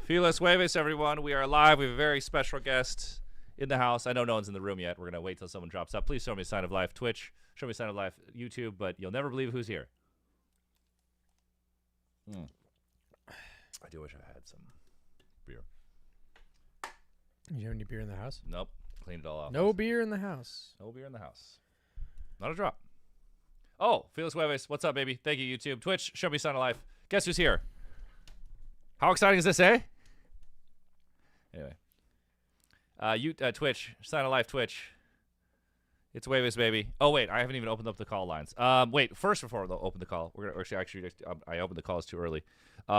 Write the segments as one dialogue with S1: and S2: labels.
S1: Feliz Jueves, everyone. We are live. We have a very special guest in the house. I know no one's in the room yet. We're going to wait till someone drops up. Please show me a sign of life, Twitch. Show me a sign of life, YouTube. But you'll never believe who's here. I do wish I had some beer.
S2: You have any beer in the house?
S1: Nope. Cleaned it all off.
S2: No beer in the house.
S1: No beer in the house. Not a drop. Oh, Feliz Jueves. What's up, baby? Thank you, YouTube. Twitch, show me a sign of life. Guess who's here? How exciting is this, eh? Anyway. Twitch, sign of life, Twitch. It's Jueves, baby. Oh, wait, I haven't even opened up the call lines. Wait, first before I open the call, we're going to actually, I opened the calls too early.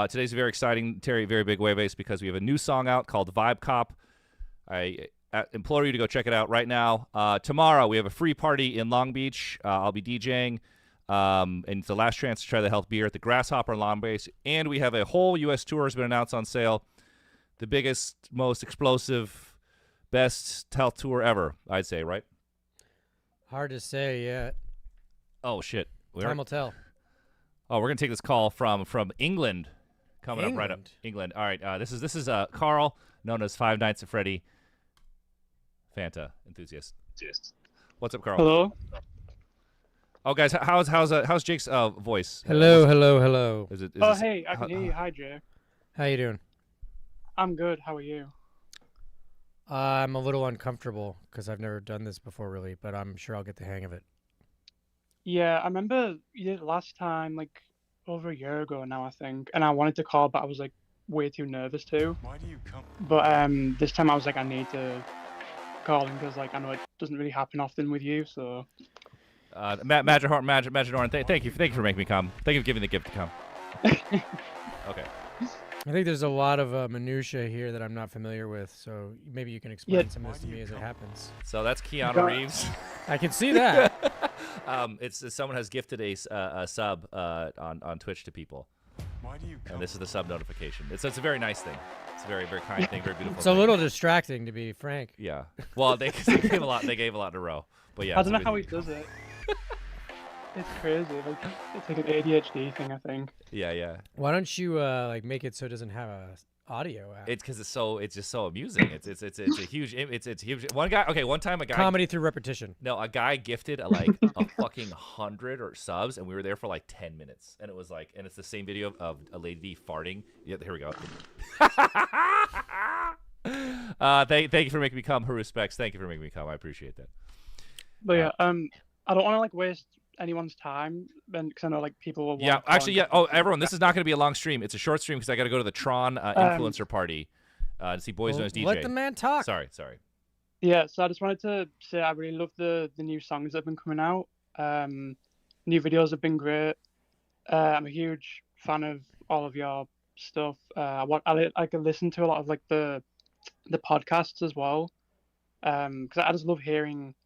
S1: Today's very exciting, Terry, very big Jueves, because we have a new song out called Vibe Cop. I implore you to go check it out right now. Tomorrow, we have a free party in Long Beach. I'll be DJing. And it's the last chance to try the health beer at the Grasshopper in Long Beach. And we have a whole U.S. tour has been announced on sale. The biggest, most explosive, best health tour ever, I'd say, right?
S2: Hard to say yet.
S1: Oh, shit.
S2: Time will tell.
S1: Oh, we're going to take this call from England. Coming up right up. England. All right. This is Carl, known as Five Nights at Freddy. Fanta enthusiast. What's up, Carl?
S3: Hello.
S1: Oh, guys, how's Jake's voice?
S2: Hello.
S1: Is it?
S3: Hey, I can hear you. Hi, Jake.
S2: How you doing?
S3: I'm good. How are you?
S2: I'm a little uncomfortable because I've never done this before, really, but I'm sure I'll get the hang of it.
S3: Yeah, I remember you did it last time, like over a year ago now, I think. And I wanted to call, but I was like way too nervous to.
S4: Why do you come?
S3: But this time I was like, I need to call him because like I know it doesn't really happen often with you, so.
S1: Magic Horn, thank you for making me come. Thank you for giving the gift to come. Okay.
S2: I think there's a lot of minutia here that I'm not familiar with, so maybe you can explain some of this to me as it happens.
S1: So that's Keanu Reeves.
S2: I can see that.
S1: It's someone has gifted a sub on Twitch to people.
S4: Why do you come?
S1: And this is the sub notification. It's a very nice thing. It's a very, very kind thing, very beautiful.
S2: It's
S1: thing.
S2: a little distracting, to be frank.
S1: Yeah. Well, they gave a lot. They gave a lot in a row. But yeah.
S3: I don't know how he does it. It's crazy. Like it's like an ADHD thing, I think.
S1: Yeah.
S2: Why don't you like make it so it doesn't have a audio app?
S1: It's because it's just so amusing. It's a huge. It's huge. One time a guy.
S2: Comedy through repetition.
S1: No, a guy gifted a fucking 100 or subs, and we were there for like 10 minutes, and it was like, and it's the same video of a lady farting. Yeah, here we go. Thank you for making me come. Her respects. Thank you for making me come. I appreciate that.
S3: But yeah, I don't want to like waste anyone's time, because I know like people will.
S1: Yeah, actually, yeah. Oh, everyone, this is not going to be a long stream. It's a short stream because I got to go to the Tron influencer party to see Boys Knows DJ.
S2: Let the man talk.
S1: Sorry.
S3: Yeah, so I just wanted to say I really love the new songs that have been coming out. New videos have been great. I'm a huge fan of all of your stuff. I can listen to a lot of like the podcasts as well, because I just love hearing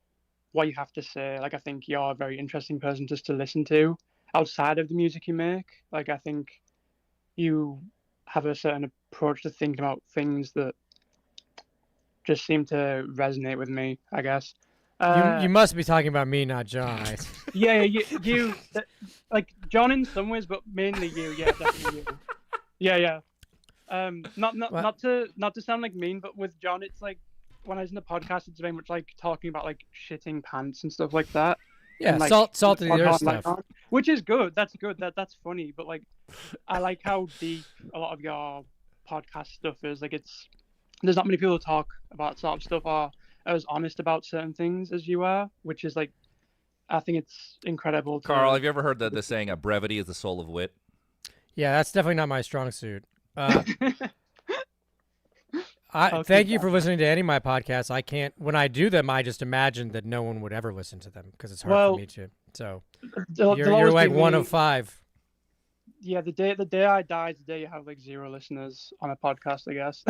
S3: what you have to say. Like I think you're a very interesting person just to listen to outside of the music you make. Like I think you have a certain approach to thinking about things that just seem to resonate with me, I guess.
S2: You must be talking about me, not John.
S3: Yeah, you like John in some ways, but mainly you. Yeah, definitely you. Yeah. Not to sound like mean, but with John, it's like when I was in the podcast, it's very much like talking about like shitting pants and stuff like that.
S2: Yeah,
S3: and, like,
S2: salt of the earth stuff.
S3: Which is good. That's good. That's funny. But like, I like how deep a lot of your podcast stuff is. Like, there's not many people who talk about sort of stuff or are as honest about certain things as you are, which is like, I think it's incredible.
S1: Carl, have you ever heard the saying, brevity is the soul of wit?
S2: Yeah, that's definitely not my strong suit. Thank you for listening to any of my podcasts. I can't, when I do them, I just imagine that no one would ever listen to them because it's hard for me to. So you're like one of 5.
S3: Yeah, the day I die is the day you have like 0 listeners on a podcast, I guess.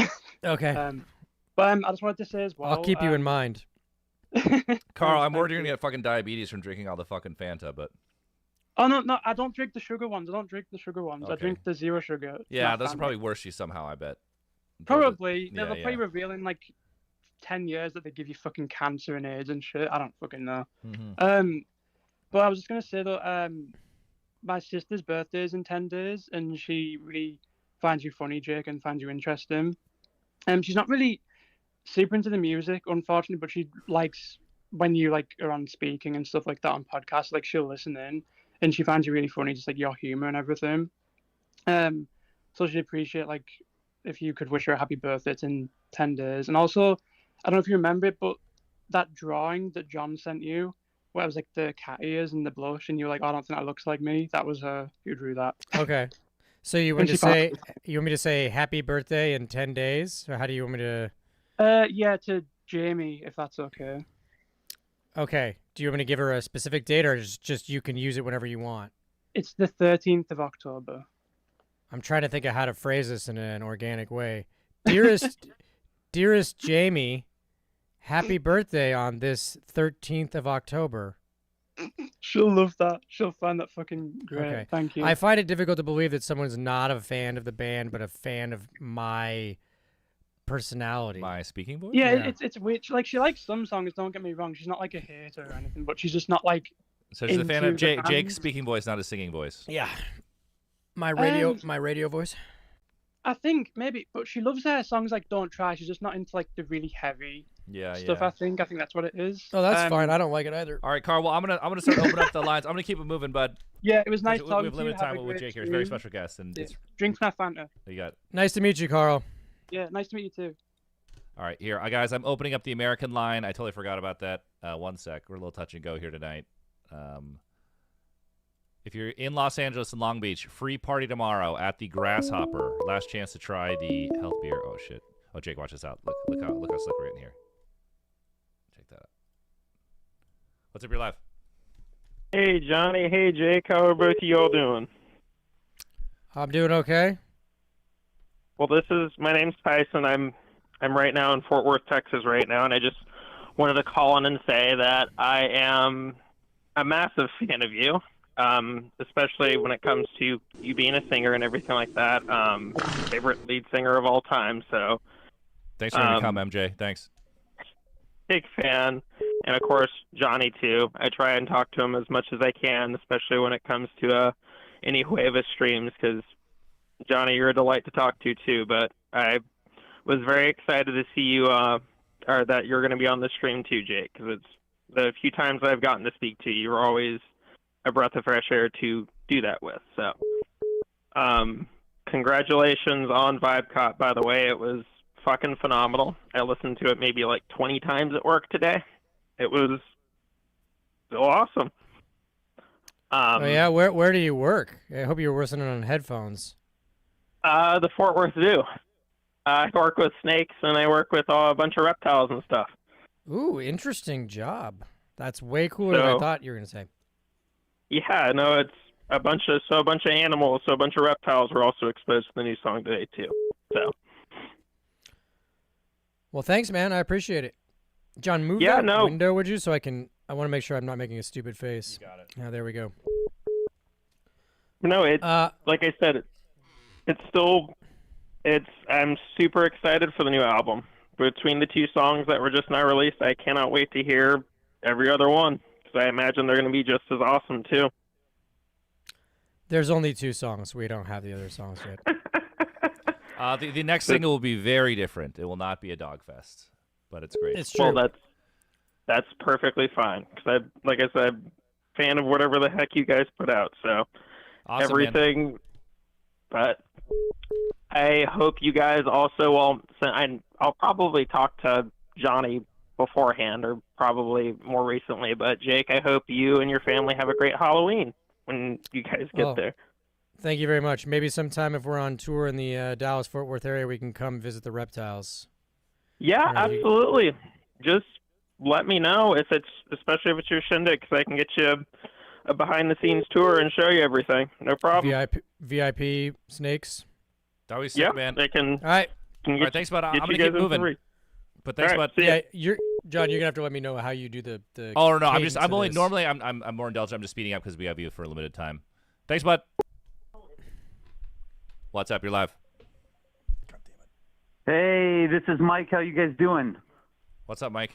S2: Okay.
S3: But I just wanted to say as well.
S2: I'll keep you in mind.
S1: Carl, I'm worried you're gonna get fucking diabetes from drinking all the fucking Fanta, but.
S3: Oh no! I don't drink the sugar ones. Okay. I drink the 0 sugar.
S1: Yeah, those are probably worse for you somehow, I bet.
S3: Probably. They'll probably reveal in like 10 years that they give you fucking cancer and AIDS and shit. I don't fucking know.
S1: Mm-hmm.
S3: But I was just gonna say that my sister's birthday is in 10 days, and she really finds you funny, Jake, and finds you interesting. She's not really super into the music, unfortunately, but she likes when you like are on speaking and stuff like that on podcasts. Like she'll listen in, and she finds you really funny, just like your humor and everything. So she'd appreciate like if you could wish her a happy birthday. It's in 10 days, and also I don't know if you remember it, but that drawing that John sent you, where it was like the cat ears and the blush, and you were like, oh, I don't think that looks like me. That was her who drew that.
S2: Okay. So you want me to say happy birthday in 10 days, or how do you want me to?
S3: Yeah, to Jamie, if that's okay.
S2: Okay. Do you want me to give her a specific date, or just you can use it whenever you want?
S3: It's the 13th of October.
S2: I'm trying to think of how to phrase this in an organic way. Dearest Jamie, happy birthday on this 13th of October.
S3: She'll love that. She'll find that fucking great.
S2: Okay.
S3: Thank you.
S2: I find it difficult to believe that someone's not a fan of the band, but a fan of my personality.
S1: My speaking voice?
S3: Yeah. It's weird. Like, she likes some songs, don't get me wrong. She's not like a hater or anything, but she's just not like.
S1: So she's a fan of Jake's speaking voice, not his singing voice.
S2: Yeah. My radio voice.
S3: I think maybe, but she loves her songs like "Don't Try." She's just not into like the really heavy stuff. I think that's what it is.
S2: Oh, that's fine. I don't like it either.
S1: All right, Carl. Well, I'm gonna start opening up the lines. I'm gonna keep it moving, bud.
S3: Yeah, it was nice talking to you.
S1: We have limited time with Jake here. He's a very special guest, and
S3: drinks my Fanta.
S1: You got.
S2: Nice to meet you, Carl.
S3: Yeah, nice to meet you too.
S1: All right, here, guys. I'm opening up the American line. I totally forgot about that. One sec. We're a little touch and go here tonight. If you're in Los Angeles and Long Beach, free party tomorrow at the Grasshopper. Last chance to try the health beer. Oh shit! Oh, Jake, watch this out. Look how slick we're in here. Check that out. What's up, your live?
S4: Hey Johnny. Hey Jake. How are both of you all doing?
S2: I'm doing okay.
S4: Well, my name's Tyson. I'm right now in Fort Worth, Texas, right now, and I just wanted to call in and say that I am a massive fan of you. Especially when it comes to you being a singer and everything like that. Favorite lead singer of all time. So,
S1: thanks for having me come, MJ. Thanks.
S4: Big fan, and of course Johnny too. I try and talk to him as much as I can, especially when it comes to any Jueves streams, because Johnny, you're a delight to talk to too. But I was very excited to see you, or that you're going to be on the stream too, Jake, because it's the few times I've gotten to speak to you, you're always a breath of fresh air to do that with. So, congratulations on Vibe Cop, by the way. It was fucking phenomenal. I listened to it maybe like 20 times at work today. It was so awesome.
S2: Oh yeah, where do you work? I hope you're listening on headphones.
S4: The Fort Worth Zoo. I work with snakes and I work with a bunch of reptiles and stuff.
S2: Ooh, interesting job. That's way cooler than I thought you were gonna say.
S4: Yeah, no, it's a bunch of animals, so a bunch of reptiles were also exposed to the new song today too. So,
S2: well, thanks, man. I appreciate it. John, move that window, would you? So I want to make sure I'm not making a stupid face.
S1: You got it.
S2: Yeah, there we go.
S4: No, it's like I said, I'm super excited for the new album. Between the two songs that were just now released, I cannot wait to hear every other one. I imagine they're going to be just as awesome too.
S2: There's only 2 songs. We don't have the other songs yet.
S1: The next single will be very different. It will not be a dog fest, but it's great.
S2: It's true.
S4: Well, that's perfectly fine. Because like I said, fan of whatever the heck you guys put out. So
S1: awesome,
S4: everything.
S1: Man.
S4: But I hope you guys also will. I'll probably talk to Johnny beforehand, or probably more recently, but Jake, I hope you and your family have a great Halloween when you guys get there.
S2: Thank you very much. Maybe sometime if we're on tour in the Dallas-Fort Worth area, we can come visit the reptiles.
S4: Yeah, absolutely. Just let me know especially if it's your shindig, because I can get you a behind-the-scenes tour and show you everything. No problem.
S2: VIP snakes.
S1: That was sick, man.
S4: They can.
S2: All right.
S1: All right, thanks, bud. I'm gonna keep moving. But thanks, bud.
S2: Yeah, John, you're gonna have to let me know how you do the.
S1: Oh no, I'm only normally I'm more indulgent. I'm just speeding up because we have you for a limited time. Thanks, bud. What's up? You're live.
S5: God damn it. Hey, this is Mike. How you guys doing?
S1: What's up, Mike?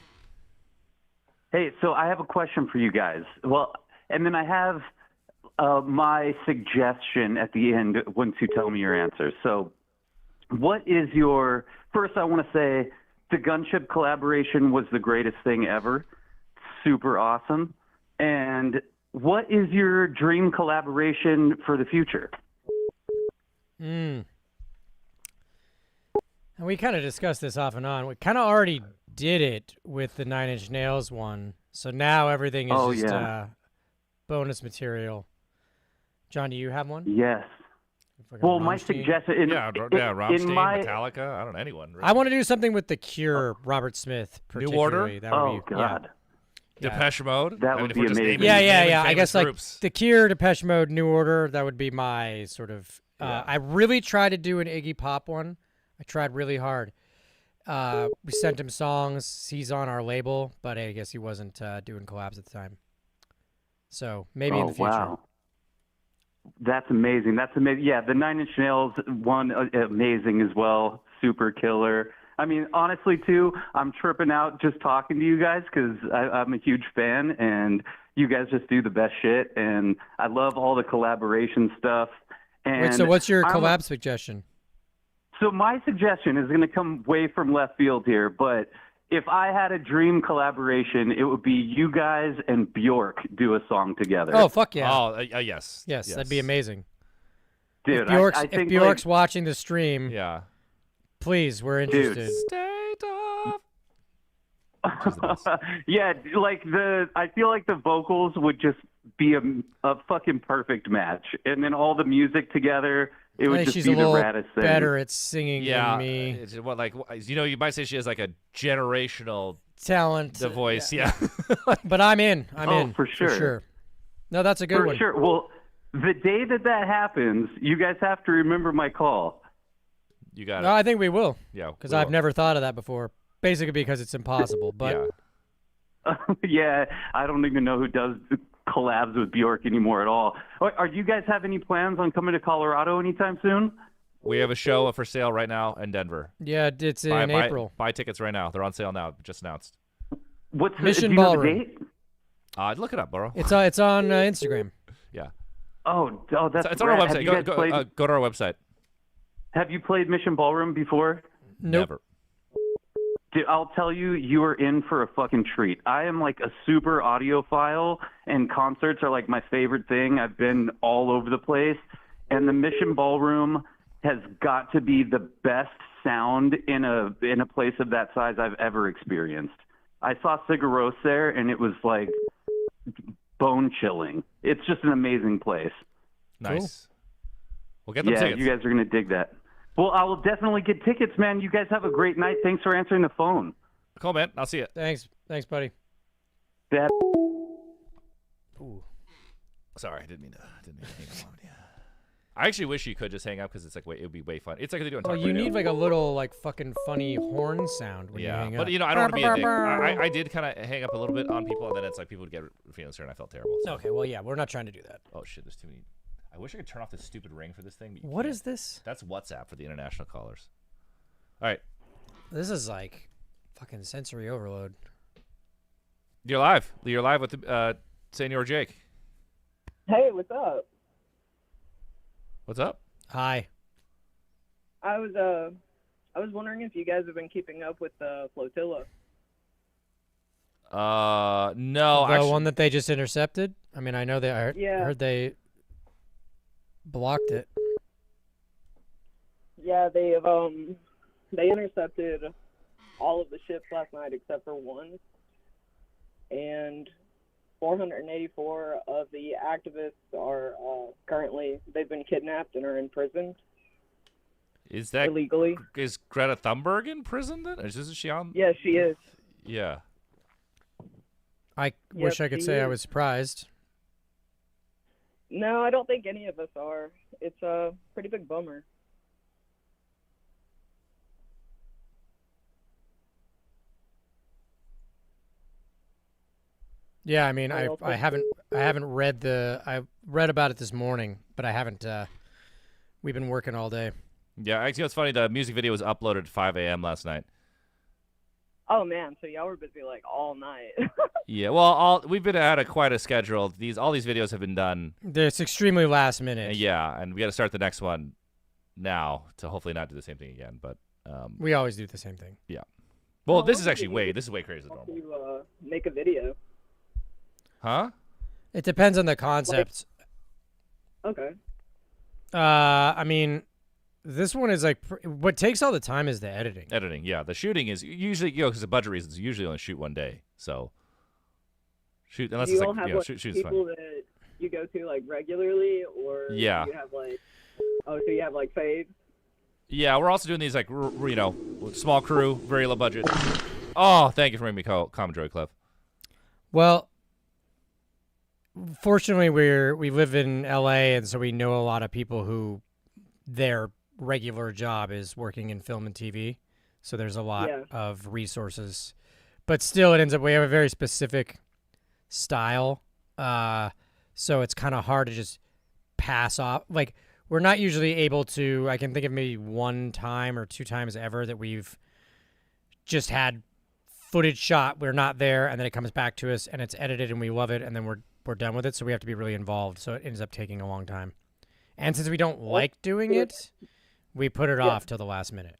S5: Hey, so I have a question for you guys. Well, and then I have my suggestion at the end once you tell me your answer. So what is your, first I want to say the Gunship collaboration was the greatest thing ever. Super awesome. And what is your dream collaboration for the future?
S2: And we kind of discussed this off and on. We kind of already did it with the 9 Inch Nails one. So now everything is just bonus material. John, do you have one?
S5: Yes. Well, my suggestion...
S1: Rammstein, Metallica, I don't know, anyone. Really.
S2: I want to do something with The Cure, Robert Smith,
S1: New Order?
S2: That would
S5: be, God.
S1: Depeche Mode?
S5: That would be amazing.
S2: Yeah. I guess groups. Like The Cure, Depeche Mode, New Order, that would be my sort of... I really tried to do an Iggy Pop one. I tried really hard. We sent him songs. He's on our label, but I guess he wasn't doing collabs at the time. So maybe in the future.
S5: Wow. That's amazing. Yeah, the 9 Inch Nails one, amazing as well. Super killer. I mean, honestly, too, I'm tripping out just talking to you guys because I'm a huge fan, and you guys just do the best shit, and I love all the collaboration stuff. And
S2: wait, so what's your collab suggestion?
S5: So my suggestion is going to come way from left field here, but if I had a dream collaboration, it would be you guys and Bjork do a song together.
S2: Oh, fuck yeah.
S1: Oh, yes.
S2: Yes, that'd be amazing.
S5: Dude,
S2: if Bjork's watching the stream, please, we're interested.
S1: Dude. Stay tough.
S5: Yeah, I feel like the vocals would just be a fucking perfect match. And then all the music together, it would just be the raddest thing.
S2: Better at singing than me.
S1: It's you might say she has like a generational
S2: talent.
S1: The voice,
S2: But I'm in. I'm in.
S5: For sure.
S2: No, that's a good one.
S5: For sure. Well, the day that happens, you guys have to remember my call.
S1: You got it.
S2: No, I think we will.
S1: Yeah.
S2: Because I've never thought of that before. Basically because it's impossible. But
S5: yeah, I don't even know who does collabs with Bjork anymore at all. Are you guys have any plans on coming to Colorado anytime soon?
S1: We have a show for sale right now in Denver.
S2: Yeah, it's in April.
S1: Buy tickets right now. They're on sale now. Just announced.
S5: What's
S2: Mission Ballroom?
S5: Date?
S1: Look it up, bro.
S2: It's on Instagram.
S1: Yeah.
S5: Oh, that's
S1: it's on our website. Go to our website.
S5: Have you played Mission Ballroom before?
S2: Nope.
S1: Never.
S5: Dude, I'll tell you, you are in for a fucking treat. I am like a super audiophile, and concerts are like my favorite thing. I've been all over the place, and the Mission Ballroom has got to be the best sound in a place of that size I've ever experienced. I saw Sigur Rós there, and it was like bone chilling. It's just an amazing place.
S1: Nice. We'll get them tickets.
S5: You guys are gonna dig that. Well, I will definitely get tickets, man. You guys have a great night. Thanks for answering the phone.
S1: Cool, man. I'll see you.
S2: Thanks, buddy.
S1: Ooh. Sorry, I didn't mean to hang up on you. I actually wish you could just hang up because it's like it would be way fun. It's like they do on
S2: Well, you need like a little like fucking funny horn sound when you hang up.
S1: But I don't want to be a dick. I did kind of hang up a little bit on people, and then it's like people would get feeling certain. I felt terrible. So.
S2: Okay, well, yeah, we're not trying to do that.
S1: Oh shit, there's too many. I wish I could turn off this stupid ring for this thing. But
S2: what is this?
S1: That's WhatsApp for the international callers. All right.
S2: This is like fucking sensory overload.
S1: You're live. You're live with Senor Jake.
S6: Hey, what's up?
S1: What's up?
S2: Hi.
S6: I was wondering if you guys have been keeping up with the flotilla.
S1: No.
S2: The one that they just intercepted? I mean, I know I heard they blocked it.
S6: Yeah, they intercepted all of the ships last night except for one, and 484 of the activists are currently, they've been kidnapped and are in prison.
S1: Is that
S6: illegally?
S1: Is Greta Thunberg in prison then? Isn't she on?
S6: Yeah, she is.
S1: Yeah.
S2: I wish I could say I was surprised.
S6: No, I don't think any of us are. It's a pretty big bummer.
S2: Yeah, I mean, I haven't read I read about it this morning, but I haven't. We've been working all day.
S1: Yeah, actually, it's funny. The music video was uploaded at 5 a.m. last night.
S6: Oh man, so y'all were busy like all night.
S1: Yeah, well, we've been at quite a schedule. All these videos have been done.
S2: It's extremely last minute.
S1: Yeah, and we got to start the next one now to hopefully not do the same thing again. But
S2: we always do the same thing.
S1: Yeah. Well, this is actually this is way crazier than normal.
S6: You make a video.
S1: Huh?
S2: It depends on the concept.
S6: Okay.
S2: I mean, this one is like what takes all the time is the editing.
S1: Editing, yeah. The shooting is usually, because of budget reasons, you usually only shoot one day. So shoot unless
S6: do you
S1: it's
S6: all
S1: like
S6: have,
S1: shoot is
S6: people
S1: fine.
S6: that you go to like regularly, or
S1: Yeah.
S6: do you have like so you have like faves?
S1: Yeah, we're also doing these like small crew, very low budget. Oh, thank you for making me comment, Joey Clef.
S2: Well, fortunately, we live in LA, and so we know a lot of people who their regular job is working in film and TV. So there's a lot of resources, but still, it ends up we have a very specific style. So it's kind of hard to just pass off. Like we're not usually able to. I can think of maybe one time or two times ever that we've just had footage shot. We're not there, and then it comes back to us, and it's edited, and we love it, and then we're done with it. So we have to be really involved. So it ends up taking a long time. And since we don't like doing it, we put it off till the last minute.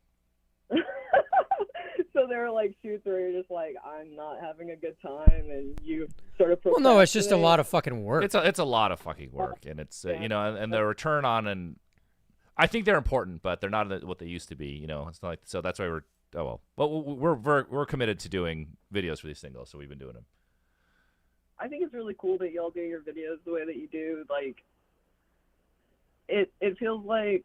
S6: So there are like shoots where you're just like, I'm not having a good time, and you sort of.
S2: Well, no, it's just a lot of fucking work.
S1: It's a lot of fucking work, and it's and the return on, and I think they're important, but they're not what they used to be. It's not like, so that's why we're committed to doing videos for these singles, so we've been doing them.
S6: I think it's really cool that y'all do your videos the way that you do. Like, it feels like,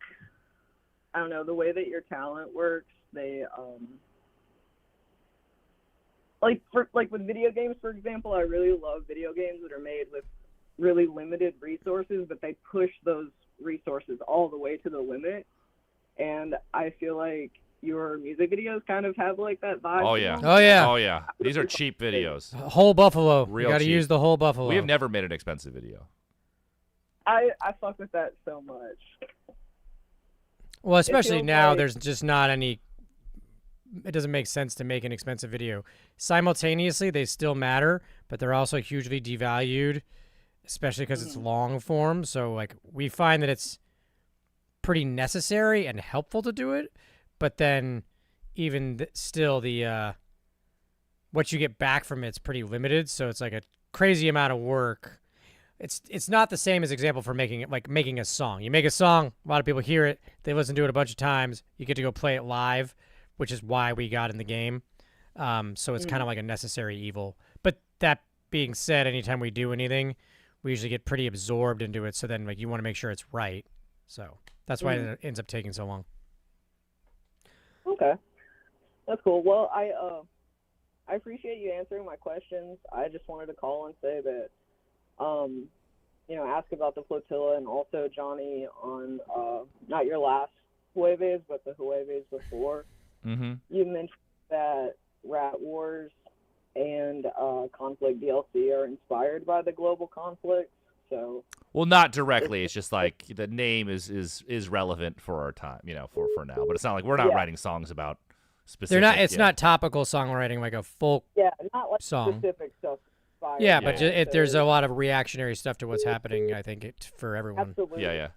S6: I don't know, the way that your talent works. They like with video games, for example, I really love video games that are made with really limited resources, but they push those resources all the way to the limit. And I feel like your music videos kind of have like that vibe.
S1: Oh yeah.
S2: Oh yeah.
S1: Oh yeah. These are cheap videos.
S2: Whole buffalo.
S1: Real
S2: you got to
S1: cheap.
S2: use the whole buffalo.
S1: We have never made an expensive video.
S6: I fuck with that so much.
S2: Well, especially now,
S6: like...
S2: there's just not any. It doesn't make sense to make an expensive video. Simultaneously, they still matter, but they're also hugely devalued, especially because it's long form. So, like, we find that it's pretty necessary and helpful to do it, but then even still, the what you get back from it's pretty limited. So it's like a crazy amount of work. It's not the same as example for making a song. You make a song, a lot of people hear it, they listen to it a bunch of times. You get to go play it live, which is why we got in the game. So it's kind of like a necessary evil. But that being said, anytime we do anything, we usually get pretty absorbed into it. So then, like, you want to make sure it's right. So that's why it ends up taking so long.
S6: Okay, that's cool. Well, I appreciate you answering my questions. I just wanted to call and say that, ask about the flotilla, and also Johnny on not your last Jueves, but the Jueves before.
S1: Mm-hmm.
S6: You mentioned that Rat Wars and Conflict DLC are inspired by the global conflict. So,
S1: well, not directly. It's just like the name is relevant for our time, for now. But it's not like we're not writing songs about specific.
S2: They're not. It's not topical songwriting like a folk
S6: not like
S2: song.
S6: Specific stuff.
S2: Yeah, but there's a lot of reactionary stuff to what's happening. I think for everyone.
S6: Absolutely.
S1: Yeah.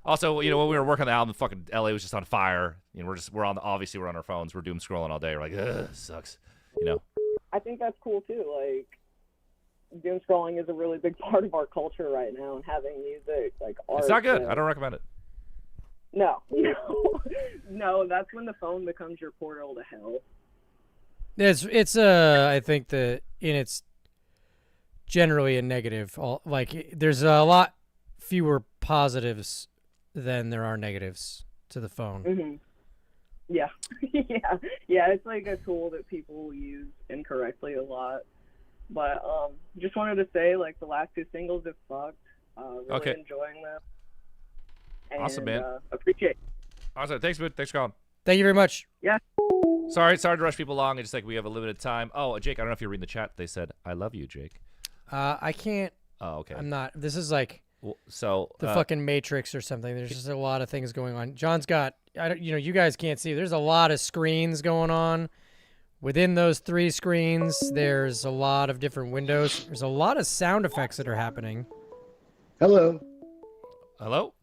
S1: Also, when we were working on the album, fucking LA was just on fire. We're on our phones. We're doom scrolling all day. We're like, ugh, sucks.
S6: I think that's cool too. Like, doom scrolling is a really big part of our culture right now, and having music like art.
S1: It's not good. I don't recommend it.
S6: No, no. That's when the phone becomes your portal to hell.
S2: It's I think it's generally a negative. Like, there's a lot fewer positives than there are negatives to the phone.
S6: Mm-hmm. Yeah. Yeah. It's like a tool that people use incorrectly a lot. But just wanted to say, like, the last two singles have fucked. Really enjoying them. And,
S1: awesome, man.
S6: Appreciate it.
S1: Awesome. Thanks, man. Thanks for calling.
S2: Thank you very much.
S6: Yeah.
S1: Sorry to rush people along. It's just like we have a limited time. Oh, Jake, I don't know if you're reading the chat. They said, "I love you, Jake."
S2: I can't.
S1: Oh, okay.
S2: I'm not. This is like
S1: the
S2: fucking Matrix or something. There's just a lot of things going on. John's got. You guys can't see. There's a lot of screens going on Within those 3 screens, there's a lot of different windows. There's a lot of sound effects that are happening.
S7: Hello.
S1: Hello?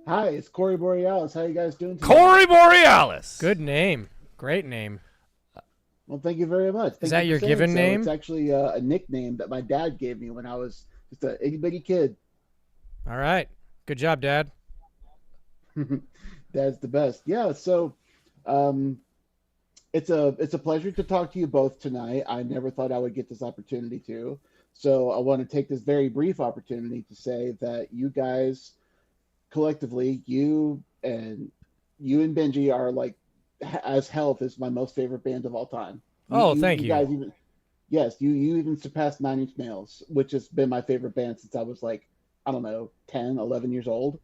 S7: Hi, it's Corey Borealis. How you guys doing today?
S1: Corey Borealis!
S2: Good name. Great name.
S7: Well, thank you very much.
S2: Is that your given name?
S7: It's actually a nickname that my dad gave me when I was just a itty bitty kid.
S2: All right. Good job, Dad.
S7: Dad's the best. Yeah, so it's a pleasure to talk to you both tonight. I never thought I would get this opportunity to. So I want to take this very brief opportunity to say that you guys collectively, you and Benji are like, as Health is my most favorite band of all time.
S2: Thank you.
S7: Guys even, yes, you even surpassed Nine Inch Nails, which has been my favorite band since I was like, I don't know, 10, 11 years old.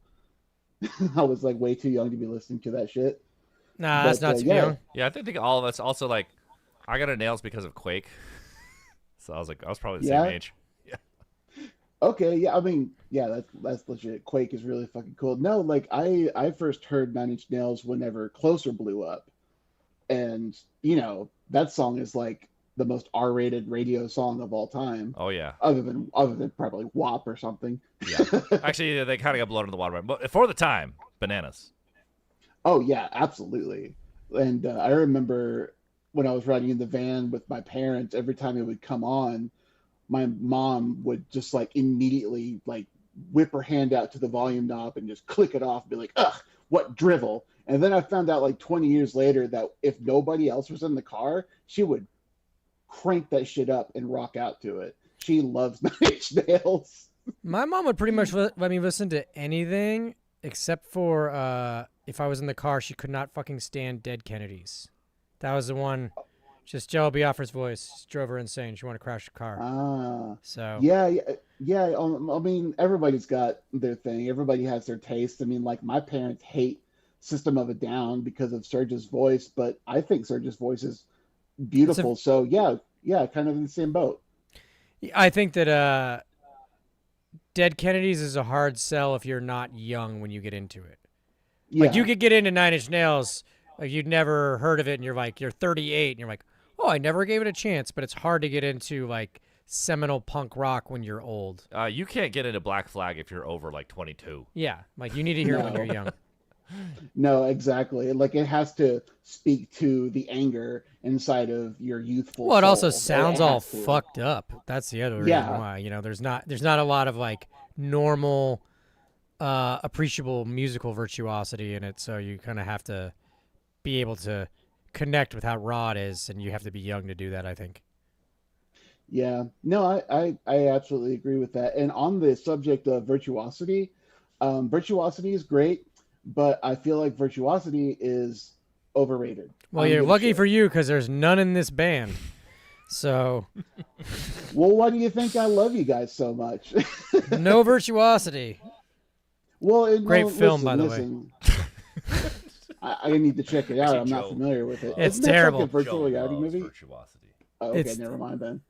S7: I was like way too young to be listening to that shit.
S2: Nah, that's not too young.
S1: Yeah, I think all of us also like, I got a Nails because of Quake. So I was probably the same age. Yeah.
S7: Okay, yeah, I mean, yeah, that's legit. Quake is really fucking cool. No, like I first heard Nine Inch Nails whenever Closer blew up. And, you know, that song is like the most R-rated radio song of all time.
S1: Oh yeah.
S7: Other than probably WAP or something.
S1: Yeah. Actually, they kind of got blown into the water, but for the time, bananas.
S7: Oh yeah, absolutely. And I remember when I was riding in the van with my parents, every time it would come on, my mom would just like immediately like whip her hand out to the volume knob and just click it off and be like, ugh, what drivel. And then I found out like 20 years later that if nobody else was in the car, she would crank that shit up and rock out to it. She loves Nine Inch Nails.
S2: My mom would pretty much let me listen to anything except for if I was in the car, she could not fucking stand Dead Kennedys. That was the one. Just Joe Biafra's voice just drove her insane. She wanted to crash the car. So
S7: yeah. I mean, everybody's got their thing. Everybody has their taste. I mean, like my parents hate System of a Down because of Serge's voice, but I think Serge's voice is beautiful. So yeah, kind of in the same boat.
S2: I think that Dead Kennedys is a hard sell if you're not young when you get into it.
S7: Yeah.
S2: Like you could get into Nine Inch Nails, like you'd never heard of it, and you're 38, and you're like, oh, I never gave it a chance. But it's hard to get into like seminal punk rock when you're old.
S1: You can't get into Black Flag if you're over like 22.
S2: Yeah, like you need to hear it when you're young.
S7: No, exactly. Like it has to speak to the anger inside of your youthful.
S2: Well, it also
S7: soul.
S2: sounds all fucked up. That's the other reason why. You know, there's not a lot of like normal, appreciable musical virtuosity in it. So you kind of have to be able to connect with how raw it is, and you have to be young to do that, I think.
S7: Yeah, no, I absolutely agree with that. And on the subject of virtuosity, virtuosity is great, but I feel like virtuosity is overrated.
S2: Well, you're lucky for you because there's none in this band. So,
S7: well, why do you think I love you guys so much?
S2: No virtuosity.
S7: Well,
S2: great film, by the way.
S7: I need to check it out. I'm not familiar with it.
S2: It's terrible.
S7: Like a virtual reality movie.
S1: Virtuosity.
S7: Oh, okay, never mind then.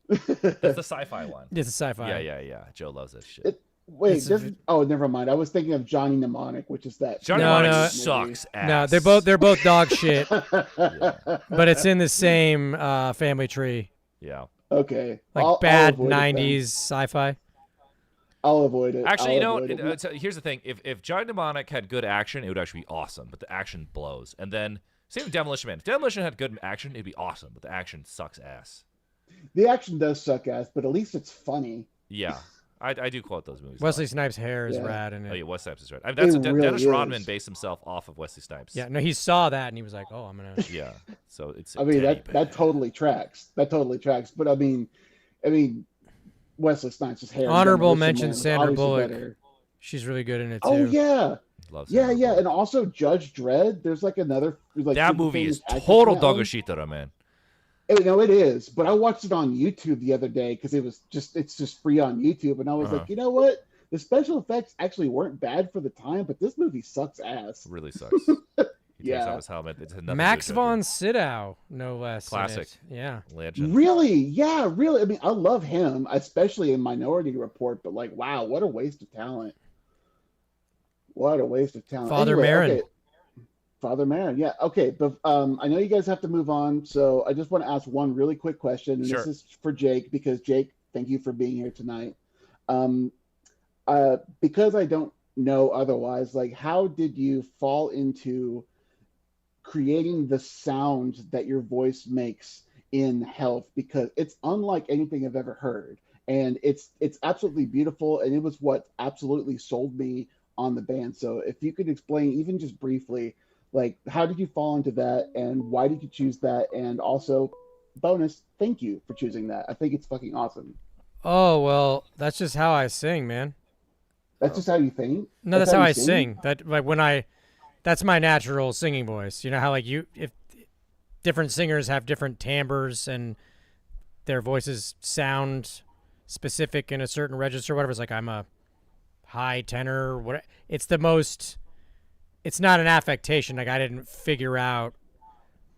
S1: It's the sci-fi one.
S2: It's a sci-fi.
S1: Yeah. Joe loves this shit.
S7: Never mind. I was thinking of Johnny Mnemonic, which is that.
S1: Johnny Mnemonic sucks ass.
S2: No, they're both dog shit. But it's in the same family tree.
S1: Yeah.
S7: Okay.
S2: Like bad 90s sci-fi.
S7: I'll avoid it.
S1: Actually, here's the thing. If Johnny Mnemonic had good action, it would actually be awesome. But the action blows. And then same with Demolition Man. If Demolition had good action, it'd be awesome. But the action sucks ass.
S7: The action does suck ass, but at least it's funny.
S1: Yeah. I do quote those movies.
S2: Wesley Snipes' hair is rad in it.
S1: Oh yeah, Wesley Snipes is rad. I mean, Dennis Rodman based himself off of Wesley Snipes.
S2: Yeah, no, he saw that and he was like, "Oh, I'm gonna."
S1: Yeah, so it's.
S7: I mean that totally tracks. That totally tracks. But I mean, Wesley Snipes' hair.
S2: Honorable mention Sandra Bullock. Better. She's really good in it too.
S7: Oh yeah. Yeah,
S1: Bullock.
S7: And also Judge Dredd. There's like another
S1: that movie is total dogashita, man.
S7: No, it is. But I watched it on YouTube the other day because it's just free on YouTube, and I was like, you know what? The special effects actually weren't bad for the time, but this movie sucks ass.
S1: It really sucks. He takes off his helmet.
S2: Max von Sydow, no less.
S1: Classic.
S2: Yeah.
S1: Legend.
S7: Really? Yeah, really. I mean, I love him, especially in Minority Report, but like, wow, what a waste of talent. What a waste of talent.
S2: Father Marin.
S7: Okay. Father Marin. Yeah. Okay. But I know you guys have to move on, so I just want to ask one really quick question, and
S1: Sure.
S7: this is for Jake because Jake, thank you for being here tonight. Um, because I don't know otherwise, like, how did you fall into creating the sound that your voice makes in Health? Because it's unlike anything I've ever heard, and it's absolutely beautiful, and it was what absolutely sold me on the band. So if you could explain even just briefly, like, how did you fall into that, and why did you choose that, and also bonus, thank you for choosing that. I think it's fucking awesome.
S2: Oh well, that's just how I sing, man.
S7: That's just how you think.
S2: No,
S7: That's
S2: that's
S7: how
S2: how
S7: you
S2: I
S7: sing.
S2: sing. That like when I, that's my natural singing voice. You know how like you, if different singers have different timbres and their voices sound specific in a certain register, whatever. It's like I'm a high tenor. What? It's the most. It's not an affectation. Like I didn't figure out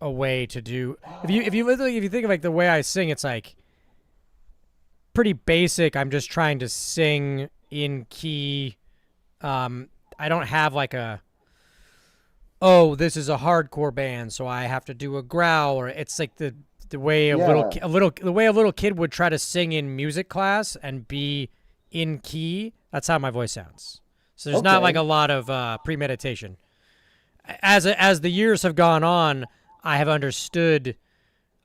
S2: a way to do. If you think of like the way I sing, it's like pretty basic. I'm just trying to sing in key. I don't have like a, oh, this is a hardcore band, so I have to do a growl, or it's like the way
S7: Yeah.
S2: the way a little kid would try to sing in music class and be in key. That's how my voice sounds. So there's not like
S7: Okay.
S2: a lot of premeditation. As the years have gone on, I have understood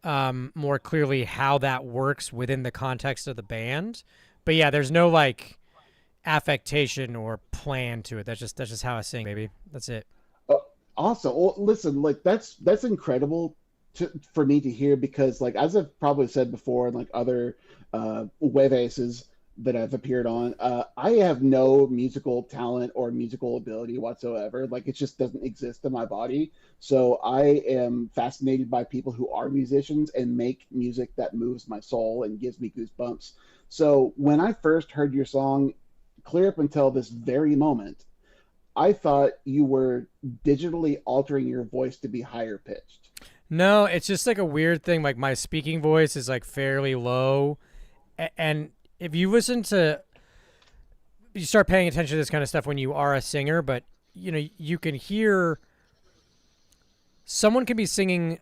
S2: more clearly how that works within the context of the band. But yeah, there's no like affectation or plan to it. That's just how I sing, baby. That's it.
S7: Oh, awesome. Well, listen, like that's incredible for me to hear because, like, as I've probably said before, in like other Jueveses that I've appeared on, I have no musical talent or musical ability whatsoever. Like, it just doesn't exist in my body. So I am fascinated by people who are musicians and make music that moves my soul and gives me goosebumps. So when I first heard your song, clear up until this very moment, I thought you were digitally altering your voice to be higher pitched.
S2: No, it's just like a weird thing. Like my speaking voice is like fairly low, and if you listen to, you start paying attention to this kind of stuff when you are a singer. But you know, you can hear someone can be singing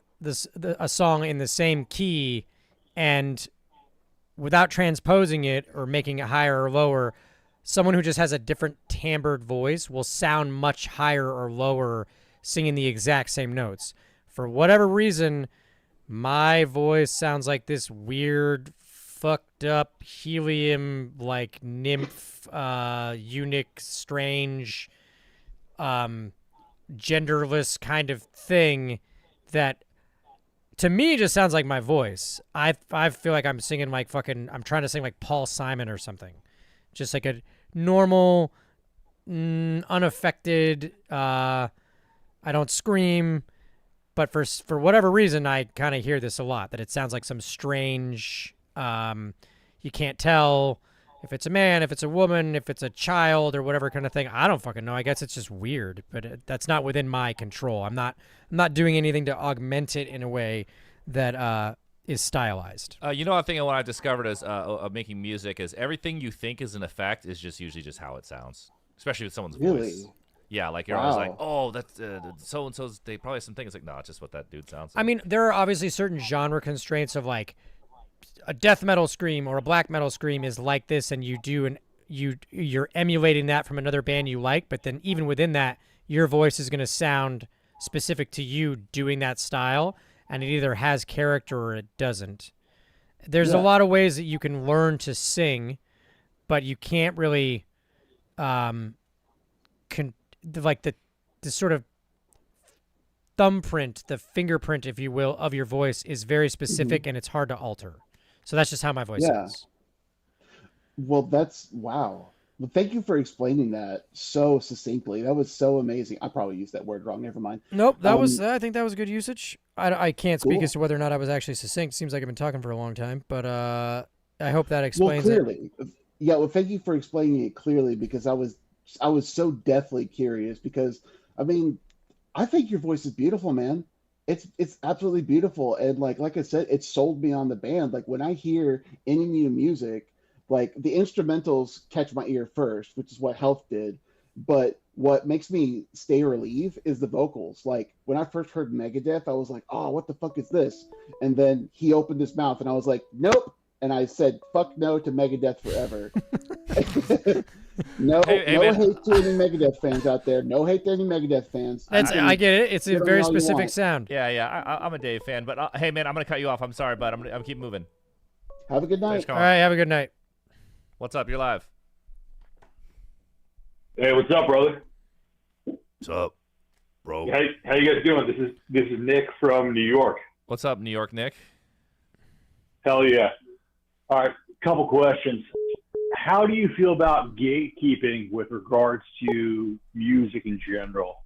S2: a song in the same key, and without transposing it or making it higher or lower, someone who just has a different timbred voice will sound much higher or lower singing the exact same notes. For whatever reason, my voice sounds like this weird, fucked up helium like nymph, eunuch, strange, genderless kind of thing that to me just sounds like my voice. I feel like I'm singing like fucking, I'm trying to sing like Paul Simon or something. Just like a normal, unaffected, I don't scream, but for whatever reason, I kind of hear this a lot, that it sounds like some strange, you can't tell if it's a man, if it's a woman, if it's a child or whatever kind of thing. I don't fucking know. I guess it's just weird, but that's not within my control. I'm not doing anything to augment it in a way that is stylized.
S1: You know, one thing what I've discovered is of making music is everything you think is an effect is just usually just how it sounds, especially with someone's
S7: Really?
S1: voice. Yeah, like you're always like,
S7: Wow.
S1: oh, that's so and so's. They probably have some things like, no, it's just what that dude sounds like.
S2: I mean, there are obviously certain genre constraints of like a death metal scream or a black metal scream is like this, and you're emulating that from another band you like, but then even within that, your voice is going to sound specific to you doing that style, and it either has character or it doesn't. There's a
S7: Yeah.
S2: lot of ways that you can learn to sing, but you can't really like the sort of thumbprint, the fingerprint, if you will, of your voice is very specific and it's hard to alter. So that's just how my voice
S7: Yeah.
S2: sounds.
S7: Well, that's wow. Well, thank you for explaining that so succinctly. That was so amazing. I probably used that word wrong. Never mind.
S2: Nope, that was.
S7: Um,
S2: I think that was good usage. I can't speak as
S7: cool.
S2: to whether or not I was actually succinct. Seems like I've been talking for a long time, but I hope that
S7: Well,
S2: explains it.
S7: clearly. Yeah, well, thank you for explaining it clearly because I was so deathly curious because I mean, I think your voice is beautiful, man. It's absolutely beautiful, and like I said, it sold me on the band. Like when I hear any new music, like the instrumentals catch my ear first, which is what Health did. But what makes me stay relieved is the vocals. Like when I first heard Megadeth, I was like, "Oh, what the fuck is this?" And then he opened his mouth, and I was like, "Nope." And I said, "Fuck no" to Megadeth forever. No,
S1: Hey,
S7: no
S1: man.
S7: hate to any Megadeth fans out there. No hate to any Megadeth fans.
S2: I get it. It's a
S7: Get on
S2: very
S7: all you
S2: specific
S7: want.
S2: sound.
S1: Yeah. I'm a Dave fan, but hey, man, I'm gonna cut you off. I'm sorry, but I'm keep moving.
S7: Have a good
S1: Thanks,
S7: night.
S1: Colin.
S2: All right, have a good night.
S1: What's up? You're live.
S8: Hey, what's up, brother?
S1: What's up, bro?
S8: How you guys doing? This is Nick from New York.
S1: What's up, New York Nick?
S8: Hell yeah. All right, couple questions. How do you feel about gatekeeping with regards to music in general?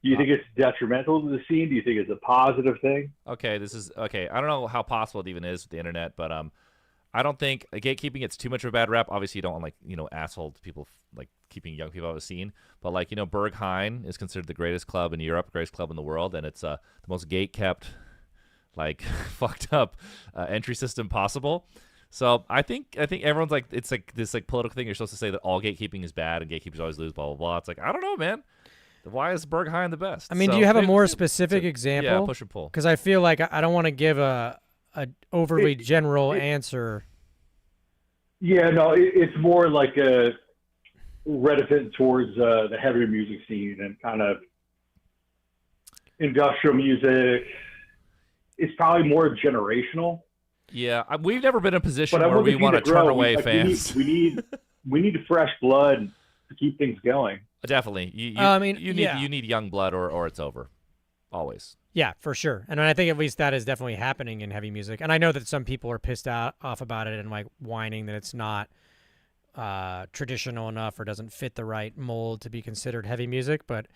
S8: Do you think it's detrimental to the scene? Do you think it's a positive thing?
S1: Okay, I don't know how possible it even is with the internet, but I don't think gatekeeping gets too much of a bad rap. Obviously, you don't want asshole people like keeping young people out of the scene. But Berghain is considered the greatest club in Europe, greatest club in the world, and it's the most gate kept, fucked up entry system possible. So I think everyone's like, it's like this political thing. You're supposed to say that all gatekeeping is bad and gatekeepers always lose, blah blah blah. It's like, I don't know, man. Why is Berghain the best?
S2: I mean, do you have a more specific example?
S1: Yeah, push and pull.
S2: Because I feel like I don't want to give a overly general answer.
S8: Yeah, no, it's more like a reticent towards the heavier music scene and kind of industrial music. It's probably more generational.
S1: Yeah, we've never been in a position
S8: But
S1: where we want to turn away
S8: like,
S1: fans.
S8: We need fresh blood to keep things going.
S1: Definitely. You need young blood or it's over. Always.
S2: Yeah, for sure. And I think at least that is definitely happening in heavy music. And I know that some people are pissed off about it and like whining that it's not traditional enough or doesn't fit the right mold to be considered heavy music. But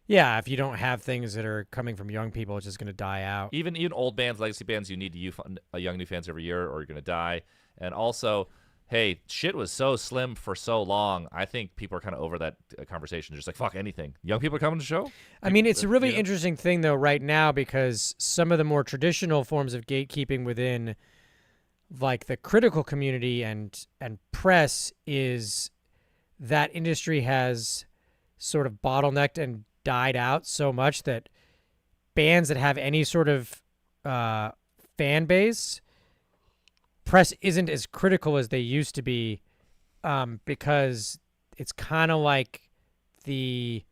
S2: yeah, if you don't have things that are coming from young people, it's just going to die out.
S1: Even old bands, legacy bands, you need young new fans every year or you're going to die. And also, hey, shit was so slim for so long. I think people are kind of over that conversation. Just like, fuck anything. Young people are coming to the show?
S2: I mean, it's a really interesting thing, though, right now, because some of the more traditional forms of gatekeeping within, like, the critical community and press is that industry has sort of bottlenecked and died out so much that bands that have any sort of fan base, press isn't as critical as they used to be, because it's kind of like the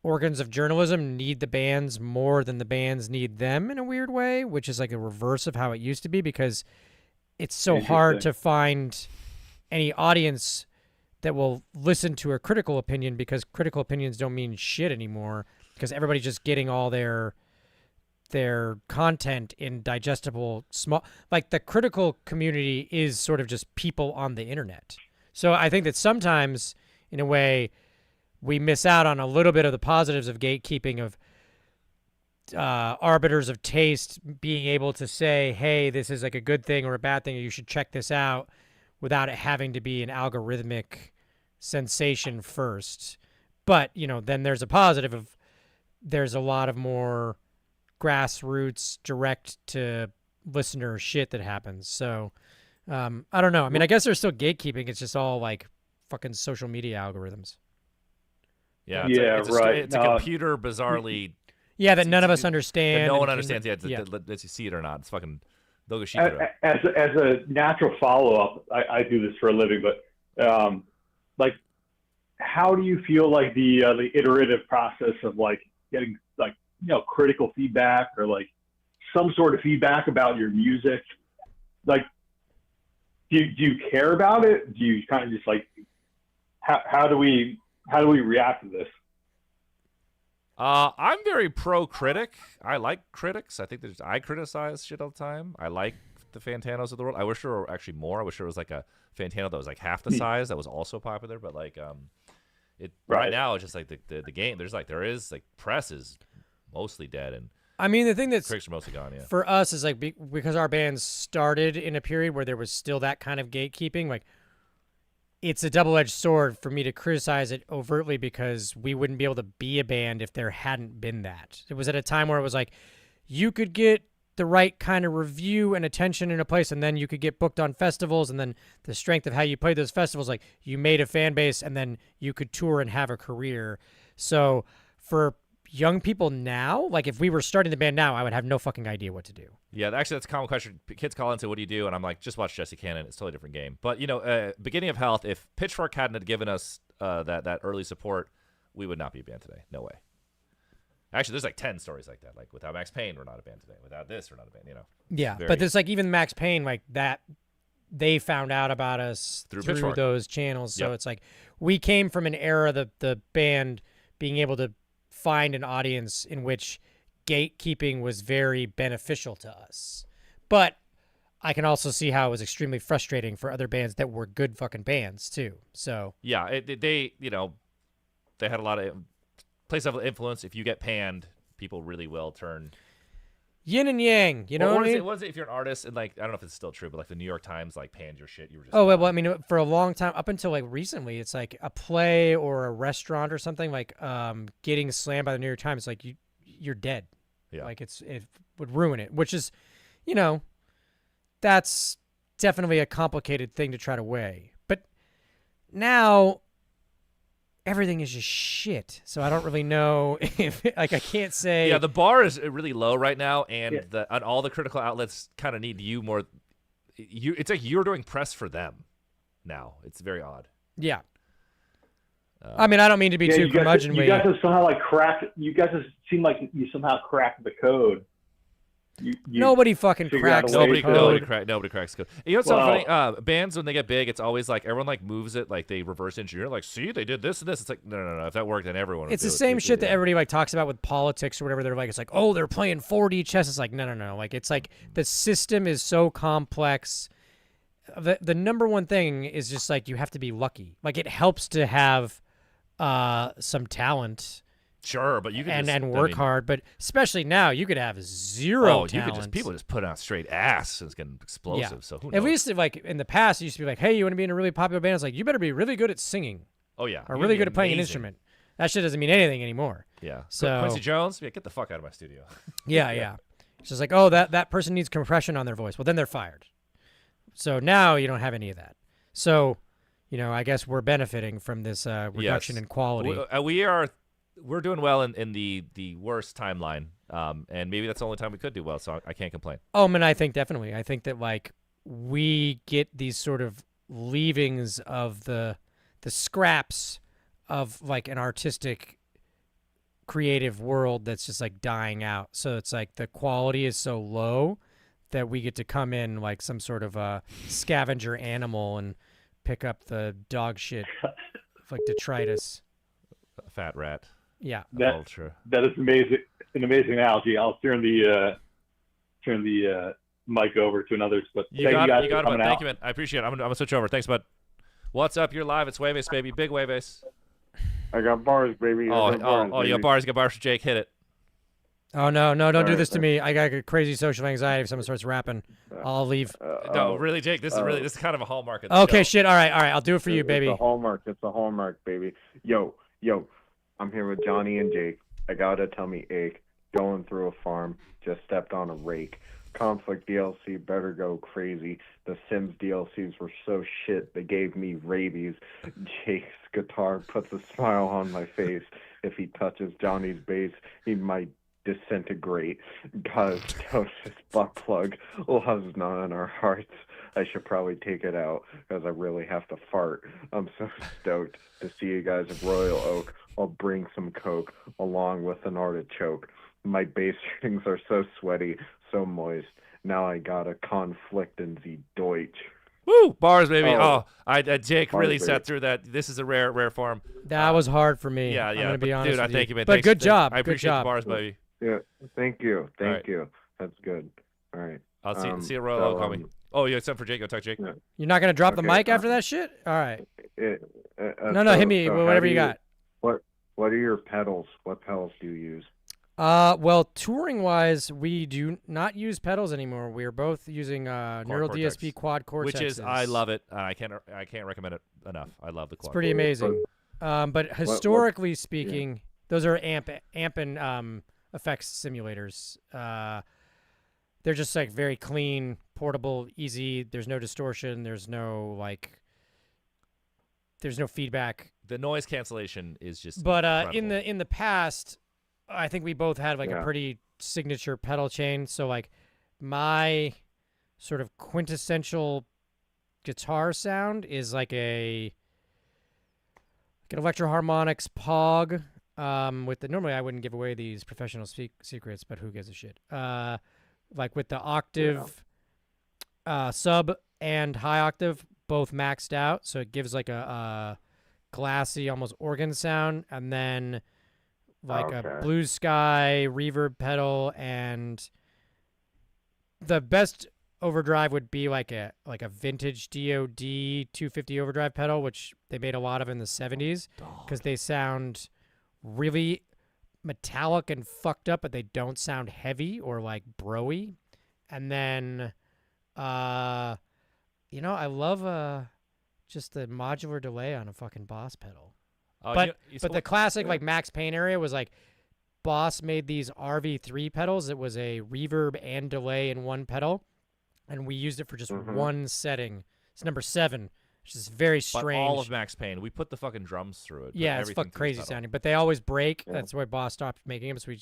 S2: organs of journalism need the bands more than the bands need them in a weird way, which is like a reverse of how it used to be, because it's so hard to find any audience that will listen to a critical opinion, because critical opinions don't mean shit anymore, because everybody's just getting all their content in digestible small, like the critical community is sort of just people on the internet. So I think that sometimes in a way we miss out on a little bit of the positives of gatekeeping, of arbiters of taste being able to say, hey, this is like a good thing or a bad thing, or you should check this out, without it having to be an algorithmic sensation first. But, then there's a positive of there's a lot of more grassroots, direct to listener shit that happens. So I don't know. I mean, I guess there's still gatekeeping. It's just all like fucking social media algorithms.
S1: Yeah,
S8: right.
S1: It's a computer bizarrely.
S2: Yeah, that none of us understand.
S1: That no one understands yet. Lets you see it or not. It's fucking. They'll go sheep it up.
S8: As a natural follow-up, I do this for a living, but like, how do you feel like the iterative process of like getting like, critical feedback or like some sort of feedback about your music, like, do you care about it? Do you kind of just like, how do we react to this?
S1: I'm very pro-critic. I like critics. I think I criticize shit all the time. I like the Fantanos of the world. I wish there were actually more. I wish there was like a Fantano that was like half the size that was also popular. But like, right now it's just like the game. There is press is mostly dead, and
S2: I mean the thing that's
S1: critics are mostly gone. Yeah.
S2: For us is like because our band started in a period where there was still that kind of gatekeeping. Like, it's a double-edged sword for me to criticize it overtly, because we wouldn't be able to be a band if there hadn't been that. It was at a time where it was like, you could get the right kind of review and attention in a place, and then you could get booked on festivals, and then the strength of how you played those festivals, like you made a fan base, and then you could tour and have a career. So for young people now, like if we were starting the band now, I would have no fucking idea what to do.
S1: Yeah, actually, that's a common question. Kids call and say, "What do you do?" And I'm like, "Just watch Jesse Cannon. It's a totally different game." But beginning of Health, if Pitchfork hadn't had given us that early support, we would not be a band today. No way. Actually, there's like 10 stories like that. Like without Max Payne, we're not a band today. Without this, we're not a band.
S2: Yeah, but there's like even Max Payne, like that. They found out about us through those channels. So it's like we came from an era, the band being able to find an audience in which gatekeeping was very beneficial to us. But I can also see how it was extremely frustrating for other bands that were good fucking bands too. So
S1: yeah, they had a lot of place of influence. If you get panned, people really will turn
S2: yin and yang. You know what I mean?
S1: What is it if you're an artist and like I don't know if it's still true, but like the New York Times like panned your shit, you were just
S2: well, I mean, for a long time up until like recently, it's like a play or a restaurant or something like getting slammed by the New York Times, like you're dead.
S1: Yeah,
S2: like it would ruin it, which is, that's definitely a complicated thing to try to weigh. But now everything is just shit, so I don't really know if like I can't say.
S1: Yeah, the bar is really low right now, and and all the critical outlets kind of need you more. It's like you're doing press for them now. It's very odd.
S2: Yeah. I mean, I don't mean to be too curmudgeonly.
S8: You guys have somehow like cracked. You guys have seemed like you somehow cracked the code.
S2: Nobody fucking cracks.
S1: Nobody cracks code. You know what's so funny? Bands when they get big, it's always like everyone like moves it, like they reverse engineer. Like, see, they did this and this. It's like no. If that worked, then everyone.
S2: It's the same shit that everybody like talks about with politics or whatever. They're like, it's like, oh, they're playing 4D chess. It's like no. Like it's like the system is so complex. The number one thing is just like you have to be lucky. Like it helps to have some talent.
S1: Sure, but you can
S2: and work hard, but especially now you could have zero talent.
S1: People just put out straight ass and it's getting explosive.
S2: Yeah.
S1: So who knows?
S2: At least like in the past, it used to be like, hey, you want to be in a really popular band? It's like you better be really good at singing.
S1: Oh yeah,
S2: or really good at playing an instrument. That shit doesn't mean anything anymore.
S1: Yeah.
S2: So
S1: Quincy Jones, get the fuck out of my studio.
S2: yeah. It's just like, oh, that person needs compression on their voice. Well, then they're fired. So now you don't have any of that. So, I guess we're benefiting from this reduction in quality.
S1: We're doing well in the worst timeline, and maybe that's the only time we could do well, so I can't complain.
S2: Oh, man, I think definitely. I think that, like, we get these sort of leavings of the scraps of, like, an artistic, creative world that's just, like, dying out. So it's, like, the quality is so low that we get to come in like some sort of a scavenger animal and pick up the dog shit like detritus.
S1: A fat rat.
S2: Yeah,
S8: that is amazing. An amazing analogy. I'll turn the mic over to another. But
S1: you got it, bud. Thank you, man. I appreciate it. I'm gonna switch over. Thanks, bud. What's up? You're live. It's Jueves, baby. Big Jueves.
S9: I got bars, baby.
S1: You got bars. You got bars for Jake. Hit it.
S2: Oh no! Don't do this to me. I got crazy social anxiety. If someone starts rapping, I'll leave.
S1: No, really, Jake. This is kind of a hallmark of the show.
S2: Shit. All right. I'll do it for you, baby.
S9: It's a hallmark, baby. Yo. I'm here with Johnny and Jake. I gotta tell me ache. Going through a farm, just stepped on a rake. Conflict DLC better go crazy. The Sims DLCs were so shit they gave me rabies. Jake's guitar puts a smile on my face. If he touches Johnny's bass, he might disintegrate. Cause Tosis butt plug loves none in our hearts. I should probably take it out because I really have to fart. I'm so stoked to see you guys at Royal Oak. I'll bring some Coke along with an artichoke. My bass strings are so sweaty, so moist. Now I got a conflict in the Deutsch.
S1: Woo! Bars, baby. Jake
S9: bars,
S1: really
S9: baby.
S1: sat through that. This is a rare form.
S2: That was hard for me.
S1: Yeah.
S2: I'm gonna be honest
S1: dude,
S2: with you.
S1: thank you, man.
S2: But good job.
S1: I appreciate the bars, baby.
S9: Yeah, thank you. That's good. All right.
S1: I'll see you at Royal Oak. Call me. Oh, you have something for Jake? Go talk Jake.
S9: Yeah.
S2: You're not gonna drop the mic after that shit? All right.
S9: No,
S2: hit me. Whatever you got.
S9: What are your pedals? What pedals do you use?
S2: Well, touring wise, we do not use pedals anymore. We are both using Neural DSP Quad Cortex,
S1: which is I love it. I can't recommend it enough. I love the Quad.
S2: It's pretty amazing. But historically speaking, those are amp and effects simulators. they're just like very clean, portable, easy. There's no distortion. There's no feedback.
S1: The noise cancellation is just.
S2: But
S1: incredible.
S2: in the past, I think we both had like a pretty signature pedal chain. So like my sort of quintessential guitar sound is like an Electro Harmonix Pog. With the normally I wouldn't give away these professional secrets, but who gives a shit? Like with the octave, sub and high octave both maxed out, so it gives like a glassy, almost organ sound, and then like a blue sky reverb pedal, and the best overdrive would be like a vintage DoD 250 overdrive pedal, which they made a lot of in the 70s because they sound really metallic and fucked up, but they don't sound heavy or like bro-y. And then I love just the modular delay on a fucking Boss pedal. But the classic like Max Payne area was like Boss made these RV3 pedals. It was a reverb and delay in one pedal, and we used it for just one setting. It's number 7, which is very strange.
S1: But all of Max Payne, we put the fucking drums through it.
S2: Yeah, it's fucking crazy sounding, but they always break. Yeah. That's why Boss stopped making them, so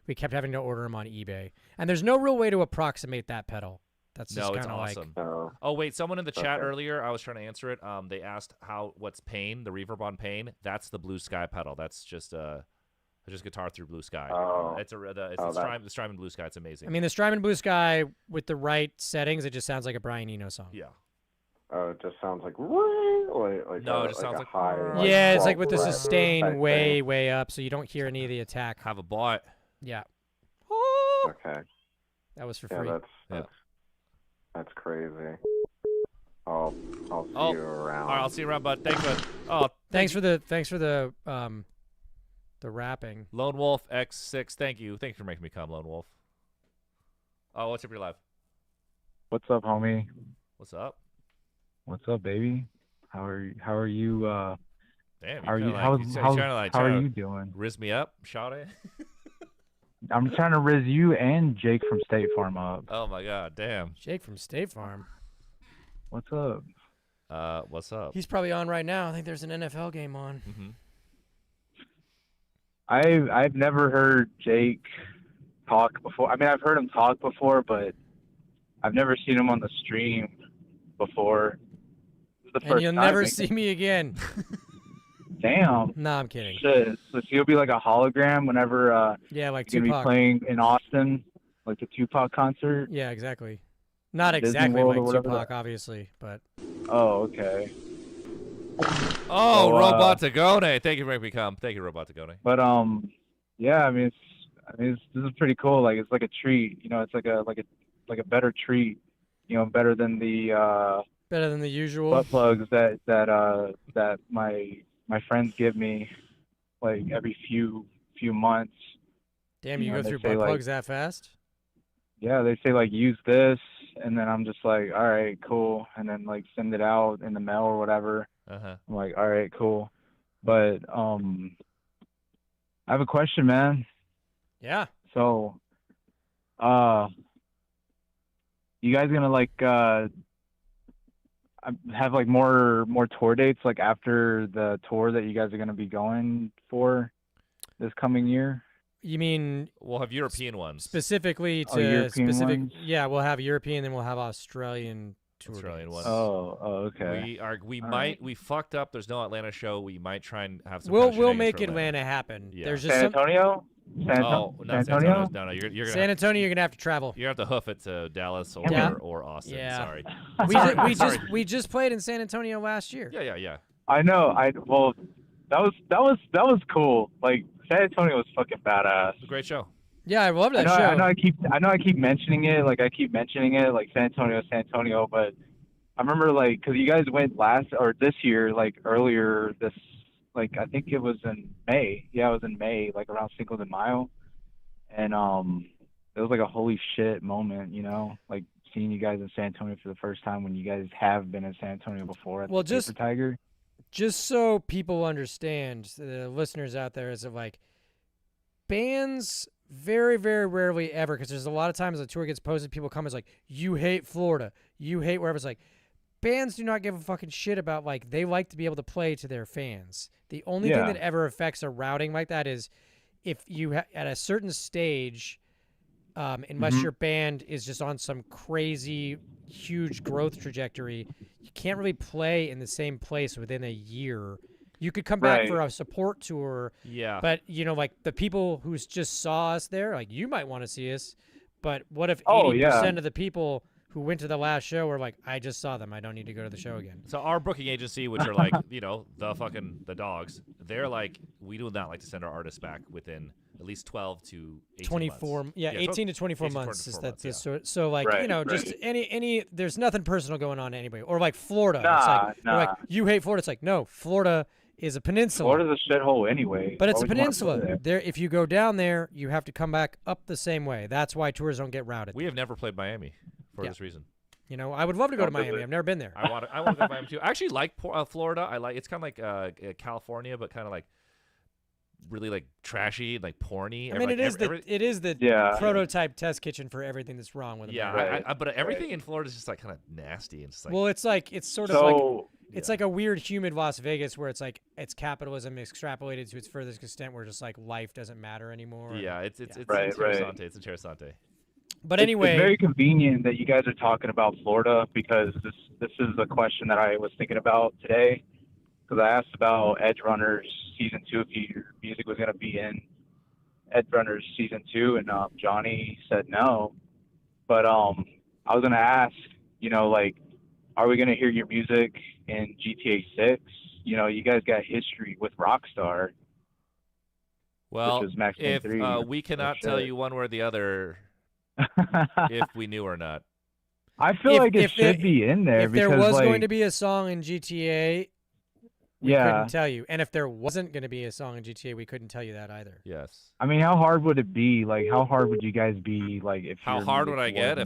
S2: we kept having to order them on eBay. And there's no real way to approximate that pedal. That's just kind of
S1: awesome.
S2: like.
S1: Oh wait, someone in the chat earlier, I was trying to answer it. They asked what's Pain, the reverb on Pain. That's the Blue Sky pedal. That's just guitar through Blue Sky. It's the Strymon Blue Sky. It's amazing.
S2: I mean, the Strymon Blue Sky with the right settings, it just sounds like a Brian Eno song.
S1: Yeah.
S9: Oh, it just sounds like
S1: it just sounds like
S9: high.
S2: Yeah, it's like with the sustain way up, so you don't hear any of the attack.
S1: Have a bite.
S2: Yeah.
S9: Okay.
S2: That was for free.
S9: That's crazy. I'll see you around.
S1: All right, I'll see you around, bud. Thanks, bud.
S2: Thanks for the rapping.
S1: Lone Wolf X6. Thank you for making me come, Lone Wolf. Oh, what's up for your live?
S10: What's up, homie?
S1: What's up?
S10: What's up, baby? How are you?
S1: Damn,
S10: how are you doing?
S1: Riz me up, shout it.
S10: I'm trying to riz you and Jake from State Farm up.
S1: Oh my god, damn.
S2: Jake from State Farm.
S10: What's up?
S1: What's up?
S2: He's probably on right now. I think there's an NFL game on.
S10: Mm-hmm. I've never heard Jake talk before. I mean, I've heard him talk before, but I've never seen him on the stream before.
S2: And you'll never see me again.
S10: Damn.
S2: No, I'm kidding.
S10: Shit. So you'll be like a hologram whenever
S2: yeah, like
S10: you're
S2: Tupac.
S10: gonna be playing in Austin, like the Tupac concert.
S2: Yeah, exactly. Not exactly like Tupac, obviously, but.
S10: Oh, okay.
S1: Oh, Robot Tagone. Thank you for making me come. Thank you, Robot Tagone.
S10: But yeah, I mean, this is pretty cool. Like it's like a treat, you know. It's like a better treat, you know, better than the
S2: usual
S10: butt plugs that my friends give me like every few months.
S2: Damn, you go through butt plugs that fast?
S10: Yeah, they say like use this, and then I'm just like, all right, cool, and then like send it out in the mail or whatever. I'm like, all right, cool, but I have a question, man.
S2: Yeah.
S10: So, you guys gonna like have like more tour dates like after the tour that you guys are gonna be going for this coming year?
S2: You mean
S1: we'll have European ones
S2: specifically to
S10: European
S2: specific?
S10: Ones?
S2: Yeah, we'll have European, then we'll have Australian tour.
S1: Australian
S2: dates.
S1: ones.
S10: Oh, okay.
S1: We fucked up. There's no Atlanta show. We might try and have some.
S2: We'll make Atlanta happen.
S1: Yeah.
S2: There's just
S10: San Antonio.
S1: San Antonio? No, you're gonna
S2: San Antonio. You're gonna have to travel.
S1: You have to hoof it to Dallas or Austin.
S2: Yeah.
S1: Sorry.
S2: We just played in San Antonio last year.
S1: Yeah.
S10: I know. Well, that was cool. Like San Antonio was fucking badass.
S1: It's a great show.
S2: Yeah, I love that show.
S10: I know I keep mentioning it. Like I keep mentioning it, like San Antonio. But I remember like because you guys went this year, like earlier this. Like I think it was in May. Yeah, it was in May, like around Cinco de Mayo, and it was like a holy shit moment, you know, like seeing you guys in San Antonio for the first time when you guys have been in San Antonio before at the Paper Tiger.
S2: Just so people understand, the listeners out there, is that like bands very, very rarely ever, because there's a lot of times the tour gets posted, people come as like, you hate Florida, you hate wherever. It's like, bands do not give a fucking shit about, like, they like to be able to play to their fans. The only thing that ever affects a routing like that is if you at a certain stage, unless your band is just on some crazy, huge growth trajectory, you can't really play in the same place within a year. You could come back for a support tour, but, you know, like, the people who just saw us there, like, you might want to see us, but what if 80% of the people who went to the last show were like, I just saw them, I don't need to go to the show again?
S1: So our booking agency, which are like, you know, the dogs, they're like, we do not like to send our artists back within at least 12 to 18
S2: 24
S1: months.
S2: 18 to 24 months is that so like,
S10: Right,
S2: you know, just any there's nothing personal going on to anybody. Or like Florida, it's like you hate Florida. It's like, no, Florida is a peninsula.
S10: Florida's a shithole anyway.
S2: But it's a peninsula. There, if you go down there, you have to come back up the same way. That's why tours don't get routed.
S1: We have never played Miami for this reason.
S2: You know, I would love to go to Miami. I've never been there.
S1: I want to go to Miami too. I actually like Florida. I like, it's kind of like California, but kind of like really like trashy, like porny.
S2: I mean, it is the prototype test kitchen for everything that's wrong with America.
S1: Yeah, but everything in Florida is just like kind of nasty and just like.
S2: Well, it's sort of like it's like a weird humid Las Vegas where it's like it's capitalism extrapolated to its furthest extent, where just like life doesn't matter anymore.
S1: Yeah, it's interessante. It's interessante.
S2: But anyway,
S10: it's very convenient that you guys are talking about Florida, because this is a question that I was thinking about today. Because I asked about Edge Runners season 2, if your music was going to be in Edge Runners season 2, and Johnny said no. But I was going to ask, you know, like, are we going to hear your music in GTA 6? You know, you guys got history with Rockstar.
S1: Well,
S10: which is Max Payne
S1: if
S10: 3,
S1: we cannot tell you one way or the other if we knew or not.
S10: I feel like it should be in there.
S2: If there was going to be a song in GTA, we couldn't tell you. And if there wasn't going to be a song in GTA, we couldn't tell you that either.
S1: Yes.
S10: I mean, how hard would it be? Like, how hard would you guys be? Like, if
S1: how hard would I get?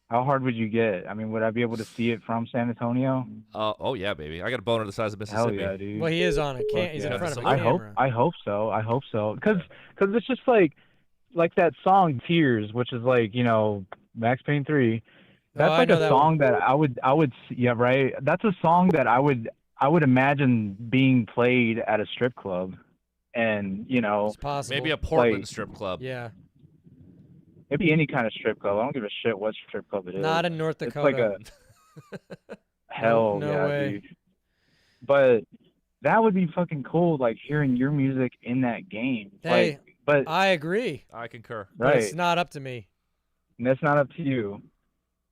S10: How hard would you get? I mean, would I be able to see it from San Antonio?
S1: Oh yeah, baby. I got a boner the size of Mississippi.
S10: Hell yeah, dude.
S2: Well, he is on it. He's in front of a camera.
S10: I hope so. I hope so. Because it's just like that song Tears, which is like, you know, Max Payne 3. That's like a song that I would right. That's a song that I would imagine being played at a strip club, and you know,
S2: it's possible.
S1: Maybe a Portland strip club.
S2: Yeah.
S10: Maybe any kind of strip club. I don't give a shit what strip club it is.
S2: Not in North Dakota.
S10: It's like a hell
S2: no
S10: yeah,
S2: way.
S10: dude. But that would be fucking cool, like hearing your music in that game.
S2: Hey,
S10: like, but
S2: I agree.
S1: I concur.
S2: But
S10: right.
S2: it's not up to me.
S10: And that's not up to you.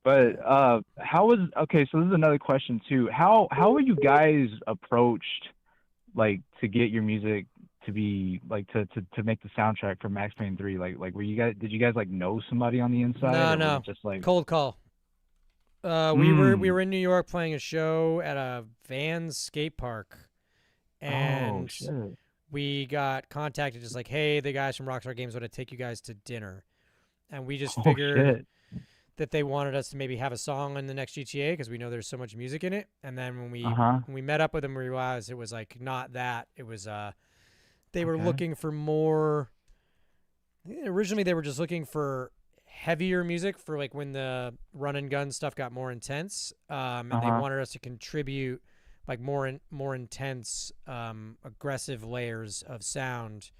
S10: But okay, so this is another question too. How were you guys approached, like, to get your music to be like to make the soundtrack for Max Payne 3? Like did you guys like know somebody on the inside?
S2: No.
S10: Just like
S2: cold call. We were in New York playing a show at a Vans skate park, and we got contacted just like, hey, the guys from Rockstar Games want to take you guys to dinner, and we just figured that they wanted us to maybe have a song in the next GTA because we know there's so much music in it. And then when we met up with them, we realized it was like not that. It was they were looking for more. Originally, they were just looking for heavier music for like when the run and gun stuff got more intense, and they wanted us to contribute like more intense, aggressive layers of sound,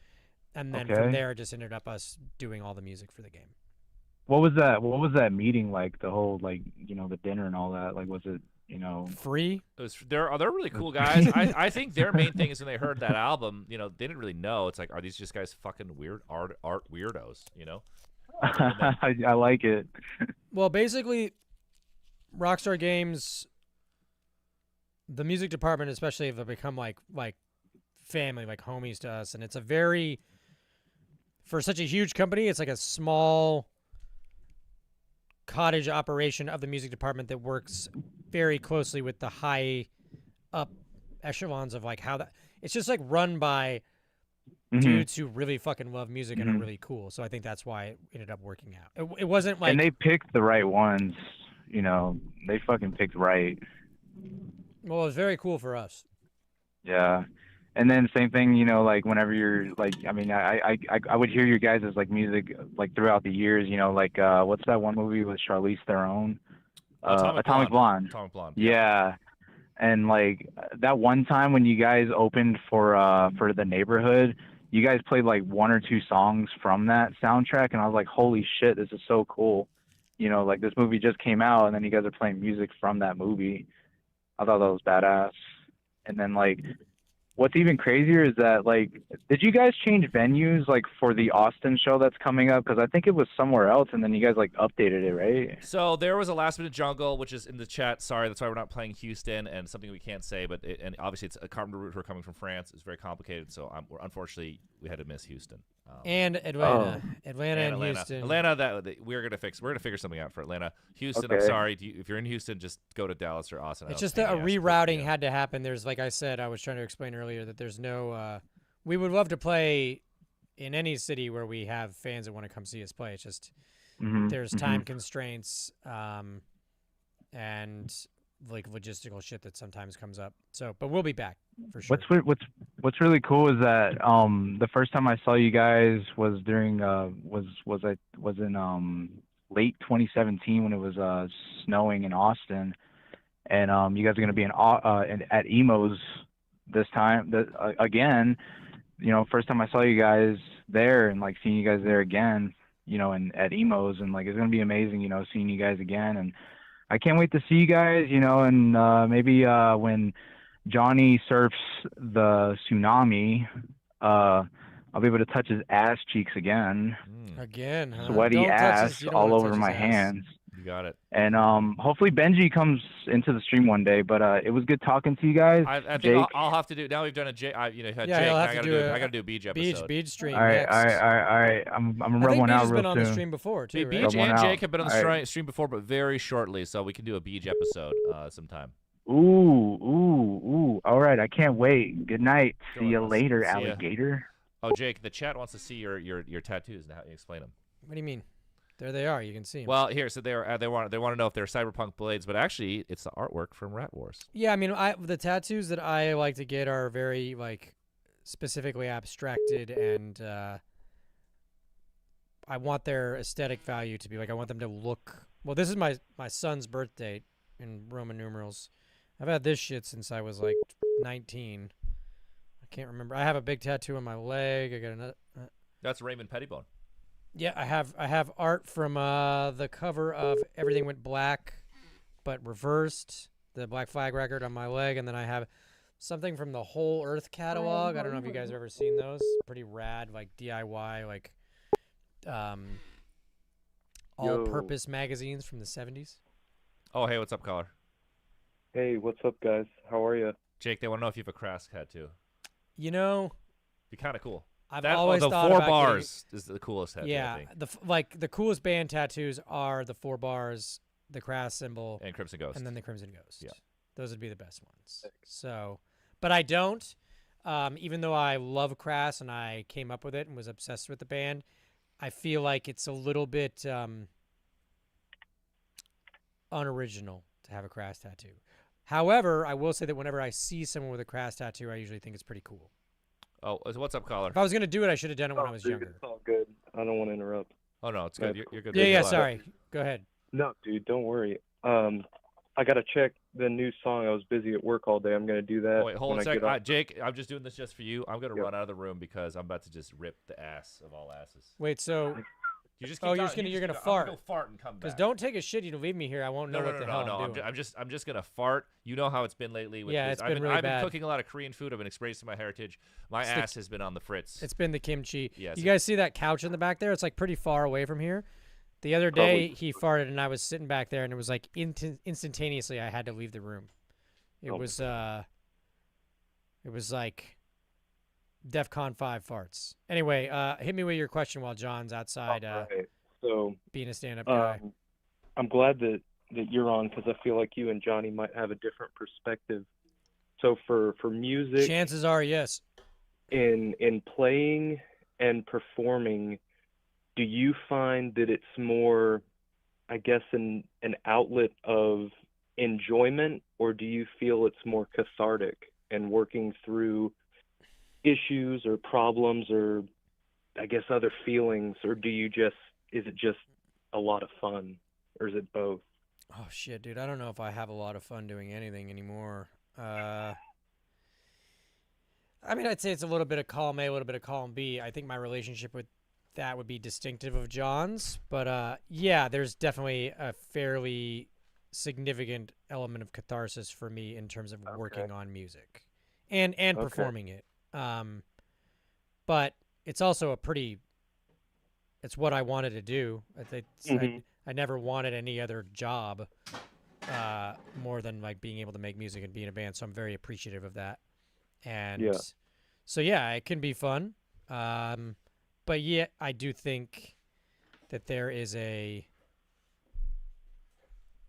S2: and then from there, it just ended up us doing all the music for the game.
S10: What was that meeting like? The whole, like, you know, the dinner and all that. Like, was it, you know,
S2: free?
S1: They're really cool guys. I think their main thing is when they heard that album, you know, they didn't really know. It's like, are these just guys fucking weird art weirdos? You know.
S10: I like it.
S2: Well, basically, Rockstar Games, the music department especially, have become like family, like homies to us, and it's a very, for such a huge company, it's like a small cottage operation of the music department that works very closely with the high up echelons of like how that, it's just like run by dudes who really fucking love music and are really cool. So I think that's why it ended up working out. It wasn't like,
S10: and they picked the right ones, you know, they fucking picked right.
S2: Well, it was very cool for us.
S10: Yeah. And then same thing, you know, like whenever you're like, I mean, I would hear your guys' like music like throughout the years, you know, like what's that one movie with Charlize Theron? Atomic Blonde.
S1: Atomic Blonde.
S10: Yeah. And like that one time when you guys opened for the neighborhood, you guys played like one or two songs from that soundtrack, and I was like, holy shit, this is so cool. You know, like this movie just came out, and then you guys are playing music from that movie. I thought that was badass. And then like what's even crazier is that, like, did you guys change venues, like, for the Austin show that's coming up? Because I think it was somewhere else, and then you guys, like, updated it, right?
S1: So there was a last-minute jungle, which is in the chat. Sorry, that's why we're not playing Houston, and something we can't say. But and obviously, it's a carpenter route. We're coming from France. It's very complicated. So unfortunately, we had to miss Houston.
S2: And Atlanta, Atlanta and Houston.
S1: Atlanta, we're gonna fix. We're gonna figure something out for Atlanta. Houston,
S10: Okay.
S1: I'm sorry. If you're in Houston, just go to Dallas or Austin.
S2: It's just that a rerouting had to happen. There's, like I said, I was trying to explain earlier that there's no. We would love to play in any city where we have fans that want to come see us play. It's just there's time constraints, and like logistical shit that sometimes comes up. So, but we'll be back for sure.
S10: What's really cool is that the first time I saw you guys was during was in late 2017 when it was snowing in Austin, and you guys are gonna be at Emo's this time again. You know, first time I saw you guys there, and like seeing you guys there again, you know, and at Emo's, and like it's gonna be amazing, you know, seeing you guys again. And I can't wait to see you guys, you know, and maybe when Johnny surfs the tsunami, I'll be able to touch his ass cheeks again.
S2: Again, huh?
S10: Sweaty
S2: Don't touch
S10: ass
S2: you don't
S10: all
S2: wanna
S10: over
S2: touch
S10: my
S2: his ass.
S10: hands.
S1: You got it.
S10: And hopefully Benji comes into the stream one day. But it was good talking to you guys.
S1: I think
S10: Jake.
S1: I'll have to do. Now we've done a Jake. Had
S2: Yeah,
S1: Jake.
S2: he'll
S1: Now
S2: have
S1: I
S2: to
S1: gotta
S2: do
S1: do.
S2: a
S1: I gotta do a Beach episode.
S2: Beach stream
S10: All right,
S2: next.
S10: all right. I'm
S2: I
S10: rub
S2: think
S10: one out
S2: Beach has
S10: real
S2: been on
S10: soon.
S2: the stream before too,
S1: Beach
S2: right?
S10: Rub one
S1: and
S10: out.
S1: Jake have been on the
S10: All right.
S1: stream before, but very shortly, so we can do a Beach episode sometime.
S10: Ooh. All right, I can't wait. Good night. See you later,
S1: See ya.
S10: alligator.
S1: Oh, Jake, the chat wants to see your tattoos. Now, how you explain them?
S2: What do you mean? There they are. You can see them.
S1: Well, here, so they want to know if they're cyberpunk blades, but actually, it's the artwork from Rat Wars.
S2: Yeah, I mean, the tattoos that I like to get are very like specifically abstracted, and I want their aesthetic value to be like I want them to look. Well, this is my son's birth date in Roman numerals. I've had this shit since I was like 19. I can't remember. I have a big tattoo on my leg. I got another.
S1: That's Raymond Pettibone.
S2: Yeah, I have art from the cover of Everything Went Black, but reversed, the Black Flag record on my leg, and then I have something from the Whole Earth catalog. I don't know if you guys have ever seen those. Pretty rad, like DIY, like all-purpose magazines from the 70s.
S1: Oh, hey, what's up, caller?
S11: Hey, what's up, guys? How are you?
S1: Jake, they want to know if you have a Crass tattoo.
S2: You know,
S1: be kind of cool.
S2: I've always
S1: the
S2: thought
S1: 4
S2: about
S1: bars is the coolest tattoo.
S2: Yeah,
S1: I think.
S2: the coolest band tattoos are the 4 bars, the Crass symbol,
S1: and Crimson Ghost,
S2: and then the Crimson Ghost.
S1: Yeah,
S2: those would be the best ones. So, but I don't. Even though I love Crass and I came up with it and was obsessed with the band, I feel like it's a little bit unoriginal to have a Crass tattoo. However, I will say that whenever I see someone with a Crass tattoo, I usually think it's pretty cool.
S1: Oh, what's up, caller?
S2: If I was gonna do it, I should have done it when I was
S11: dude,
S2: younger.
S11: It's all good. I don't want to interrupt.
S1: Oh no, it's good. You're good.
S2: Yeah. Sorry. Go ahead.
S11: No, dude, don't worry. I gotta check the new song. I was busy at work all day. I'm gonna do that.
S1: Oh, wait, hold on a
S11: when I get
S1: second.
S11: off.
S1: Jake, I'm just doing this just for you. I'm gonna run out of the room because I'm about to just rip the ass of all asses.
S2: Wait, so
S1: you just
S2: you're gonna fart?
S1: I'm gonna fart and come back.
S2: Because don't take a shit. You leave me here. I won't know what the hell I'm doing.
S1: I'm just gonna fart. You know how it's been lately. With
S2: Yeah,
S1: this.
S2: it's been really
S1: I've
S2: bad.
S1: been cooking a lot of Korean food. I've been experiencing my heritage. My ass has been on the fritz.
S2: It's been the kimchi.
S1: Yes.
S2: You guys see that couch in the back there? It's like pretty far away from here. The other day he farted and I was sitting back there and it was like instantaneously I had to leave the room. It was like DEFCON 5 farts. Anyway, hit me with your question while John's outside
S11: Right. So
S2: being a stand-up guy.
S11: I'm glad that you're on because I feel like you and Johnny might have a different perspective. So for music,
S2: chances are yes.
S11: In playing and performing, do you find that it's more, I guess, an outlet of enjoyment, or do you feel it's more cathartic and working through issues or problems or I guess other feelings, or is it just a lot of fun, or is it both?
S2: Oh shit, dude! I don't know if I have a lot of fun doing anything anymore. I mean, I'd say it's a little bit of column A, a little bit of column B. I think my relationship with that would be distinctive of John's, but yeah, there's definitely a fairly significant element of catharsis for me in terms of working on music and performing it. But it's also it's what I wanted to do. I never wanted any other job more than like being able to make music and be in a band. So I'm very appreciative of that. And so, yeah, it can be fun. But yeah, I do think that there is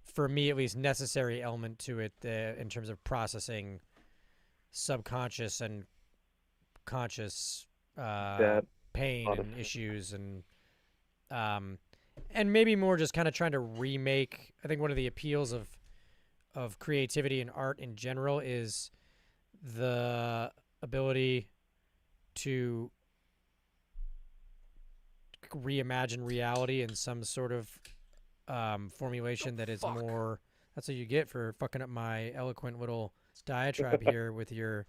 S2: for me at least, necessary element to it in terms of processing subconscious and conscious pain and issues and maybe more just kind of trying to remake. I think one of the appeals of creativity and art in general is the ability to reimagine reality in some sort of formulation that is more. That's what you get for fucking up my eloquent little diatribe here with your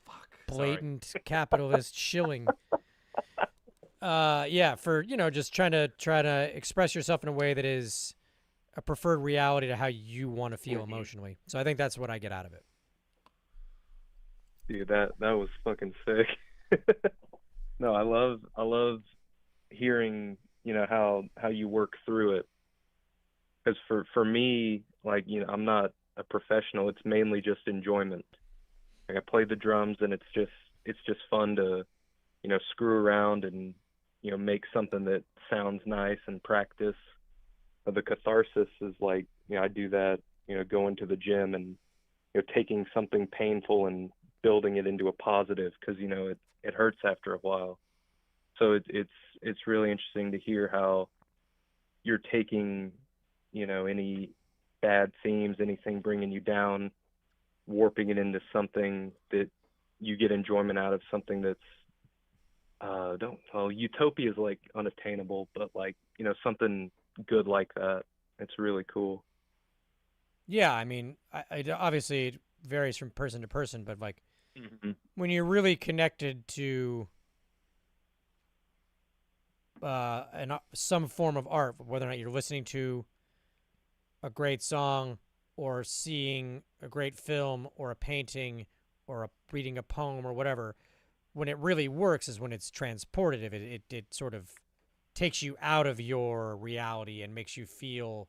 S2: blatant capitalist shilling. Yeah, for just try to express yourself in a way that is a preferred reality to how you want to feel emotionally. So I think that's what I get out of it.
S11: Dude, that was fucking sick. No, I love hearing, how you work through it. Because for me, like, I'm not a professional. It's mainly just enjoyment. Like, I play the drums, and it's just fun to, screw around and, make something that sounds nice and practice. But the catharsis is like, I do that, going to the gym and, taking something painful and building it into a positive, because it hurts after a while. So it's really interesting to hear how you're taking any bad themes, anything bringing you down, warping it into something that you get enjoyment out of, something that's utopia is like unattainable, but like something good like that. It's really cool.
S2: Yeah, I mean, I obviously it varies from person to person, but like when you're really connected to some form of art, whether or not you're listening to a great song or seeing a great film or a painting or reading a poem or whatever, when it really works is when it's transportative. It sort of takes you out of your reality and makes you feel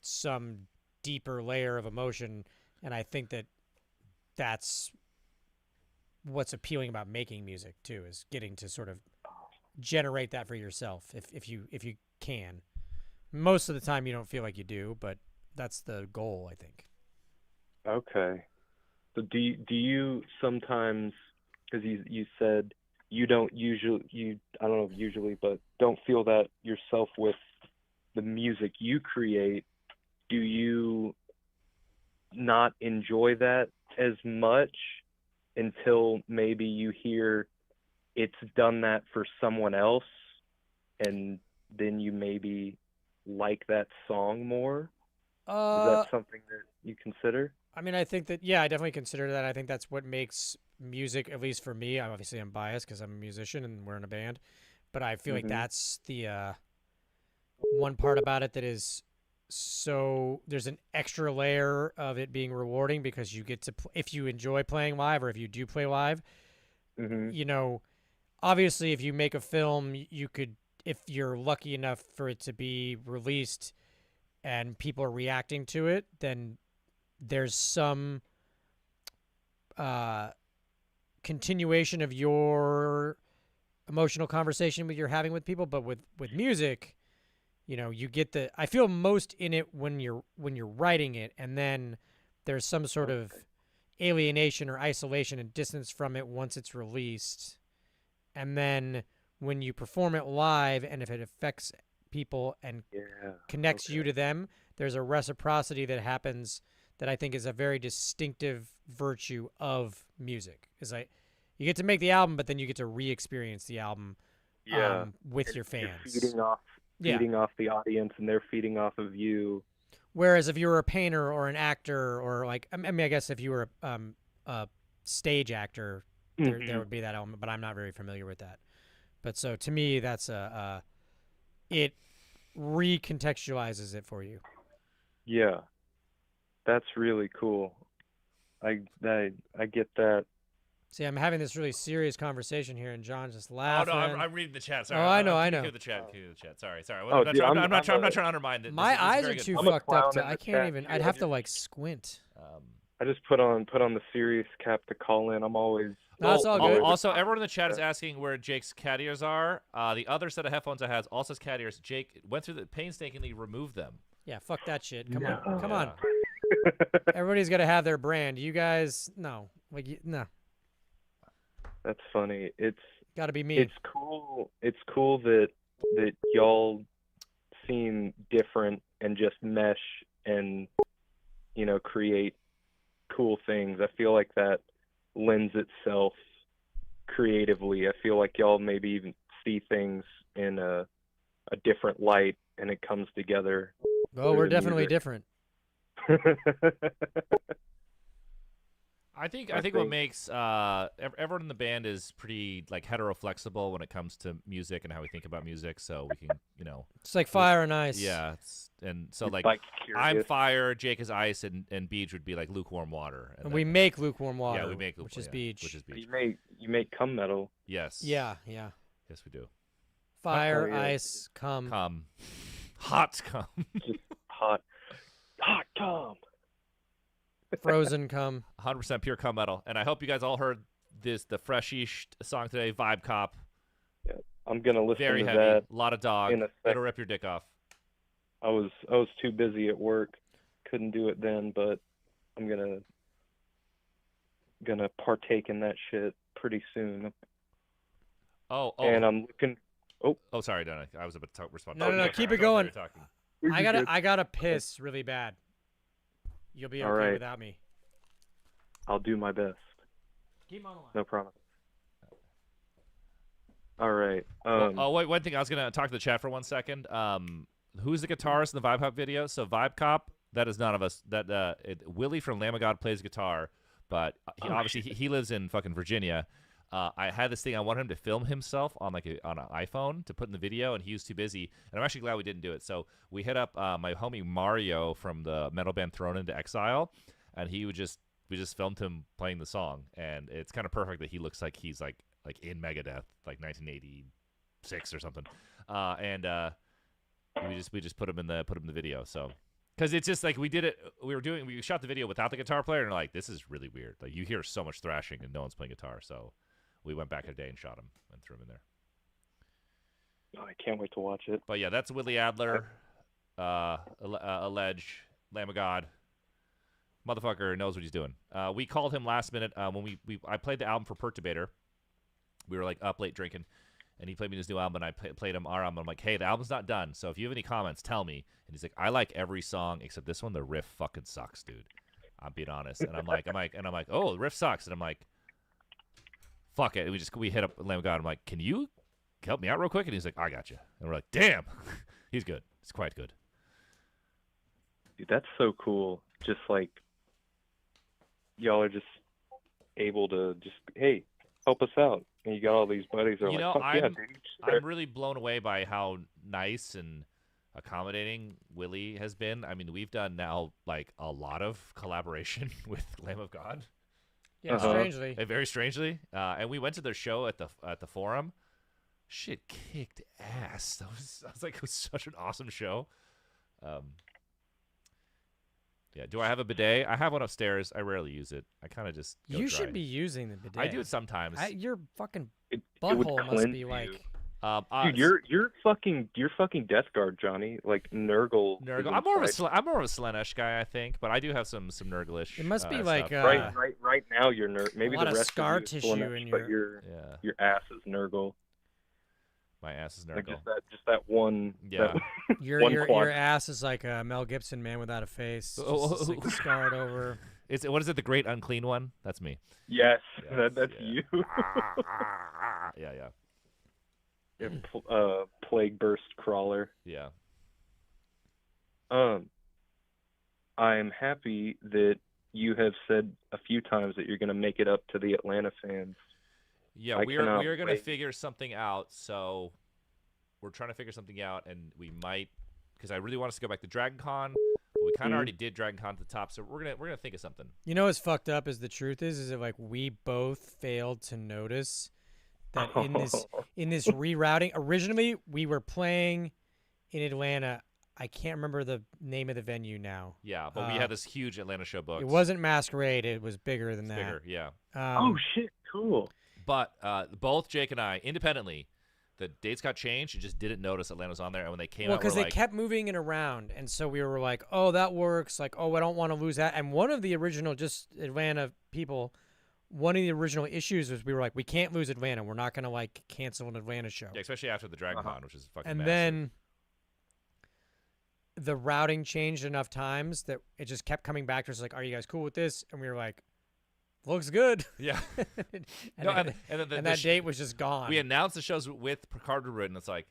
S2: some deeper layer of emotion. And I think that's what's appealing about making music too, is getting to sort of generate that for yourself if you can. Most of the time you don't feel like you do, but that's the goal, I think.
S11: Okay. So do you sometimes, because you said you don't usually, I don't know if usually, but don't feel that yourself with the music you create, do you not enjoy that as much until maybe you hear it's done that for someone else, and then you maybe like that song more? Is that something that you consider?
S2: I mean, I think that, yeah, I definitely consider that. I think that's what makes music, at least for me, I'm biased because I'm a musician and we're in a band, but I feel like that's the one part about it that is so there's an extra layer of it being rewarding, because you get to if you enjoy playing live, or if you do play live, obviously if you make a film, you could, if you're lucky enough for it to be released and people are reacting to it, then there's some continuation of your emotional conversation you're having with people. But with music, you get I feel most in it when you're writing it, and then there's some sort of alienation or isolation and distance from it once it's released. And then when you perform it live, and if it affects people and connects you to them, there's a reciprocity that happens that I think is a very distinctive virtue of music. You get to make the album, but then you get to re-experience the album with your fans.
S11: You're feeding off the audience, and they're feeding off of you.
S2: Whereas if you were a painter or an actor, or like, I mean, I guess if you were a stage actor, there would be that element, but I'm not very familiar with that. But so to me, that's it recontextualizes it for you.
S11: Yeah, that's really cool. I get that.
S2: See, I'm having this really serious conversation here, and John's just laughing.
S1: Oh no, I'm reading the chat. Sorry.
S2: Oh, I know.
S1: Keep the chat. Sorry.
S11: Oh,
S1: I'm not trying to undermine it.
S2: My eyes are too fucked up. I can't even. I'd have to like squint.
S11: I just put on the serious cap to call in. I'm always.
S2: No, that's all good.
S1: Also, everyone in the chat is asking where Jake's cat ears are. The other set of headphones I has also has cat ears. Jake went through the painstakingly removed them.
S2: Yeah, fuck that shit. Come on. Everybody's got to have their brand. You guys, no. No.
S11: That's funny. It's
S2: got to be me.
S11: It's cool. It's cool that y'all seem different and just mesh and create cool things. I feel like that lends itself creatively. I feel like y'all maybe even see things in a different light, and it comes together.
S2: Oh, we're definitely different.
S1: I think what makes everyone in the band is pretty like heteroflexible when it comes to music and how we think about music. So we can,
S2: it's like fire and ice.
S1: Yeah, and so like
S11: curious.
S1: I'm fire, Jake is ice, and Beej would be like lukewarm water.
S2: And we make lukewarm water.
S1: Yeah, we make
S2: which is Beej.
S11: You make cum metal.
S1: Yes.
S2: Yeah.
S1: Yes, we do.
S2: Fire, ice, cum.
S1: Hot cum.
S11: Just hot cum.
S2: Frozen cum.
S1: 100% pure cum metal. And I hope you guys all heard the freshish song today, Vibe Cop.
S11: Yeah, I'm gonna listen
S1: Very
S11: to
S1: heavy.
S11: that.
S1: A lot of dog. It'll rip your dick off.
S11: I was too busy at work, couldn't do it then, but I'm gonna partake in that shit pretty soon.
S1: Oh.
S11: And I'm looking.
S1: Oh, sorry, Donna. I was about to respond.
S2: No, keep it going. I gotta piss really bad. You'll be okay without me.
S11: I'll do my best.
S2: Keep on the line.
S11: No problem. All right.
S1: Wait, one thing. I was going to talk to the chat for 1 second. Who's the guitarist in the Vibe Cop video? So Vibe Cop, that is none of us. Willie from Lamb of God plays guitar, but he lives in fucking Virginia. I had this thing. I wanted him to film himself on on an iPhone to put in the video, and he was too busy. And I'm actually glad we didn't do it. So we hit up my homie Mario from the metal band Thrown into Exile, and we just filmed him playing the song. And it's kind of perfect that he looks like he's like in Megadeth, like 1986 or something. We just put him in the video. So. Because it's just like we shot the video without the guitar player, and we're like, this is really weird. Like you hear so much thrashing and no one's playing guitar, so we went back a day and shot him and threw him in there.
S11: Oh, I can't wait to watch it.
S1: But yeah, that's Willie Adler, Allege, Lamb of God. Motherfucker knows what he's doing. We called him last minute when I played the album for Perturbator. We were like up late drinking. And he played me his new album, and I played him our album. I'm like, hey, the album's not done, so if you have any comments, tell me. And he's like, I like every song except this one. The riff fucking sucks, dude. I'm being honest. And I'm like, oh, the riff sucks. And I'm like, fuck it. And we hit up Lamb of God. I'm like, can you help me out real quick? And he's like, I got you. And we're like, damn, he's good. He's quite good.
S11: Dude, that's so cool. Just like y'all are just able to just, hey, help us out. And you got all these buddies that are
S1: I'm really blown away by how nice and accommodating Willie has been. I mean, we've done now like a lot of collaboration with Lamb of God.
S2: Yeah, strangely.
S1: Very strangely. And we went to their show at the Forum. Shit kicked ass. That was like, it was such an awesome show. Yeah. Do I have a bidet? I have one upstairs. I rarely use it. I kind of just go
S2: You
S1: dry.
S2: should be using the bidet.
S1: I do it sometimes.
S2: Your fucking
S11: it
S2: butthole must be like.
S11: Dude, you're fucking Death Guard, Johnny. Like Nurgle.
S1: I'm more of a Slaanesh guy, I think, but I do have some Nurglish.
S2: It must be like
S11: right now you're maybe
S2: a lot
S11: the
S2: of
S11: rest
S2: scar
S11: of you
S2: tissue
S11: Slaanesh,
S2: in
S11: but your ass is Nurgle.
S1: My ass is Nurgle.
S11: Like just that one.
S1: Yeah.
S2: Your ass is like a Mel Gibson Man Without a Face. It's like scarred over.
S1: What is it? The Great Unclean One? That's me.
S11: Yes,
S1: Yes,
S11: that's
S1: yeah.
S11: you.
S1: Yeah.
S11: Plague burst crawler.
S1: Yeah.
S11: I'm happy that you have said a few times that you're going to make it up to the Atlanta fans.
S1: Yeah, we are going to figure something out. So we're trying to figure something out, and we might, because I really want us to go back to Dragon Con, but we kind of already did Dragon Con at the top, so we're gonna think of something.
S2: You know what's fucked up is the truth is that like we both failed to notice that in this rerouting. Originally, we were playing in Atlanta. I can't remember the name of the venue now.
S1: Yeah, but we had this huge Atlanta show booked.
S2: It wasn't Masquerade. It was bigger than that.
S1: Bigger, yeah.
S11: Oh shit! Cool.
S1: But both Jake and I, independently, the dates got changed. You just didn't notice Atlanta was on there, and when they came out,
S2: because they kept moving it around, and so we were like, "Oh, that works." Like, "Oh, I don't want to lose that." And one of the original just Atlanta people, one of the original issues was we were like, "We can't lose Atlanta. We're not gonna like cancel an Atlanta show."
S1: Yeah, especially after the Dragon Con, which is fucking.
S2: And
S1: massive.
S2: then the routing changed enough times that it just kept coming back to us like, "Are you guys cool with this?" And we were like, "Looks good."
S1: Yeah.
S2: and that date was just gone.
S1: We announced the shows with Picard Root, and it's like,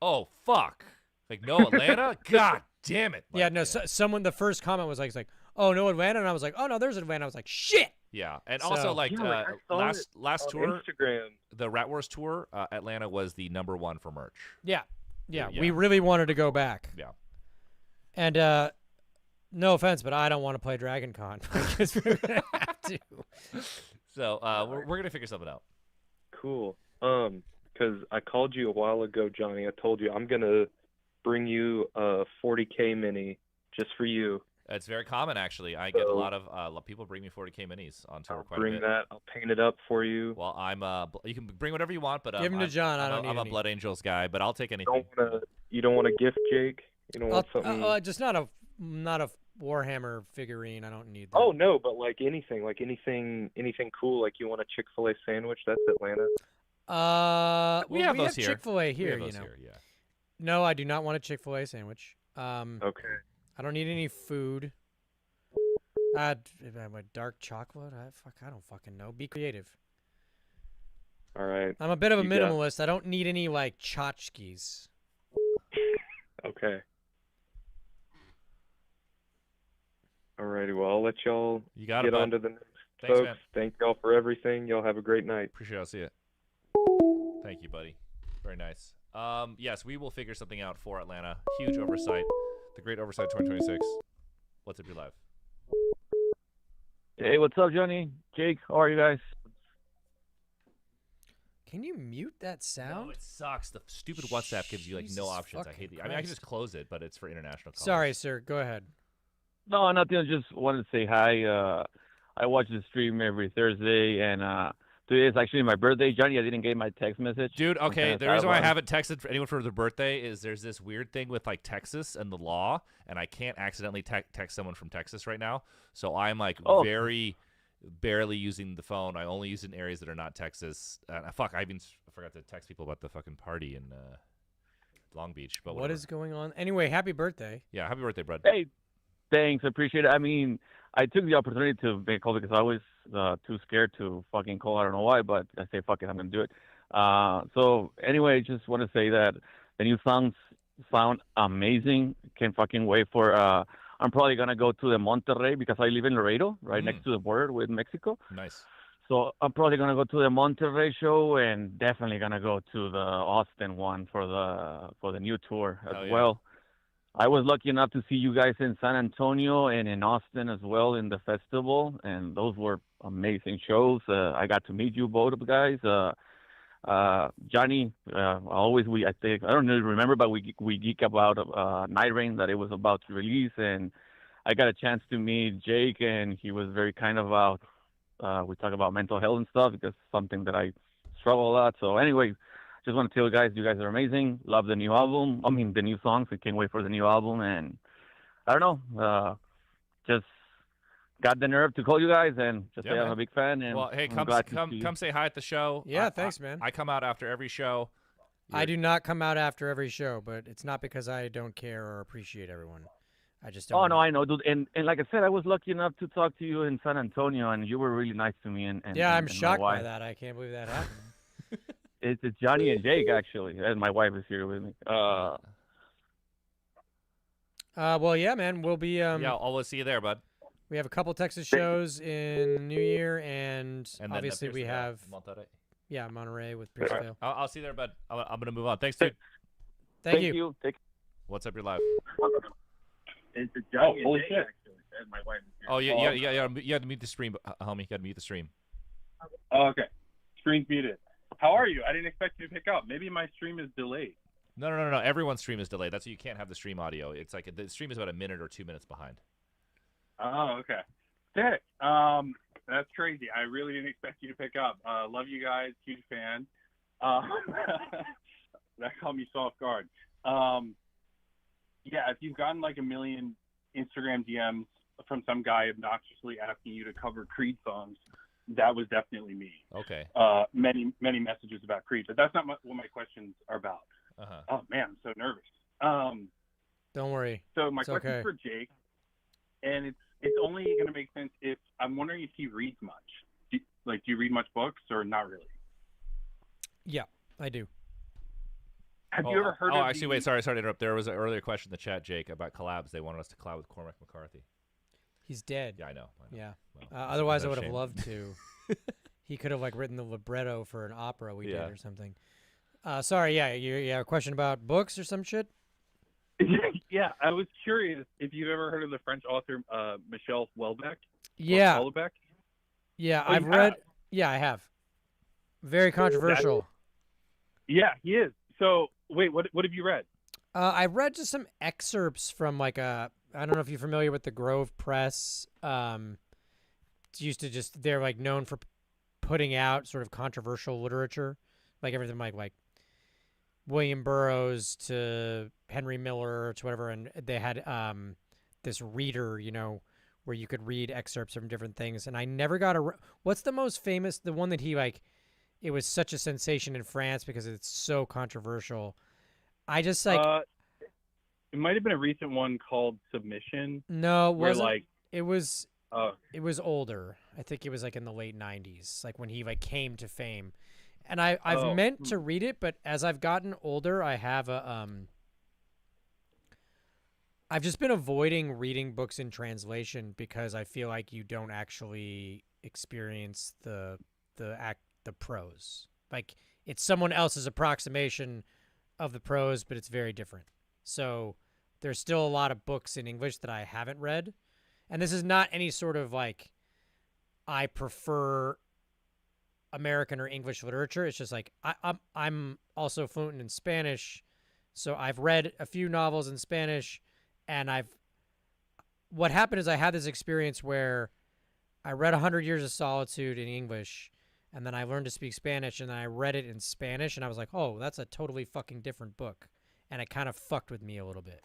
S1: oh fuck, like no Atlanta, god damn it. Like,
S2: yeah, no. So, someone, the first comment was like, "Oh, no Atlanta," and I was like, "Oh no, there's Atlanta." I was like, "Shit."
S1: Yeah, and
S2: So-
S1: also like
S11: Yeah, I saw
S1: last
S11: on
S1: tour,
S11: Instagram.
S1: the Rat Wars tour, Atlanta was the #1 for merch.
S2: Yeah.
S1: Yeah.
S2: We really wanted to go back.
S1: Yeah.
S2: And no offense, but I don't want to play Dragon Con because we're gonna have to.
S1: So we're gonna figure something out.
S11: Cool. Because I called you a while ago, Johnny. I told you I'm gonna bring you a 40K mini just for you.
S1: It's very common, actually. I get a lot of people bring me 40K minis on tour. Quite
S11: Bring
S1: a bit.
S11: that. I'll paint it up for you.
S1: Well, I'm you can bring whatever you want, but
S2: Give 'em to John. I don't need
S1: I'm a
S2: any.
S1: Blood Angels guy, but I'll take anything.
S11: You don't want a gift, Jake? You don't want something?
S2: Just not a Warhammer figurine. I don't need that.
S11: Oh no, but like anything cool. Like you want a Chick-fil-A sandwich? That's Atlanta.
S1: We have those here.
S2: Chick-fil-A
S1: We
S2: here,
S1: have those
S2: you know.
S1: here, yeah.
S2: No, I do not want a Chick-fil-A sandwich.
S11: Okay.
S2: I don't need any food. My dark chocolate. I don't fucking know. Be creative.
S11: All right.
S2: I'm a bit of a
S11: You got-
S2: minimalist. I don't need any like tchotchkes.
S11: Okay. Alrighty, well, I'll let y'all
S1: got
S11: get
S1: it, bud.
S11: on to the next
S1: Thanks,
S11: folks.
S1: man.
S11: Thank y'all for everything. Y'all have a great night.
S1: Appreciate it. I'll see you. Thank you, buddy. Very nice. Yes, we will figure something out for Atlanta. Huge oversight. The Great Oversight 2026. What's up, your live?
S10: Hey, what's up, Johnny? Jake, how are you guys?
S2: Can you mute that sound?
S1: No, it sucks. The stupid WhatsApp gives you like no
S2: Jesus
S1: options. I hate
S2: fucking
S1: I mean, I can
S2: Christ.
S1: just close it, but it's for international calls.
S2: Sorry, sir. Go ahead.
S10: No, nothing. I just wanted to say hi. I watch the stream every Thursday, and today is actually my birthday. Johnny, I didn't get my text message.
S1: Dude,
S10: I'm
S1: okay,
S10: kinda
S1: the
S10: sad
S1: reason why I
S10: about it.
S1: haven't texted for anyone for their birthday is there's this weird thing with like Texas and the law, and I can't accidentally text someone from Texas right now. So I'm like very barely using the phone. I only use it in areas that are not Texas. Fuck, I even forgot to text people about the fucking party in Long Beach. But
S2: What
S1: whatever.
S2: is going on? Anyway, happy birthday.
S1: Yeah, happy birthday, bud.
S10: Hey, thanks. I appreciate it. I mean, I took the opportunity to make a call because I was too scared to fucking call. I don't know why, but I say, fuck it, I'm going to do it. So anyway, just want to say that the new songs sound amazing. Can't fucking wait for, I'm probably going to go to the Monterrey because I live in Laredo, right next to the border with Mexico.
S1: Nice.
S10: So I'm probably going to go to the Monterrey show and definitely going to go to the Austin one for the new tour as well. I was lucky enough to see you guys in San Antonio and in Austin as well in the festival, and those were amazing shows. I got to meet you both guys. Johnny, I don't really remember, but we geek about Night Rain that it was about to release, and I got a chance to meet Jake, and he was very kind about. We talk about mental health and stuff because it's something that I struggle a lot. So anyway, just want to tell you guys are amazing. Love the new album. I mean, the new songs. I can't wait for the new album. And I don't know, just got the nerve to call you guys and just say I'm a big fan. And
S1: well, hey, come say hi at the show.
S2: Yeah, thanks, man.
S1: I come out after every show.
S2: I do not come out after every show, but it's not because I don't care or appreciate everyone. I just don't.
S12: Oh no, I know, dude. And like I said, I was lucky enough to talk to you in San Antonio, and you were really nice to me. And
S2: yeah, I'm
S12: and
S2: shocked
S12: my
S2: by
S12: wife.
S2: that. I can't believe that happened.
S12: It's Johnny and Jake actually, and my wife is here with me.
S2: Well, yeah, man, we'll be.
S1: Yeah, I'll see you there, bud.
S2: We have a couple Texas shows in New Year, and
S1: then
S2: obviously we have
S1: Monterrey.
S2: Yeah, Monterey with Pierceville.
S1: I'll see you there, bud. I'm gonna move on. Thanks, dude.
S2: Thank you.
S1: What's up your live?
S12: It's Johnny
S8: holy
S12: and Jake,
S8: shit.
S12: actually, and my wife is here.
S1: Oh yeah, you have to mute the stream, homie. You got to mute the stream.
S8: Oh, okay. Screen's muted. How are you? I didn't expect you to pick up. Maybe my stream is delayed.
S1: No. Everyone's stream is delayed. That's why you can't have the stream audio. It's like the stream is about a minute or 2 minutes behind.
S8: Oh, okay. Sick. That's crazy. I really didn't expect you to pick up. Love you guys. Huge fan. That caught me so off guard. Yeah, if you've gotten like a million Instagram DMs from some guy obnoxiously asking you to cover Creed songs, that was definitely me.
S1: Okay.
S8: Many messages about Creed, but that's not what my questions are about. Oh man, I'm so nervous.
S2: Don't worry.
S8: So my
S2: It's
S8: question's
S2: okay.
S8: for Jake, and it's only going to make sense if I'm wondering if he reads much. Do you read much books or not really?
S2: Yeah, I do.
S8: Have you ever heard of
S1: actually, wait, sorry to interrupt. There was an earlier question in the chat, Jake, about collabs. They wanted us to collab with Cormac McCarthy.
S2: He's dead.
S1: Yeah, I know.
S2: Yeah.
S1: Well,
S2: otherwise,
S1: no
S2: I would have
S1: shame.
S2: loved to. He could have written the libretto for an opera we did or something. Sorry, yeah, you have a question about books or some shit?
S8: Yeah, I was curious if you've ever heard of the French author Michel Houellebecq.
S2: Yeah.
S8: Houellebecq?
S2: Yeah,
S8: Oh,
S2: I've
S8: you
S2: read.
S8: have?
S2: Yeah, I have. Very controversial.
S8: Yeah, he is. So, wait, what have you read?
S2: I read just some excerpts from I don't know if you're familiar with the Grove Press. It's used to they're like known for putting out sort of controversial literature, like everything like William Burroughs to Henry Miller to whatever, and they had this reader, where you could read excerpts from different things. And I never got what's the most famous, the one that he it was such a sensation in France because it's so controversial. I just
S8: it might have been a recent one called Submission.
S2: No, it wasn't.
S8: Where,
S2: it was older. I think it was in the late 90s, when he came to fame. And I've meant to read it, but as I've gotten older, I have I've just been avoiding reading books in translation because I feel like you don't actually experience the prose. It's someone else's approximation of the prose, but it's very different. So there's still a lot of books in English that I haven't read. And this is not any sort of I prefer American or English literature. It's just I'm also fluent in Spanish. So I've read a few novels in Spanish, and what happened is I had this experience where I read 100 Years of Solitude in English, and then I learned to speak Spanish, and then I read it in Spanish, and I was like, oh, that's a totally fucking different book. And it kind of fucked with me a little bit.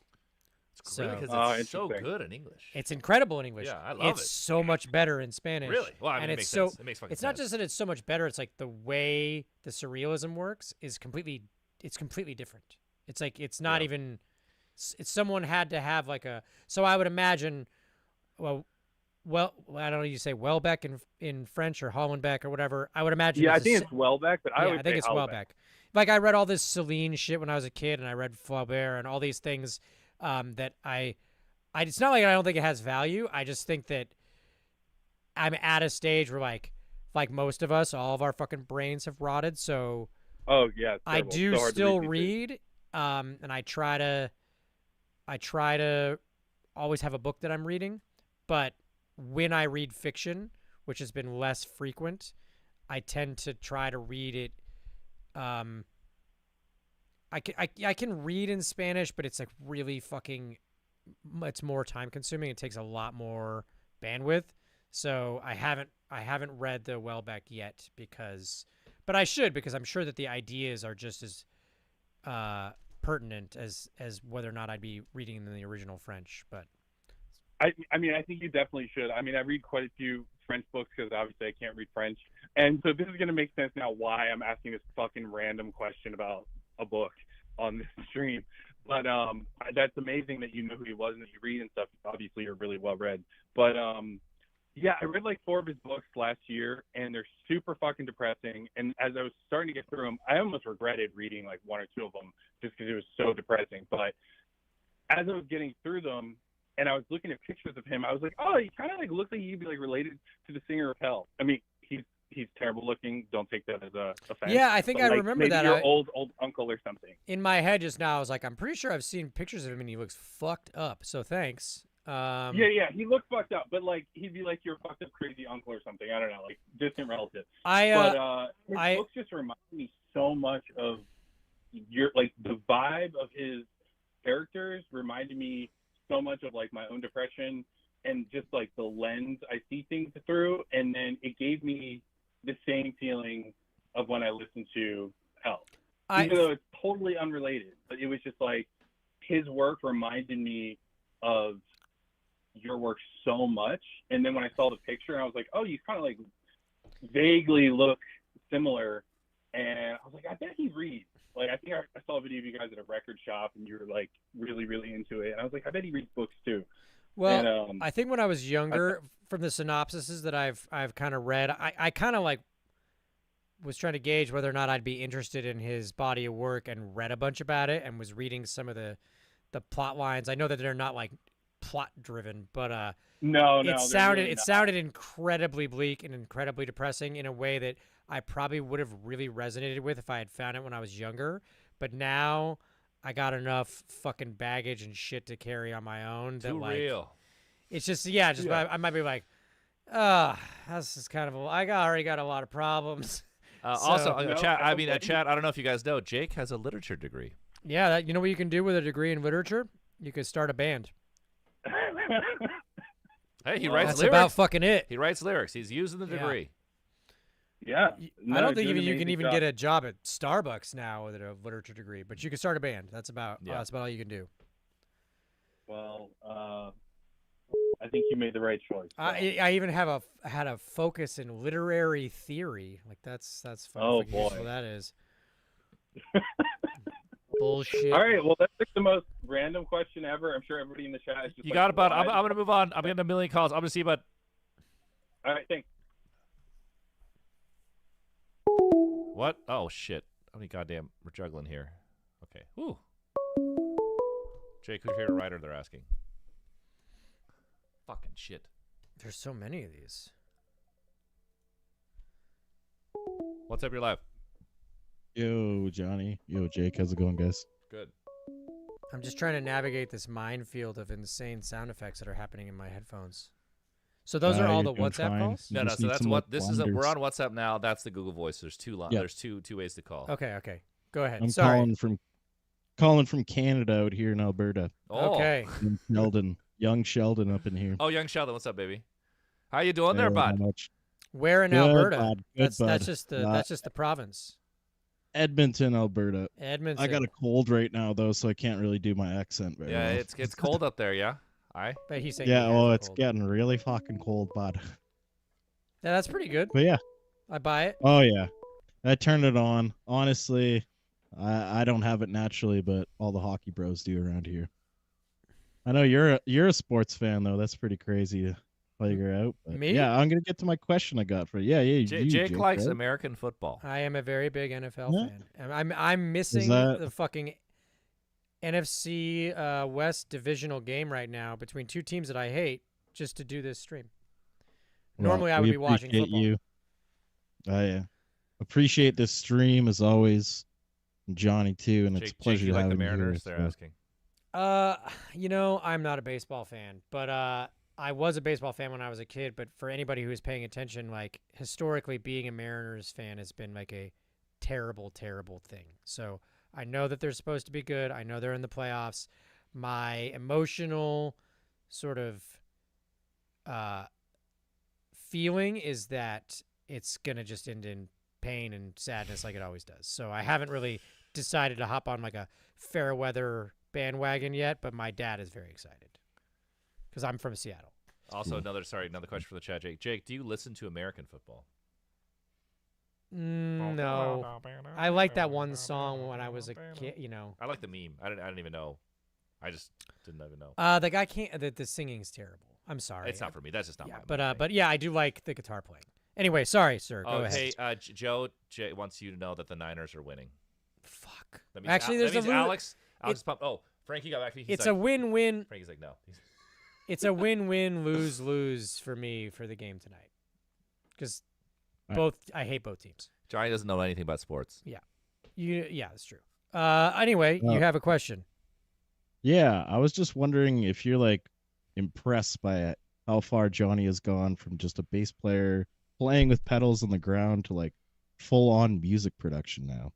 S1: It's great because it's so
S8: interesting.
S1: good in English.
S2: It's incredible in English.
S1: Yeah, I love it.
S2: It's so much better in Spanish.
S1: Really? Well, I mean,
S2: and
S1: it
S2: it's
S1: makes
S2: so
S1: sense. It makes fucking
S2: it's not
S1: sense.
S2: just that it's so much better. It's the way the surrealism works is completely different. It's it's not even. It's someone had to have So I would imagine, well, I don't know. You say Welbeck in French or Hollenbeck or whatever. I would imagine.
S8: Yeah, I think it's Welbeck, but I
S2: think it's Welbeck. I read all this Celine shit when I was a kid, and I read Flaubert and all these things that it's not I don't think it has value. I just think that I'm at a stage where like most of us, all of our fucking brains have rotted. So I do still read, and I try to always have a book that I'm reading. But when I read fiction, which has been less frequent, I tend to try to read it. I can read in Spanish, but it's really fucking. It's more time consuming. It takes a lot more bandwidth. So I haven't read the Welbeck yet but I should, because I'm sure that the ideas are just as pertinent as whether or not I'd be reading them in the original French. But
S8: I mean, I think you definitely should. I mean, I read quite a few French books because obviously I can't read French, and so this is going to make sense now why I'm asking this fucking random question about a book.
S13: on this stream. But that's amazing that you know who he was and that you read and stuff. Obviously, you're really well read. But yeah, I read like 4 of his books last year, and they're super fucking depressing. And as I was starting to get through them, I almost regretted reading like 1 or 2 of them just because it was so depressing. But as I was getting through them, and I was looking at pictures of him, I was like, oh, he kind of like looks like he'd be like related to the singer of Hell. I mean, he's terrible looking. Don't take that as a offense.
S2: Yeah, I think I
S13: like,
S2: remember
S13: maybe
S2: that.
S13: Your old uncle or something.
S2: In my head just now, I was like, I'm pretty sure I've seen pictures of him, and he looks fucked up. So thanks.
S13: Yeah, he looked fucked up, but like he'd be like your fucked up crazy uncle or something. I don't know, like distant relative. His books just remind me so much of your like the vibe of his characters reminded me so much of like my own depression and just like the lens I see things through, and then it gave me the same feeling of when I listened to Hell, even though it's totally unrelated. But it was just like his work reminded me of your work so much, and then when I saw the picture, I was like, oh, you kind of like vaguely look similar, and I was like, I bet he reads. Like, I think I saw a video of you guys at a record shop, and you were like really, really into it, and I was like, I bet he reads books too.
S2: Well, I think when I was younger, from the synopsises that I've kind of read, I kind of like was trying to gauge whether or not I'd be interested in his body of work, and read a bunch about it, and was reading some of the plot lines. I know that they're not like plot driven, but it sounded incredibly bleak and incredibly depressing in a way that I probably would have really resonated with if I had found it when I was younger. But now I got enough fucking baggage and shit to carry on my own that
S1: real.
S2: It's just I might be like, this is kind of I already got a lot of problems.
S1: Chat. I don't know if you guys know, Jake has a literature degree.
S2: Yeah, you know what you can do with a degree in literature? You could start a band.
S1: Hey, he writes
S2: That's
S1: lyrics.
S2: about fucking it.
S1: He writes lyrics. He's using the degree.
S13: Yeah.
S2: I don't think you can even get a job at Starbucks now with a literature degree, but you can start a band. That's about all you can do.
S13: Well, I think you made the right choice. So.
S2: I even had a focus in literary theory. Like that's fun.
S13: Oh boy,
S2: that is. Bullshit.
S13: All right, well, that's like the most random question ever. I'm sure everybody in the chat is just
S1: you got about. I'm going to move on. I'm getting a million calls. I'm going to see about.
S13: All right, thanks.
S1: What? Oh shit! How many goddamn? We're juggling here. Okay. Woo. Jake, who's your favorite writer? They're asking. Fucking shit.
S2: There's so many of these.
S1: What's up your life?
S14: Yo, Johnny. Yo, Jake. How's it going, guys?
S1: Good.
S2: I'm just trying to navigate this minefield of insane sound effects that are happening in my headphones. So those are all the WhatsApp calls?
S1: No. So that's what this is. We're on WhatsApp now. That's the Google Voice. There's two lines.
S14: Yep.
S1: There's two ways to call.
S2: Okay. Go ahead.
S14: I'm
S2: Sorry.
S14: calling from Canada out here in Alberta.
S1: Oh.
S2: Okay.
S14: Young Sheldon up in here.
S1: Oh, young Sheldon, what's up, baby? How you doing there, bud?
S2: Where in
S14: Good,
S2: Alberta?
S14: bud.
S2: That's just the province.
S14: Edmonton, Alberta.
S2: Edmonton.
S14: I got a cold right now though, so I can't really do my accent very well.
S1: It's cold up there, yeah.
S2: But he's saying
S14: it's getting really fucking cold, bud.
S2: Yeah, that's pretty good.
S14: But yeah,
S2: I buy it.
S14: Oh yeah, I turned it on. Honestly, I don't have it naturally, but all the hockey bros do around here. I know you're a sports fan though. That's pretty crazy to figure out. But
S2: Me?
S14: Yeah, I'm gonna get to my question I got for you. Yeah.
S1: Jake likes
S14: right?
S1: American football.
S2: I am a very big NFL fan. I'm missing the fucking NFC West divisional game right now between two teams that I hate just to do this stream. Normally I would be watching football.
S14: I appreciate this stream as always, Johnny too, and it's a pleasure
S1: Jake, you like the
S14: having you
S1: Mariners?
S14: here.
S1: They're asking.
S2: I'm not a baseball fan, but I was a baseball fan when I was a kid. But for anybody who is paying attention, like historically, being a Mariners fan has been like a terrible, terrible thing. So I know that they're supposed to be good. I know they're in the playoffs. My emotional sort of feeling is that it's gonna just end in pain and sadness like it always does. So I haven't really decided to hop on like a fair weather bandwagon yet, but my dad is very excited because I'm from Seattle.
S1: Also, another question for the chat, Jake. Jake, do you listen to American football?
S2: No, I like that one song when I was a kid.
S1: I like the meme. I didn't even know. I just didn't even know.
S2: The guy can't. The singing's terrible. I'm sorry.
S1: It's not for me. That's just not my.
S2: But yeah, I do like the guitar playing. Anyway, sorry, sir. Go ahead.
S1: Hey, Joe wants you to know that the Niners are winning.
S2: Fuck.
S1: Actually, there's Alex pumped. Oh, Frankie got back to me.
S2: It's like, a win-win.
S1: Frankie's like, no.
S2: It's a win-win, lose-lose for me for the game tonight. Because I hate both teams.
S1: Johnny doesn't know anything about sports.
S2: Yeah. Yeah, that's true. Anyway, you have a question.
S14: Yeah, I was just wondering if you're like impressed by how far Johnny has gone from just a bass player playing with pedals on the ground to like full-on music production now.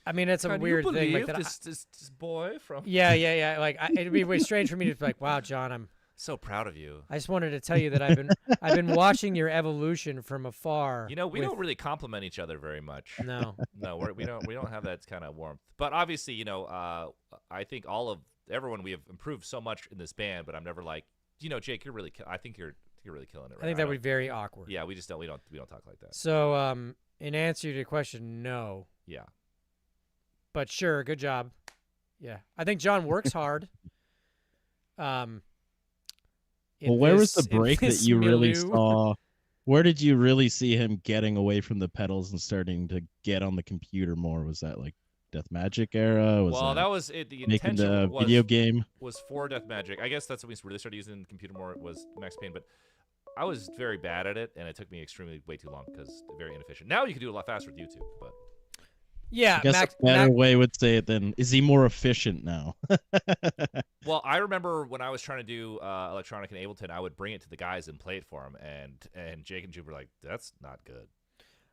S2: I mean, it's a weird thing. Like
S1: this boy from.
S2: Yeah. Like it'd be way strange for me to be like, "Wow, John, I'm
S1: so proud of you."
S2: I just wanted to tell you that I've been watching your evolution from afar.
S1: We don't really compliment each other very much.
S2: No,
S1: we don't have that kind of warmth. But obviously, I think everyone we have improved so much in this band. But I'm never like, Jake, I think you're really killing it. Right
S2: I think that would be very awkward.
S1: Yeah, we don't talk like that.
S2: So, in answer to your question, no.
S1: Yeah.
S2: But sure, good job. Yeah, I think John works hard.
S14: Well, where was the break that you really saw? Where did you really see him getting away from the pedals and starting to get on the computer more? Was that like Death Magic era?
S1: That was it. The
S14: making
S1: intention
S14: the video game
S1: was for Death Magic. I guess that's when we really started using the computer more. Was Max Payne, but I was very bad at it, and it took me way too long because very inefficient. Now you can do it a lot faster with YouTube, but.
S2: Yeah,
S14: I guess a better way would say it then. Is he more efficient now?
S1: Well, I remember when I was trying to do electronic in Ableton, I would bring it to the guys and play it for them, and Jake and Jude were like, "That's not good."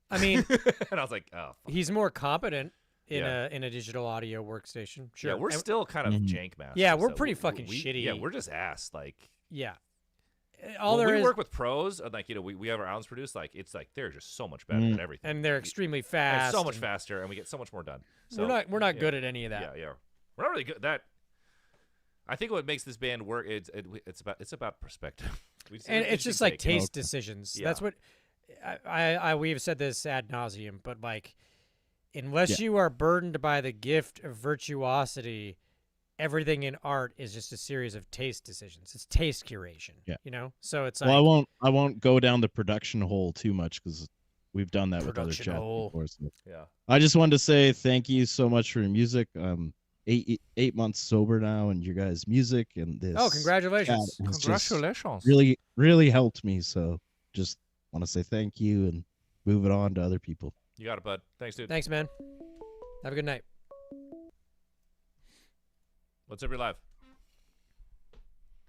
S2: I mean,
S1: and I was like, "Oh." Fuck.
S2: He's more competent in a digital audio workstation. Sure,
S1: yeah, we're still kind of jank masters.
S2: Yeah, we're pretty fucking shitty.
S1: Yeah, we're just ass. Like,
S2: yeah.
S1: We work with pros, and we have our albums produced. Like it's like they're just so much better than everything,
S2: and they're extremely fast,
S1: and so much faster, and we get so much more done. So
S2: we're not good at any of that.
S1: Yeah, we're not really good at that. I think what makes this band work it's about perspective,
S2: and it's just like taste decisions. Yeah. That's what we've said this ad nauseum, but like unless you are burdened by the gift of virtuosity. Everything in art is just a series of taste decisions. It's taste curation. Yeah. So it's like.
S14: Well, I won't go down the production hole too much because we've done that with other chats before. So.
S1: Yeah.
S14: I just wanted to say thank you so much for your music. 8 months sober now, and your guys' music and this.
S2: Oh, congratulations!
S1: Congratulations!
S14: Really, really helped me. So just want to say thank you and move it on to other people.
S1: You got it, bud. Thanks, dude.
S2: Thanks, man. Have a good night.
S1: What's up, you're live?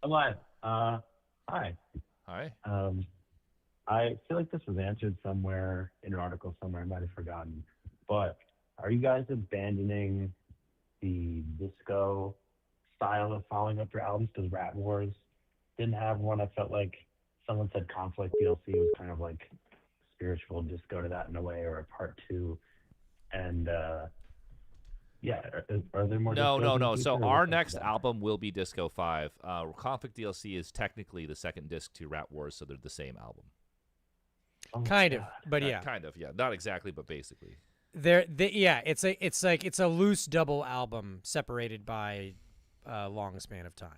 S15: I'm live. Hi.
S1: Hi.
S15: I feel like this was answered somewhere in an article somewhere. I might have forgotten. But are you guys abandoning the disco style of following up your albums? Because Rat Wars didn't have one. I felt like someone said Conflict DLC was kind of like spiritual disco to that in a way, or a part two. And yeah, are there more?
S1: No. So our next album will be Disco 5. Conflict DLC is technically the second disc to Rat Wars, so they're the same album.
S2: Oh, kind of, but yeah,
S1: kind of, yeah, not exactly, but basically.
S2: It's a loose double album separated by a long span of time.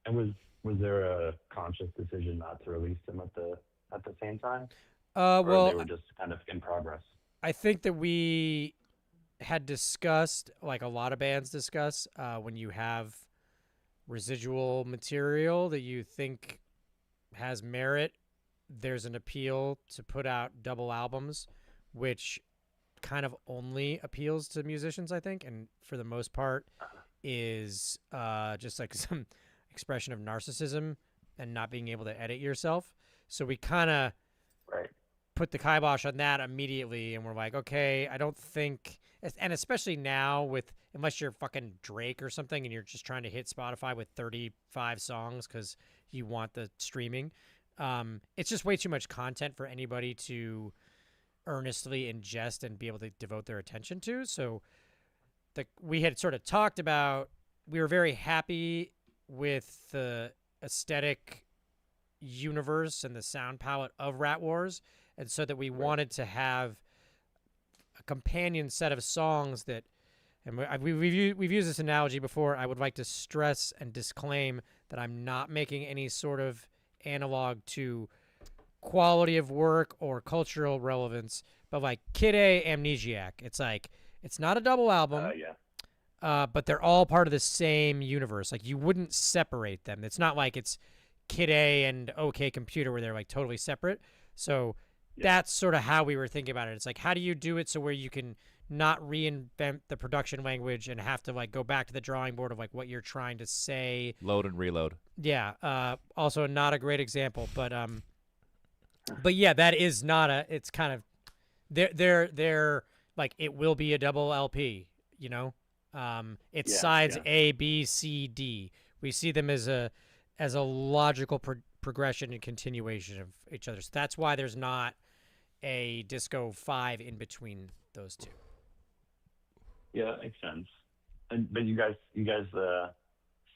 S15: And was there a conscious decision not to release them at the same time?
S2: Well,
S15: they were just kind of in progress.
S2: I think that we had discussed, like a lot of bands discuss, when you have residual material that you think has merit, there's an appeal to put out double albums, which kind of only appeals to musicians, I think, and for the most part is just like some expression of narcissism and not being able to edit yourself. So we kind of put the kibosh on that immediately, and we're like, okay, I don't think, and especially now with, unless you're fucking Drake or something and you're just trying to hit Spotify with 35 songs because you want the streaming, it's just way too much content for anybody to earnestly ingest and be able to devote their attention to. So we had sort of talked about, we were very happy with the aesthetic universe and the sound palette of Rat Wars, and so that we wanted to have a companion set of songs that, and we've used this analogy before. I would like to stress and disclaim that I'm not making any sort of analog to quality of work or cultural relevance, but like Kid A, Amnesiac, it's like, it's not a double album, but they're all part of the same universe. Like, you wouldn't separate them. It's not like it's Kid A and OK Computer where they're like totally separate. So that's sort of how we were thinking about it. It's like, how do you do it so where you can not reinvent the production language and have to like go back to the drawing board of like what you're trying to say.
S1: Load and reload.
S2: Yeah. Also not a great example, but yeah, that is not a, it's kind of, they're like, it will be a double LP, you know? It's sides A, B, C, D. We see them as a logical progression and continuation of each other. So that's why there's not a Disco 5 in between those two.
S15: Yeah, that makes sense. But you guys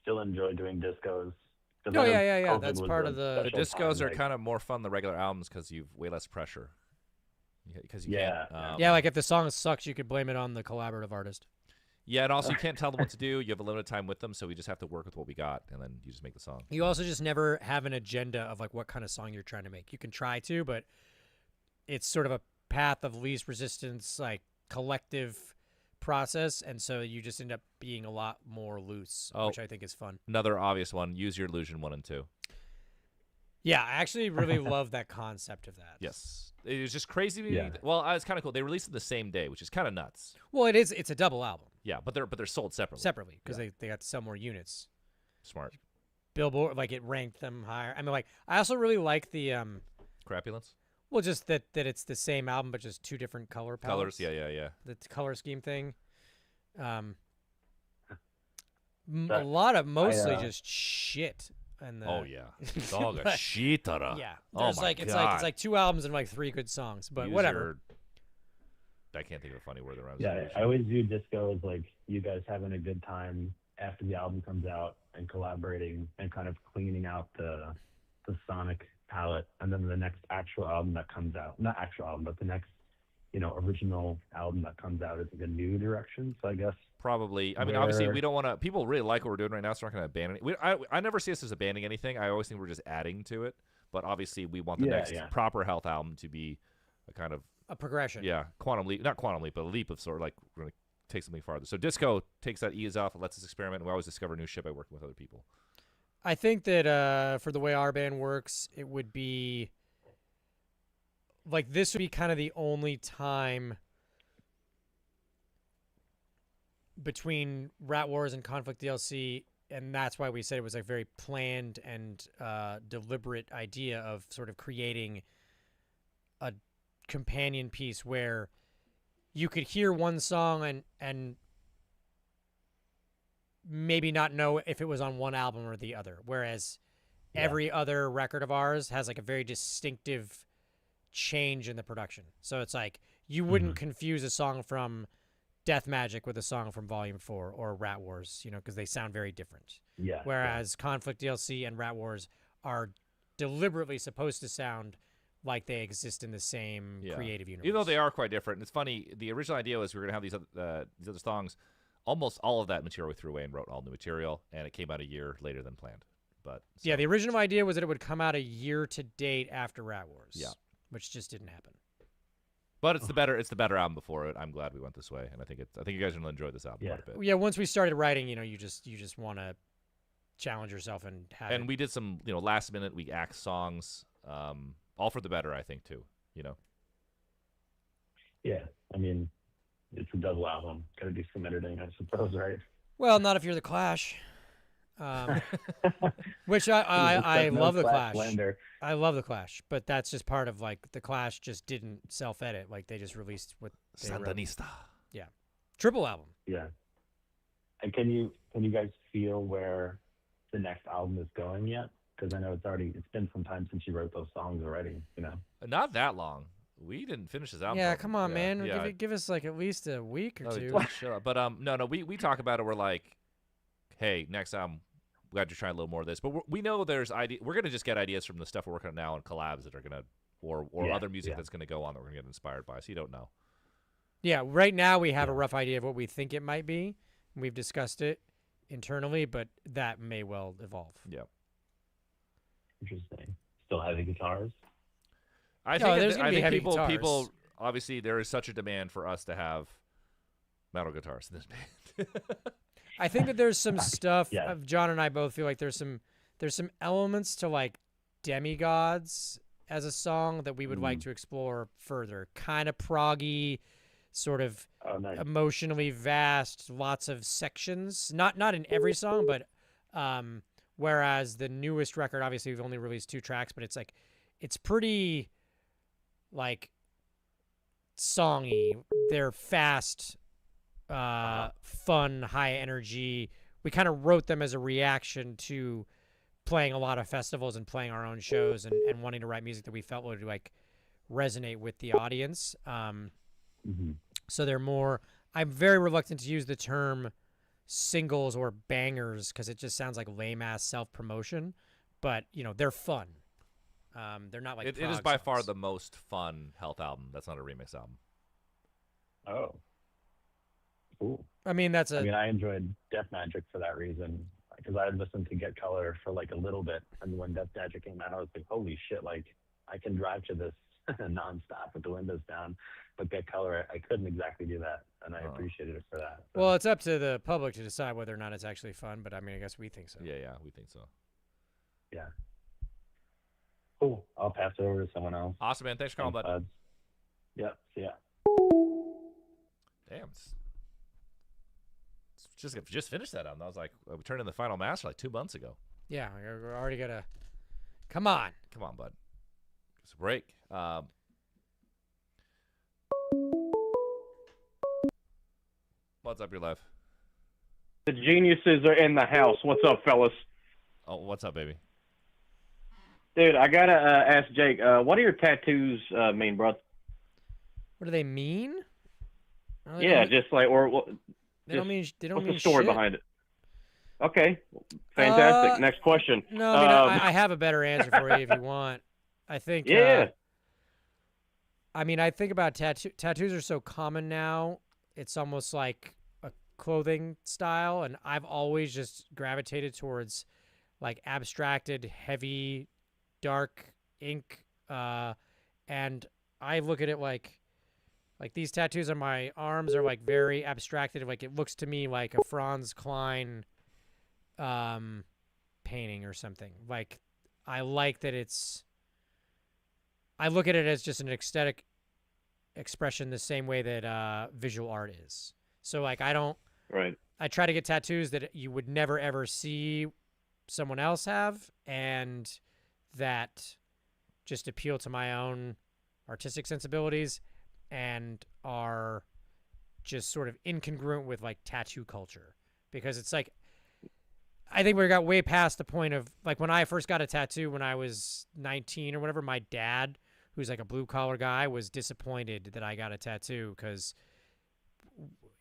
S15: still enjoy doing discos?
S2: Oh yeah. That's part of
S1: the discos are kind of more fun than the regular albums because you've way less pressure. Because you can't.
S2: Like if the song sucks, you could blame it on the collaborative artist.
S1: Yeah, and also you can't tell them what to do. You have a limited time with them, so we just have to work with what we got, and then you just make the song.
S2: You also just never have an agenda of like what kind of song you're trying to make. You can try to, but it's sort of a path of least resistance, like collective process, and so you just end up being a lot more loose, which I think is fun.
S1: Another obvious one: Use Your Illusion 1 and 2.
S2: Yeah, I actually really love that concept of that.
S1: Yes. It was just crazy. Yeah. Well, it's kind of cool. They released it the same day, which is kind of nuts.
S2: Well, it is. It's a double album.
S1: Yeah, but they're sold separately.
S2: Separately, because they got to sell more units.
S1: Smart.
S2: Billboard, like, it ranked them higher. I mean, like, I also really like the
S1: Crapulence?
S2: Well, just that it's the same album, but just two different color palettes.
S1: Colors, yeah.
S2: The color scheme thing. A lot of mostly just shit. And
S1: oh yeah, it's all a shitara.
S2: Yeah,
S1: oh my God.
S2: It's like two albums and like three good songs, but whatever.
S1: I can't think of a funny word that rhymes.
S15: Yeah, I always view disco as like you guys having a good time after the album comes out and collaborating and kind of cleaning out the sonic palette, and then the next actual album that comes out, not actual album, but the next original album that comes out is like a new direction. So I guess
S1: probably. I mean, obviously, we don't want to. People really like what we're doing right now, so we're not going to abandon it. I never see us as abandoning anything. I always think we're just adding to it. But obviously, we want the next proper health album to be a kind of
S2: a progression.
S1: Yeah, quantum leap, not quantum leap, but a leap of sort of like we're going to take something farther. So disco takes that ease off, and lets us experiment. And we always discover new shit by working with other people.
S2: I think that for the way our band works, it would be. Like, this would be kind of the only time between Rat Wars and Conflict DLC, and that's why we said it was a very planned and deliberate idea of sort of creating a companion piece where you could hear one song and maybe not know if it was on one album or the other, whereas every other record of ours has like a very distinctive change in the production. So it's like you wouldn't confuse a song from Death Magic with a song from Volume 4 or Rat Wars, because they sound very different.
S15: Yeah.
S2: Whereas Conflict DLC and Rat Wars are deliberately supposed to sound like they exist in the same creative universe.
S1: Even though they are quite different. And it's funny, the original idea was we were going to have these other songs. Almost all of that material we threw away and wrote all new material, and it came out a year later than planned. But
S2: yeah, the original idea was that it would come out a year to date after Rat Wars.
S1: Yeah.
S2: Which just didn't happen.
S1: But it's the better album before it. I'm glad we went this way, and I think you guys are gonna enjoy this album quite a bit.
S2: Yeah, once we started writing, you just want to challenge yourself and have.
S1: And we did some last minute we axed songs, all for the better, I think too.
S15: Yeah, I mean, it's a double album. Got to do some editing, I suppose, right?
S2: Well, not if you're the Clash. Which I love the Clash. I love the Clash, but that's just part of like the Clash just didn't self-edit. Like they just released what they
S1: Sandinista.
S2: Yeah, triple album.
S15: Yeah. And can you guys feel where the next album is going yet? Because I know it's been some time since you wrote those songs already.
S1: Not that long. We didn't finish this album.
S2: Yeah, come on, man. Yeah. Give us like at least a week or two.
S1: Shut up. But no, we talk about it. We're like, hey, next album. We got to try a little more of this, but we know there's idea. We're gonna just get ideas from the stuff we're working on now and collabs that are gonna or other music that's going to go on that we're going to get inspired by. So you don't know.
S2: Yeah, right now we have a rough idea of what we think it might be. We've discussed it internally, but that may well evolve.
S1: Yeah.
S15: Interesting. Still heavy guitars?
S1: I think people obviously there is such a demand for us to have metal guitars in this band.
S2: I think that there's some stuff. John and I both feel like there's some elements to like Demigods as a song that we would like to explore further. Kind of proggy, sort of emotionally vast, lots of sections. Not in every song, but whereas the newest record, obviously we've only released 2 tracks, but it's pretty like songy. They're fast, fun, high energy. We kind of wrote them as a reaction to playing a lot of festivals and playing our own shows and wanting to write music that we felt would like resonate with the audience. So they're more, I'm very reluctant to use the term singles or bangers because it just sounds like lame ass self-promotion, but you know, they're fun. They're not like
S1: it is by far the most fun Health album. That's not a remix album.
S15: Oh. Cool.
S2: I mean,
S15: I enjoyed Death Magic for that reason, because I had listened to Get Color for like a little bit, and when Death Magic came out, I was like, holy shit, like I can drive to this nonstop with the windows down. But Get Color, I couldn't exactly do that, and I appreciated it for that. So.
S2: Well, it's up to the public to decide whether or not it's actually fun, but I mean, I guess we think so.
S1: Yeah, we think so.
S15: Yeah. Cool. I'll pass it over to someone else.
S1: Awesome, man. Thanks for calling, bud.
S15: Yep. See ya.
S1: Damn. Just finished that album. I was like, we turned in the final master like 2 months ago.
S2: Yeah, we're already gonna. Come on,
S1: bud. It's a break. What's up, your life?
S16: The geniuses are in the house. What's up, fellas?
S1: Oh, what's up, baby?
S16: Dude, I gotta ask Jake. What do your tattoos mean, bro?
S2: What do they mean?
S16: Yeah, just like
S2: They don't mean. They don't
S16: what's
S2: mean
S16: the story
S2: shit.
S16: behind it? Okay, fantastic. Next question.
S2: No, I mean, I have a better answer for you if you want. I think.
S16: Yeah.
S2: I mean, I think about tattoos are so common now. It's almost like a clothing style, and I've always just gravitated towards like abstracted, heavy, dark ink, and I look at it like these tattoos on my arms are like very abstracted. Like it looks to me like a Franz Klein painting or something. Like I like that I look at it as just an aesthetic expression the same way that visual art is. So like I try to get tattoos that you would never ever see someone else have, and that just appeal to my own artistic sensibilities and are just sort of incongruent with like tattoo culture, because it's like I think we got way past the point of like when I first got a tattoo when I was 19 or whatever, my dad, who's like a blue collar guy, was disappointed that I got a tattoo because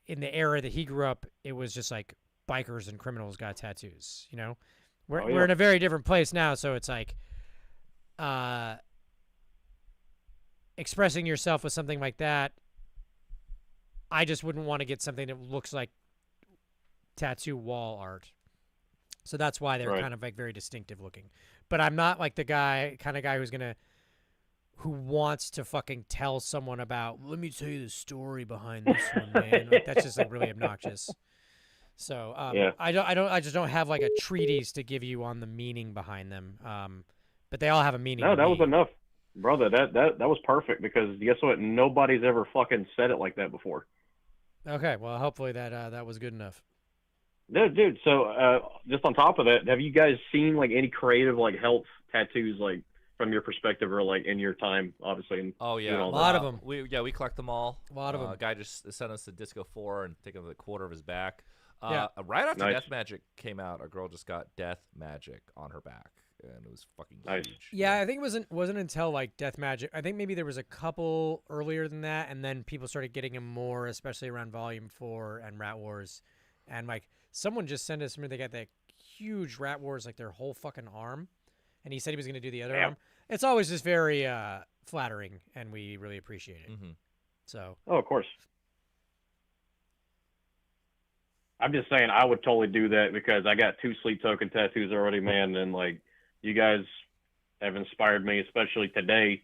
S2: in the era that he grew up, it was just like bikers and criminals got tattoos, you know? We're in a very different place now, so it's like expressing yourself with something like that, I just wouldn't want to get something that looks like tattoo wall art. So that's why they're kind of like very distinctive looking. But I'm not like the kind of guy who wants to fucking tell someone about, let me tell you the story behind this one, man. Like, that's just like really obnoxious. So I just don't have like a treatise to give you on the meaning behind them. But they all have a meaning.
S16: No, that was enough, brother. That was perfect, because guess what? Nobody's ever fucking said it like that before.
S2: Okay, well, hopefully that was good enough.
S16: Dude. So just on top of that, have you guys seen like any creative like health tattoos, like from your perspective, or like in your time, obviously?
S1: Oh yeah,
S2: a lot of them.
S1: We click them all.
S2: A lot of them.
S1: A guy just sent us the Disco 4 and taking the quarter of his back.
S2: Yeah.
S1: Right after
S16: Nice.
S1: Death Magic came out, a girl just got Death Magic on her back, and it was fucking
S16: Nice.
S1: huge.
S2: Yeah, I think it wasn't until like Death Magic. I think maybe there was a couple earlier than that, and then people started getting them more, especially around Volume 4 and Rat Wars. And like someone just sent us, they got that huge Rat Wars, like their whole fucking arm, and he said he was going to do the other arm. It's always just very flattering, and we really appreciate it.
S1: Mm-hmm.
S2: So.
S16: Oh, of course. I'm just saying I would totally do that because I got 2 sleep token tattoos already, man, and like you guys have inspired me, especially today.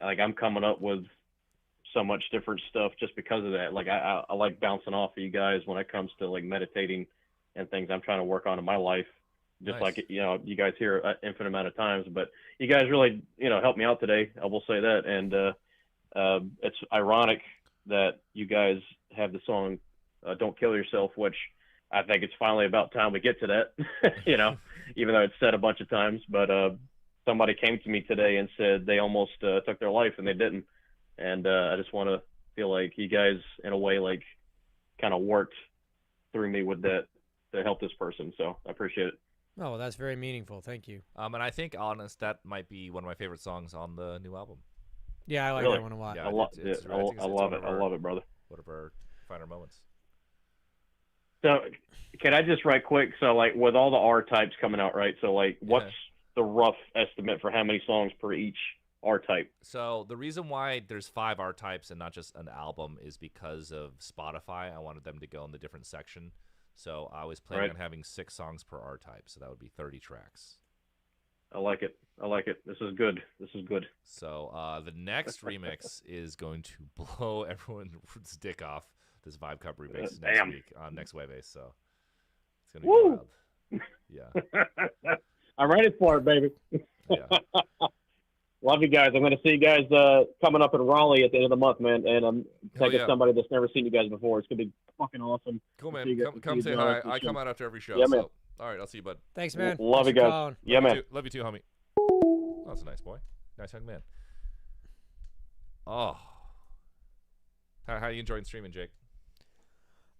S16: Like I'm coming up with so much different stuff just because of that. Like I like bouncing off of you guys when it comes to like meditating and things I'm trying to work on in my life. Just
S1: Nice.
S16: like, you know, you guys hear an infinite amount of times, but you guys really, you know, helped me out today. I will say that. And it's ironic that you guys have the song Don't Kill Yourself, which I think it's finally about time we get to that, you know, even though it's said a bunch of times. But somebody came to me today and said they almost took their life and they didn't. And I just want to feel like you guys, in a way, like kind of worked through me with that to help this person. So I appreciate it.
S2: Oh, well, that's very meaningful. Thank you.
S1: And I think, honest, that might be one of my favorite songs on the new album.
S2: Yeah, I like
S16: Really?
S2: that one a lot.
S1: Yeah,
S16: I love it. I love it. I love it, brother.
S1: One of our finer moments.
S16: So can I just right quick? So like with all the R types coming out, right? So like what's the rough estimate for how many songs per each R type?
S1: So the reason why there's 5 R types and not just an album is because of Spotify. I wanted them to go in the different section. So I was planning on having 6 songs per R type. So that would be 30 tracks.
S16: I like it. I like it. This is good. This is good.
S1: So the next remix is going to blow everyone's dick off. This Vibe Cup remix next week on next Jueves. So it's going to be wild. Yeah.
S16: I'm ready for it, baby.
S1: Yeah.
S16: Love you guys. I'm going to see you guys coming up in Raleigh at the end of the month, man. And I'm taking somebody that's never seen you guys before. It's going to be fucking awesome.
S1: Cool, man. Come say hi. I come out after every show.
S16: Yeah, man.
S1: So. All right, I'll see you, bud.
S2: Thanks, man.
S16: Love you guys. Yeah, man.
S1: Love you too, homie. Oh, that's a nice boy. Nice young man. Oh. How are you enjoying streaming, Jake?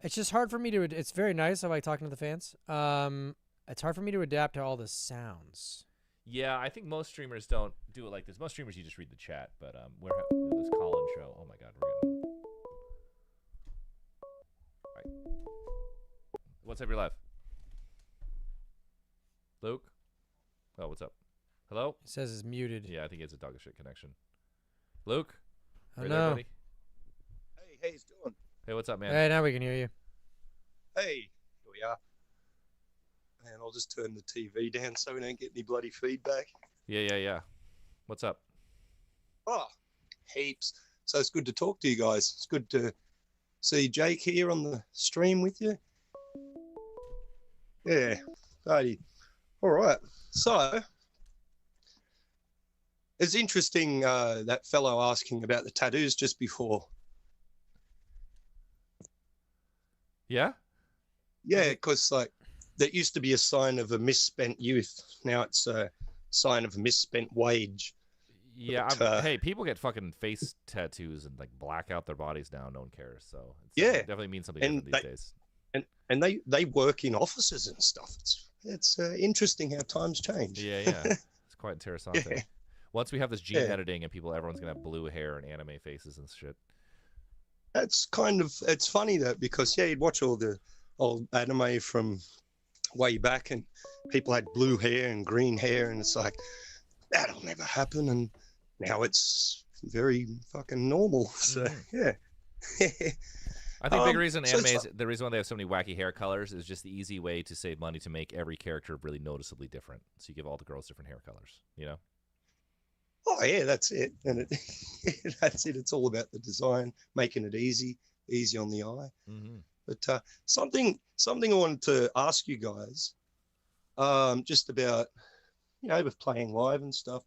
S2: It's just hard for me to. It's very nice. I like talking to the fans. It's hard for me to adapt to all the sounds.
S1: Yeah, I think most streamers don't do it like this. Most streamers, you just read the chat. But we're having this call-in show. Oh my God, we're getting. All right. What's up, your live? Luke? Oh, what's up? Hello?
S2: It says it's muted.
S1: Yeah, I think it's a dog of shit connection. Luke?
S2: Oh,
S1: Right
S2: no.
S1: there, buddy?
S17: Hey, how you doing?
S1: Hey, what's up, man?
S2: Hey, now we can hear you.
S17: Hey, here we are. And I'll just turn the TV down so we don't get any bloody feedback.
S1: Yeah. What's up?
S17: Oh, heaps. So it's good to talk to you guys. It's good to see Jake here on the stream with you. Yeah, righty. All right. So it's interesting that fellow asking about the tattoos just before.
S1: Yeah?
S17: Yeah, because like that used to be a sign of a misspent youth. Now it's a sign of a misspent wage.
S1: Yeah,
S17: But,
S1: hey, people get fucking face tattoos and like black out their bodies now. No one cares. So
S17: yeah,
S1: it definitely means something
S17: and
S1: different these days.
S17: And they work in offices and stuff. It's interesting how times change.
S1: Yeah. It's quite interessante.
S17: Yeah.
S1: Once we have this gene editing and everyone's gonna have blue hair and anime faces and shit.
S17: That's it's funny that because you'd watch all the old anime from way back and people had blue hair and green hair and it's like that'll never happen, and now it's very fucking normal. So yeah.
S1: I think big reason the reason why they have so many wacky hair colors is just the easy way to save money to make every character really noticeably different. So you give all the girls different hair colors, you know?
S17: Oh yeah, that's it. And that's it. It's all about the design, making it easy on the eye.
S1: Mm-hmm.
S17: But something I wanted to ask you guys, just about, with playing live and stuff.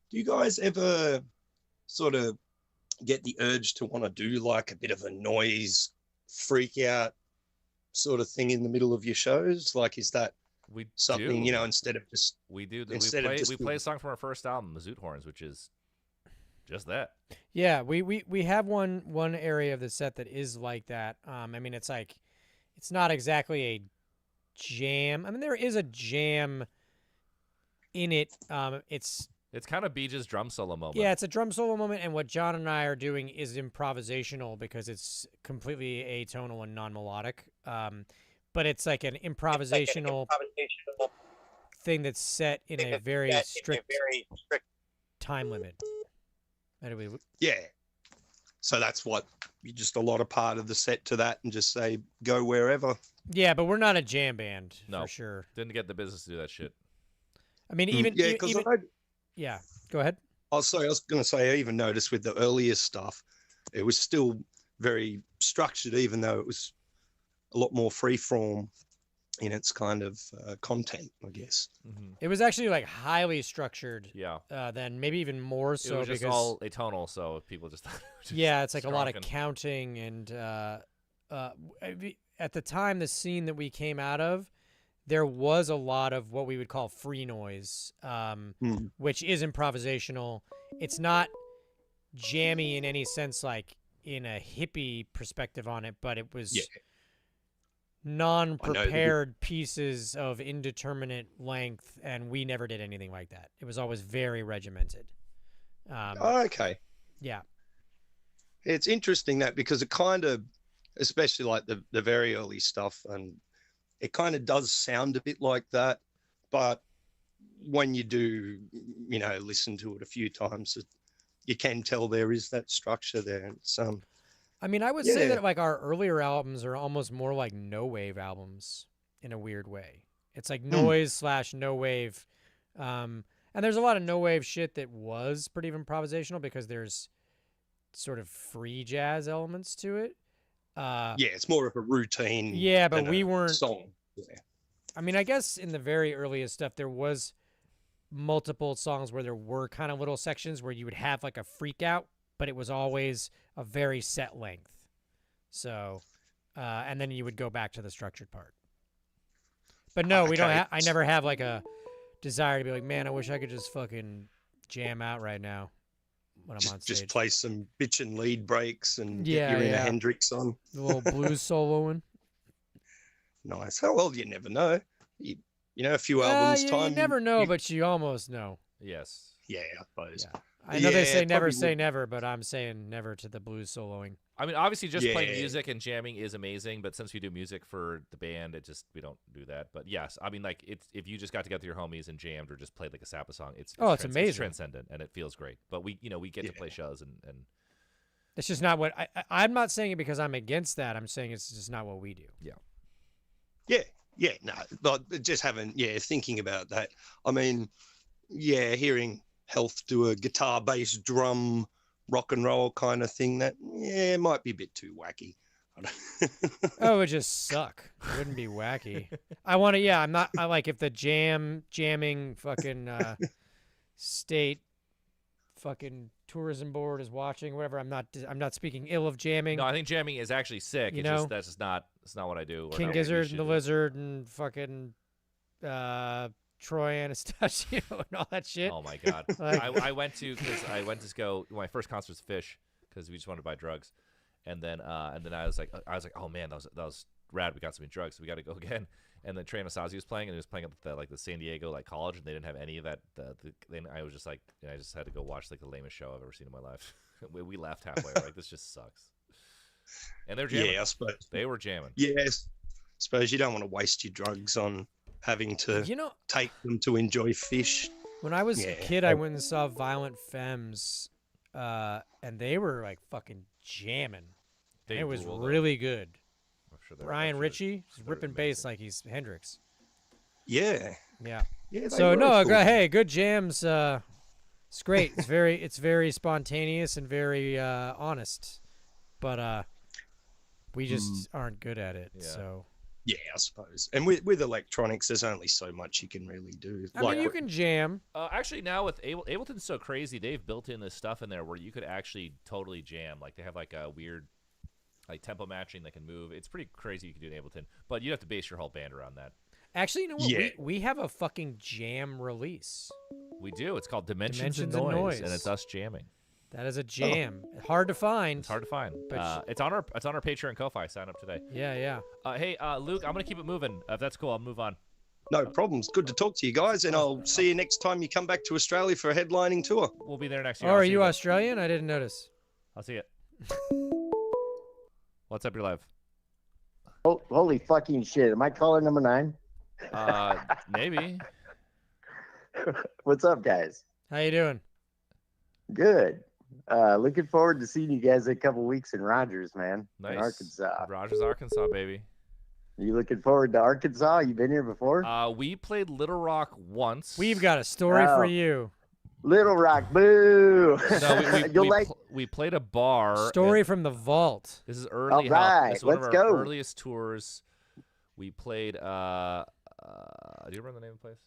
S17: Do you guys ever sort of get the urge to want to do like a bit of a noise freak out sort of thing in the middle of your shows? Like, is that something, instead of just...
S1: We do. We play a song from our first album, the Zoot Horns, which is just that.
S2: Yeah, we have one area of the set that is like that. I mean, it's like, it's not exactly a jam. I mean, there is a jam in it. It's
S1: kind of Beej's drum solo moment.
S2: Yeah, it's a drum solo moment, and what John and I are doing is improvisational because it's completely atonal and non-melodic. But it's like an improvisational thing that's set in a very strict time limit.
S17: Yeah. So that's what you just allot a part of the set to that and just say go wherever.
S2: Yeah, but we're not a jam band
S1: No,
S2: for sure.
S1: Didn't get the business to do that shit.
S2: I mean, even
S17: yeah, because
S2: yeah. Go ahead.
S17: Oh, sorry, I was going to say I even noticed with the earlier stuff, it was still very structured, even though it was a lot more free form in its kind of content, I guess.
S2: It was actually like highly structured.
S1: Yeah.
S2: Then maybe even more so
S1: it was just
S2: because
S1: all atonal, so people just,
S2: yeah, it's like a lot of counting and at the time, the scene that we came out of, there was a lot of what we would call free noise, which is improvisational. It's not jammy in any sense, like in a hippie perspective on it, but it was non-prepared pieces of indeterminate length, and we never did anything like that. It was always very regimented.
S17: Okay.
S2: Yeah.
S17: It's interesting that because it kind of, especially like the very early stuff, and it kind of does sound a bit like that, but when you do, listen to it a few times, you can tell there is that structure there. It's,
S2: I mean, I would say that like our earlier albums are almost more like no wave albums in a weird way. It's like noise / no wave. And there's a lot of no wave shit that was pretty improvisational because there's sort of free jazz elements to it.
S17: It's more of a routine.
S2: Yeah, but we weren't.
S17: Song. Yeah.
S2: I mean, I guess in the very earliest stuff, there was multiple songs where there were kind of little sections where you would have like a freak out, but it was always a very set length. So, and then you would go back to the structured part. But no, we don't. I never have like a desire to be like, man, I wish I could just fucking jam out right now when I'm on stage.
S17: Just play some bitchin' lead breaks and get your inner Hendrix on.
S2: A little blues soloing.
S17: Nice. Oh, well, you never know. A few albums time.
S2: You never know, but you almost know.
S1: Yes.
S17: Yeah, I suppose.
S2: Yeah. I know they say never say never, but I'm saying never to the blues soloing.
S1: I mean, obviously, just playing music and jamming is amazing, but since we do music for the band, we don't do that. But yes, I mean, like, if you just got together with your homies and jammed or just played like a Zappa song, it's amazing. It's transcendent and it feels great. But we get to play shows and
S2: it's just not what I'm not saying it because I'm against that. I'm saying it's just not what we do.
S17: Yeah. Yeah. No, but just thinking about that. I mean, hearing Health do a guitar, bass, drum, rock and roll kind of thing, that it might be a bit too wacky.
S2: Oh, it would just suck. It wouldn't be wacky. I like if the jamming fucking state fucking tourism board is watching, whatever. I'm not speaking ill of jamming.
S1: No, I think jamming is actually sick. That's just not what I do.
S2: King Gizzard and the Lizard and fucking Troy Anastasio and all that shit.
S1: Oh my god! I went to go. My first concert was Fish because we just wanted to buy drugs, and then I was like, oh man, that was rad. We got some drugs, so we got to go again. And then Troy Anastasio was playing, and he was playing at the San Diego college, and they didn't have any of that. Then I was just like, I just had to go watch the lamest show I've ever seen in my life. we laughed halfway. We're like, this just sucks. And they're jamming.
S17: Yeah, I suppose
S1: they were jamming.
S17: Yes, suppose you don't want to waste your drugs on having to take them to enjoy Fish.
S2: When I was a kid, I went and saw Violent Femmes, and they were like fucking jamming. It was really good. Brian Ritchie is ripping bass like he's Hendrix.
S17: Yeah.
S2: Yeah.
S17: Yeah.
S2: So no, hey, good jams. It's great. It's very spontaneous and very honest, but we just aren't good at it.
S1: Yeah.
S2: So.
S17: Yeah, I suppose. And with electronics, there's only so much you can really do.
S2: I mean, you can jam.
S1: Actually, now with Ableton's so crazy, they've built in this stuff in there where you could actually totally jam. Like they have like a weird like tempo matching that can move. It's pretty crazy you can do in Ableton, but you have to base your whole band around that.
S2: Actually, you know what? Yeah. We have a fucking jam release.
S1: We do. It's called Dimensions and Noise, and it's us jamming.
S2: That is a jam. Hard to find.
S1: It's hard to find. But it's on our Patreon and Ko-Fi. Sign up today.
S2: Yeah.
S1: Hey, Luke, I'm gonna keep it moving. If that's cool, I'll move on.
S17: No problems. Good to talk to you guys, and I'll see you next time you come back to Australia for a headlining tour.
S1: We'll be there next year.
S2: Oh, are you Australian? I didn't notice.
S1: I'll see you. What's up, your live?
S18: Oh, holy fucking shit! Am I caller number 9?
S1: Maybe.
S18: What's up, guys?
S2: How you doing?
S18: Good. Looking forward to seeing you guys in a couple weeks in Rogers, man.
S1: Nice.
S18: In Arkansas.
S1: Rogers, Arkansas, baby.
S18: You looking forward to Arkansas? You been here before?
S1: We played Little Rock once.
S2: We've got a story for you.
S18: Little Rock, boo!
S1: No, we played a bar.
S2: Story from the vault.
S1: This is early.
S18: All right,
S1: This is one
S18: let's
S1: of our
S18: go.
S1: earliest tours. We played. Do you remember the name of the place?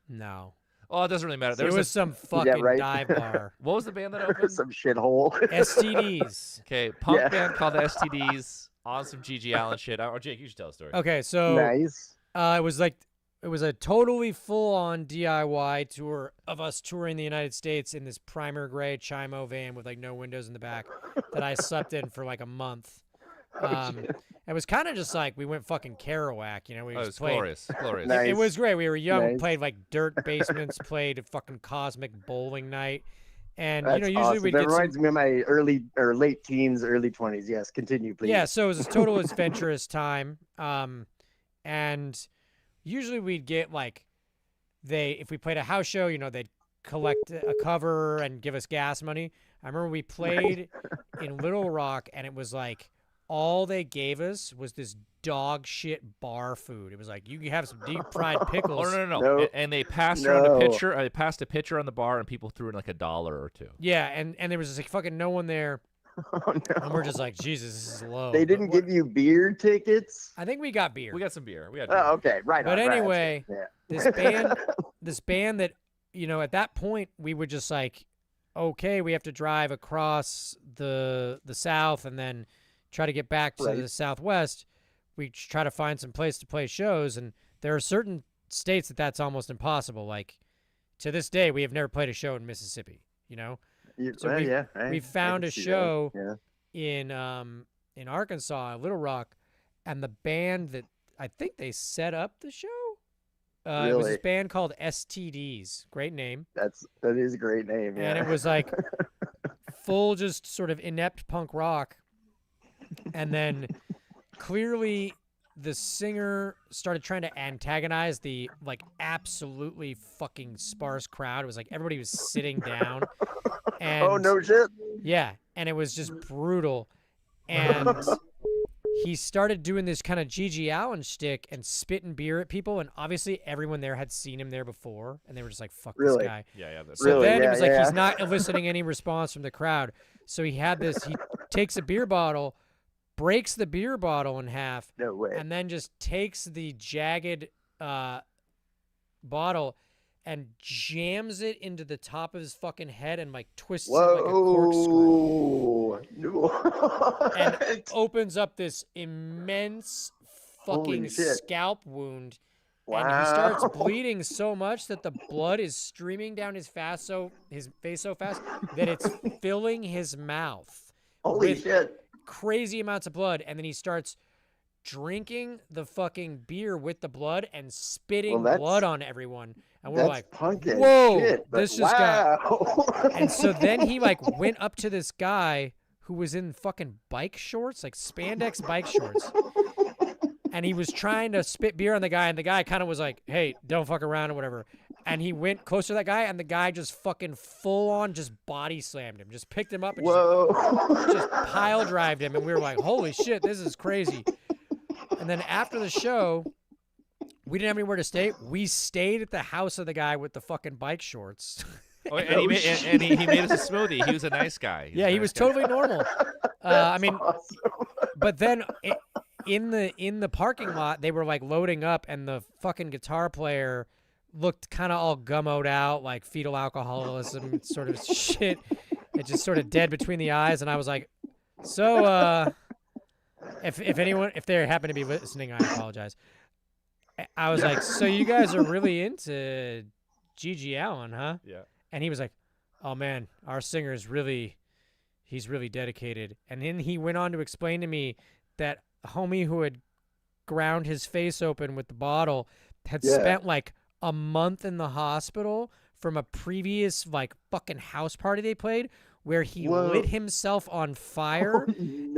S2: No.
S1: Oh, it doesn't really matter.
S2: There was some fucking dive bar.
S1: What was the band that opened?
S18: Some shithole.
S2: STDs.
S1: Okay, punk band called the STDs on some G.G. Allen shit. Or Jake, you should tell a story.
S2: Okay, so
S18: nice.
S2: It was a totally full-on DIY tour of us touring the United States in this primer gray Chimo van with like no windows in the back that I slept in for like a month. It was kind of just like we went fucking Kerouac, you know. We just played.
S1: Glorious.
S18: Nice.
S2: It was great. We were young. We
S18: Nice.
S2: played like dirt basements. Played a fucking cosmic bowling night, and
S18: That's
S2: usually
S18: awesome.
S2: we'd
S18: That
S2: get some,
S18: reminds me of my early or late teens, early 20s. Yes, continue, please.
S2: yeah. So it was a total adventurous time, and usually we'd get like if we played a house show, you know, they'd collect a cover and give us gas money. I remember we played in Little Rock, and it was like all they gave us was this dog shit bar food. It was like, you can have some deep fried pickles.
S1: Oh no. And they passed around a pitcher. They passed a pitcher on the bar, and people threw in like $1 or $2.
S2: Yeah, and there was just like fucking no one there.
S18: Oh, no.
S2: And we're just like, Jesus, this is low.
S18: They didn't give you beer tickets?
S2: I think we got beer.
S1: We got some beer. We had
S18: Oh, okay. Right
S2: But
S18: on. right.
S2: anyway,
S18: Yeah.
S2: this band that, you know, at that point we were just like, okay, we have to drive across the South and then try to get back to the Southwest. We try to find some place to play shows, and there are certain states that's almost impossible. Like to this day, we have never played a show in Mississippi. You know, so we found a show in Arkansas, Little Rock, and the band that I think they set up the show. It was this band called STDs. Great name.
S18: That is a great name. Yeah.
S2: And it was like full, just sort of inept punk rock. And then clearly the singer started trying to antagonize the like absolutely fucking sparse crowd. It was like everybody was sitting down. And,
S18: oh, no shit.
S2: Yeah. And it was just brutal. And he started doing this kind of G.G. Allen shtick and spitting beer at people. And obviously everyone there had seen him there before. And they were just like, fuck this guy.
S1: Yeah. That's
S2: So then it was like he's not eliciting any response from the crowd. So he takes a beer bottle, breaks the beer bottle in half,
S18: no way,
S2: and then just takes the jagged bottle and jams it into the top of his fucking head and like twists it like a corkscrew. And opens up this immense fucking scalp wound.
S18: Wow.
S2: And he starts bleeding so much that the blood is streaming down his face so fast that it's filling his mouth.
S18: Holy
S2: with
S18: shit.
S2: Crazy amounts of blood. And then he starts drinking the fucking beer with the blood and spitting blood on everyone. And we're like, whoa,
S18: shit,
S2: this just got... And so then he like went up to this guy who was in fucking bike shorts, like spandex bike shorts. And he was trying to spit beer on the guy, and the guy kind of was like, hey, don't fuck around or whatever. And he went close to that guy, and the guy just fucking full-on just body slammed him, just picked him up and just pile drived him. And we were like, holy shit, this is crazy. And then after the show, we didn't have anywhere to stay. We stayed at the house of the guy with the fucking bike shorts.
S1: Oh, and he made us a smoothie. He was a nice guy.
S2: He was totally normal. I mean, but then... In the parking lot, they were like loading up, and the fucking guitar player looked kind of all gummoed out, like fetal alcoholism sort of shit. It just sort of dead between the eyes, and I was like, so if they happen to be listening, I apologize. I was like, so you guys are really into G.G. Allen, huh?
S1: Yeah.
S2: And he was like, oh man, our singer is he's really dedicated. And then he went on to explain to me that a homie who had ground his face open with the bottle had spent like a month in the hospital from a previous like fucking house party they played where he lit himself on fire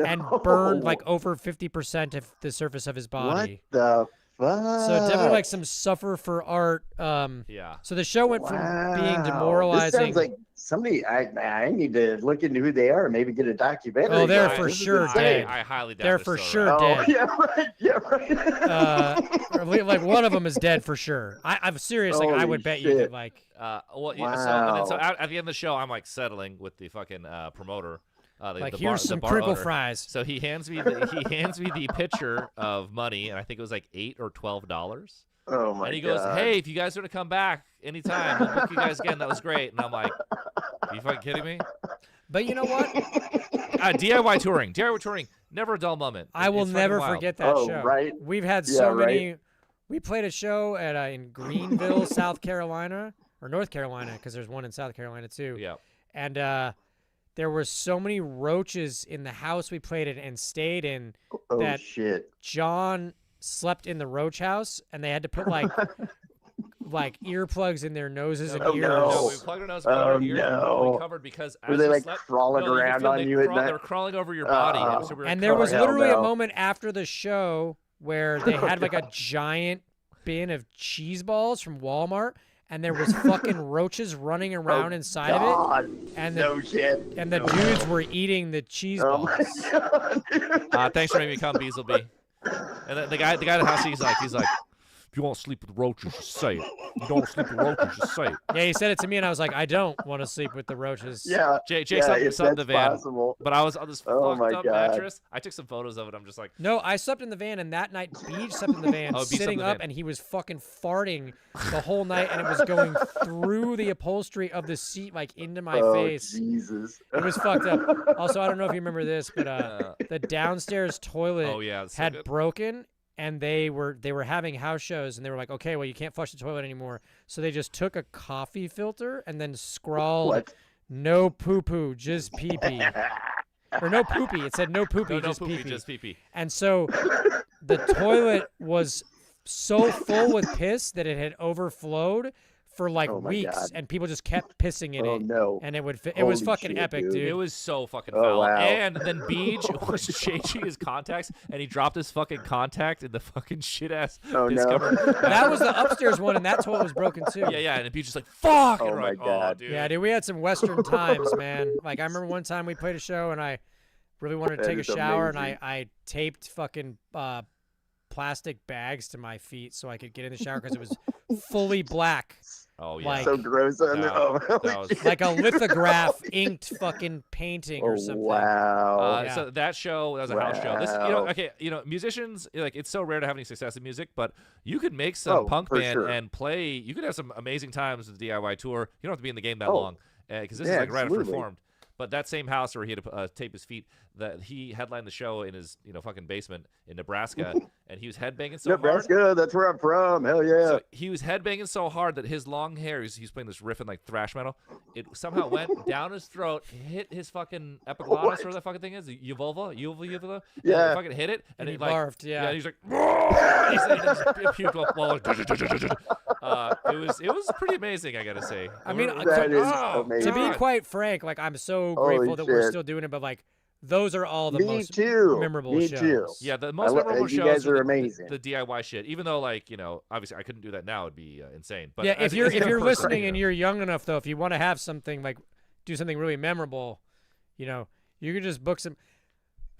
S2: and burned like over 50% of the surface of his body.
S18: What the fuck?
S2: So definitely like some suffer for art.
S1: Yeah.
S2: So the show went from being demoralizing.
S18: This sounds like somebody. I need to look into who they are. And maybe get a documentary.
S2: Oh, they're
S18: going.
S2: for
S18: This is
S2: sure
S18: insane.
S2: dead.
S1: I highly doubt
S2: they're
S1: they're
S2: for
S1: still
S2: sure
S1: around.
S2: dead.
S18: Yeah, right.
S2: Like one of them is dead for sure. I'm serious. Like I
S18: Holy
S2: would bet you that
S18: shit.
S2: like.
S1: Well, yeah, and then, so at the end of the show, I'm like settling with the fucking promoter.
S2: Like
S1: the
S2: here's some
S1: bar
S2: crinkle
S1: owner.
S2: fries.
S1: So he hands me the pitcher of money, and I think it was like $8 or $12.
S18: Oh my
S1: And he goes,
S18: God.
S1: "Hey, if you guys are to come back anytime, we'll book you guys again. That was great." And I'm like, "Are you fucking kidding me?"
S2: But you know what?
S1: DIY touring, never a dull moment.
S2: I will
S1: It's
S2: never
S1: fucking wild.
S2: forget that
S18: Oh,
S2: show.
S18: right.
S2: We've had
S18: Yeah,
S2: so
S18: right.
S2: many. We played a show at in Greenville, South Carolina, or North Carolina, because there's one in South Carolina too.
S1: Yeah.
S2: And there were so many roaches in the house we played in and stayed in
S18: Oh
S2: that
S18: shit.
S2: John slept in the roach house, and they had to put like earplugs in their noses and
S18: Oh,
S2: ears.
S18: no.
S1: No, we plugged our nose,
S18: Oh,
S1: our ears were
S18: no.
S1: fully covered because
S18: Were
S1: as
S18: they
S1: we
S18: like
S1: slept,
S18: crawling
S1: no, you could
S18: around
S1: feel
S18: on you at
S1: they
S18: night?
S1: were crawling over your body. And, so we were
S2: And there was
S18: hell
S2: literally a
S18: no.
S2: moment after the show where they had like a giant bin of cheese balls from Walmart, and there was fucking roaches running around inside
S18: God.
S2: of it. And the,
S18: No shit.
S2: And the dudes were eating the cheese
S18: Oh
S2: balls.
S18: my God, dude.
S1: Thanks for making me come, Beasleby. And the guy at the house, he's like, if you want to sleep with roaches, just say it. You don't want to sleep with roaches, just say it.
S2: Yeah, he said it to me, and I was like, I don't want to sleep with the roaches.
S18: Yeah.
S1: Jake
S18: yeah,
S1: slept
S18: if
S1: in the
S18: that's
S1: van,
S18: possible.
S1: but I was on this
S18: Oh my
S1: fucked up
S18: God.
S1: mattress. I took some photos of it. I'm just like,
S2: No, I slept in the van, and that night Beach slept in the van,
S1: Oh, Beach slept in
S2: sitting
S1: the
S2: up,
S1: van.
S2: and he was fucking farting the whole night, and it was going through the upholstery of the seat, like into my
S18: Oh,
S2: face.
S18: Jesus.
S2: It was fucked up. Also, I don't know if you remember this, but the downstairs toilet
S1: Oh, yeah, it's so
S2: had
S1: good.
S2: broken, and they were having house shows, and they were like, okay, well, you can't flush the toilet anymore. So they just took a coffee filter and then scrawled,
S18: What?
S2: "No poo poo, just pee pee." Or no poopy. It said no poopy,
S1: no
S2: just
S1: poopy,
S2: pee pee.
S1: just pee-pee.
S2: And so the toilet was so full with piss that it had overflowed for like
S18: Oh my
S2: weeks,
S18: God.
S2: and people just kept pissing in
S18: Oh,
S2: it.
S18: no.
S2: And it would it was
S18: Holy
S2: fucking
S18: shit,
S2: epic,
S18: dude.
S2: dude.
S1: It was so fucking
S18: Oh,
S1: foul.
S18: wow.
S1: And then Beach was changing his contacts, and he dropped his fucking contact in the fucking shit ass.
S18: Oh, no.
S2: That was the upstairs one, and that toilet was broken too.
S1: Yeah, and Beach was like, "Fuck!"
S18: Oh
S1: and we're
S18: my
S1: like,
S18: God.
S1: "Oh, dude."
S2: Yeah, dude, we had some Western times, man. Like I remember one time we played a show, and I really wanted to
S18: That
S2: take a
S18: is
S2: shower,
S18: amazing.
S2: and I taped fucking plastic bags to my feet so I could get in the shower because it was fully black.
S1: Oh yeah.
S2: Like,
S18: So gross. Oh, no.
S1: that was
S2: like a lithograph inked fucking painting or
S18: Oh,
S2: something.
S18: wow.
S2: Yeah.
S1: So that show, that was a house show. This, you know,
S18: Wow.
S1: okay, you know, musicians, like, it's so rare to have any success in music, but you could make some
S18: Oh,
S1: punk
S18: for
S1: band
S18: sure.
S1: and play. You could have some amazing times with the DIY tour. You don't have to be in the game that
S18: Oh.
S1: long, because this is
S18: Yeah,
S1: like right after
S18: absolutely.
S1: Reformed. But that same house where he had to tape his feet, that he headlined the show in his, you know, fucking basement in Nebraska, and he was headbanging so hard.
S18: Nebraska, that's where I'm from. Hell yeah.
S1: So he was headbanging so hard that his long hair, he's playing this riff in like thrash metal, it somehow went down his throat, hit his fucking epiglottis, or whatever that fucking thing is, uvula, and
S18: Yeah.
S1: it fucking hit it, and
S2: he
S1: he like
S2: barfed, yeah.
S1: and he's like, he said he just puked up while it was pretty amazing, I gotta say.
S2: I mean,
S18: That is
S2: to
S18: amazing.
S2: be quite frank, like I'm so
S18: Holy
S2: grateful that we're
S18: shit.
S2: still doing it, but like those are all the
S18: Me
S2: most
S18: too.
S2: memorable
S18: Me
S2: shows.
S18: too.
S1: Yeah, the most
S18: I lo-
S1: memorable
S18: you
S1: shows
S18: guys are
S1: the
S18: amazing.
S1: The DIY shit. Even though, like, you know, obviously I couldn't do that now; it'd be insane. But
S2: Yeah,
S1: as
S2: if you're
S1: a person,
S2: listening
S1: you
S2: and
S1: know.
S2: you're young enough though, if you want to have something like do something really memorable, you know, you can just book some.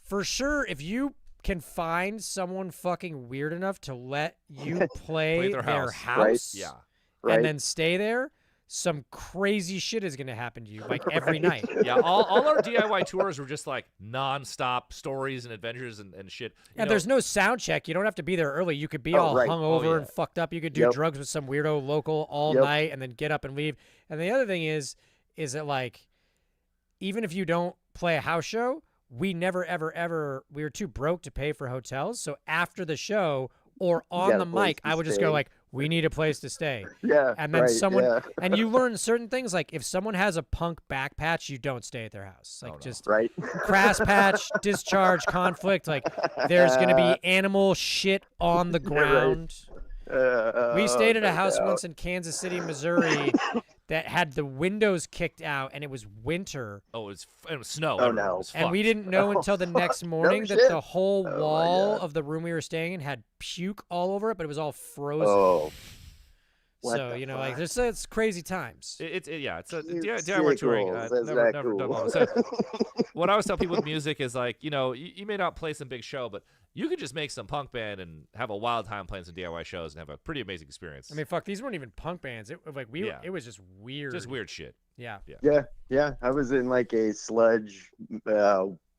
S2: For sure, if you can find someone fucking weird enough to let you play
S1: their
S2: their
S1: house.
S2: house,
S1: Yeah.
S18: Right.
S2: and then stay there, some crazy shit is gonna happen to you like every night.
S1: Yeah, all our DIY tours were just like non-stop stories and adventures and shit. You
S2: And
S1: know,
S2: there's no sound check. You don't have to be there early. You could be
S18: Oh,
S2: all
S18: right.
S2: hungover
S1: Oh, yeah.
S2: and fucked up. You could do
S18: Yep.
S2: drugs with some weirdo local all
S18: Yep.
S2: night and then get up and leave. And the other thing is that like, even if you don't play a house show, we never ever we were too broke to pay for hotels. So after the show or on
S18: got
S2: the
S18: a place
S2: mic,
S18: to
S2: I would just
S18: stay.
S2: go like, "We need a place to stay."
S18: Yeah.
S2: And then
S18: right,
S2: someone
S18: yeah.
S2: and you learn certain things like if someone has a punk back patch, you don't stay at their house. Like
S1: Oh, no.
S2: just
S18: Right.
S2: crass patch, discharge, conflict. Like there's gonna be animal shit on the
S18: Yeah, right.
S2: ground. We stayed at a
S18: no
S2: house
S18: doubt.
S2: once in Kansas City, Missouri. that had the windows kicked out, and it was winter.
S1: Oh, it was snow.
S18: Oh,
S1: everywhere.
S18: no.
S1: It was
S2: And we
S1: fucked.
S2: didn't know until the next morning that
S18: shit.
S2: the whole
S18: Oh, my
S2: wall
S18: God.
S2: of the room we were staying in had puke all over it, but it was all frozen.
S18: Oh. What
S2: So,
S18: the
S2: you know, like,
S18: fuck?
S2: it's crazy times.
S1: It's a
S18: Cute
S1: DIY touring.
S18: sickles. That's
S1: Never
S18: not
S1: done
S18: cool.
S1: all of it. So, what I always tell people with music is like, you know, you may not play some big show, but you could just make some punk band and have a wild time playing some DIY shows and have a pretty amazing experience.
S2: I mean, fuck, these weren't even punk bands. It was just weird.
S1: Just weird shit.
S2: Yeah.
S18: Yeah. I was in like a sludge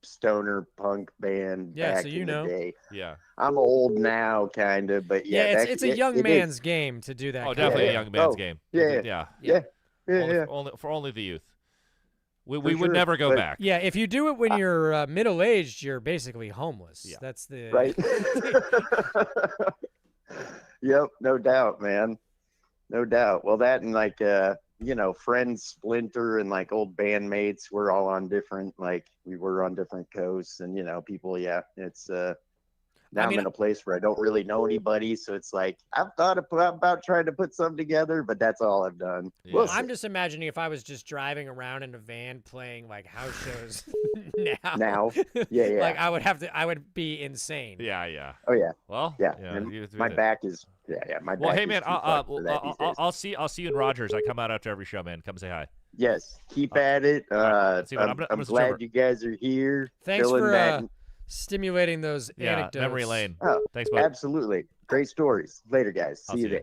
S18: stoner punk band
S2: Yeah,
S18: back
S2: so you
S18: in
S2: know.
S18: the day.
S1: Yeah.
S18: I'm old now, kind of, but yeah.
S2: it's a young man's game to do that.
S1: Oh,
S2: kind of
S1: definitely
S2: thing.
S1: a young man's game.
S18: Yeah.
S1: Only the youth. We would
S18: sure,
S1: never go
S18: but-
S1: back.
S2: Yeah, if you do it when you're middle-aged, you're basically homeless.
S1: Yeah.
S2: That's the
S18: Right. Yep, no doubt, man. No doubt. Well, that and like friends Splinter and like old bandmates, we're all on different we were on different coasts and people, it's now I'm in a place where I don't really know anybody, so it's like I've thought about trying to put something together, but that's all I've done.
S1: Yeah.
S18: We'll
S2: I'm
S18: see.
S2: just imagining if I was just driving around in a van playing like house shows
S18: Now. Yeah.
S2: like I would be insane.
S1: Yeah.
S18: Oh yeah.
S1: Well,
S18: Yeah.
S1: yeah,
S18: and
S1: you-
S18: my back is my
S1: Well,
S18: back
S1: hey
S18: is
S1: man,
S18: too fucked for that these days.
S1: I'll see you in Rogers. I come out after every show, man. Come say hi.
S18: Yes, keep at it.
S1: let's see what- I'm
S18: I'm
S1: gonna switch
S18: glad
S1: over.
S18: you guys are here.
S2: Thanks
S18: filling
S2: for
S18: that.
S2: stimulating those
S1: Yeah,
S2: anecdotes.
S1: memory lane.
S18: Oh,
S1: Thanks, bud.
S18: absolutely. Great stories. Later, guys.
S1: I'll
S18: See you
S1: see you.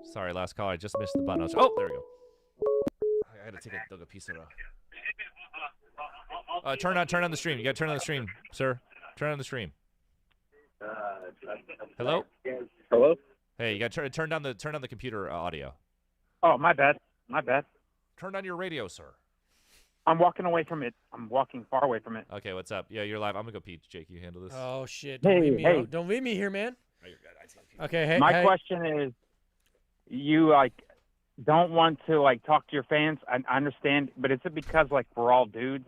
S18: there.
S1: Sorry, last call. I just missed the button. Oh, there we go. I had to take a piece of it. Turn on the stream. You got to turn on the stream, sir. Turn on the stream. Hello.
S19: Hello?
S1: Hey, you got to turn down the computer audio.
S19: Oh, my bad.
S1: Turn on your radio, sir.
S19: I'm walking away from it. I'm walking far away from it.
S1: Okay, what's up? Yeah, you're live. I'm gonna go pee. Jake, you handle this.
S2: Oh shit!
S19: Hey.
S2: Don't leave me here, man. Okay. Hey.
S19: My
S2: hey.
S19: question is, you don't want to talk to your fans? I understand, but is it because we're all dudes?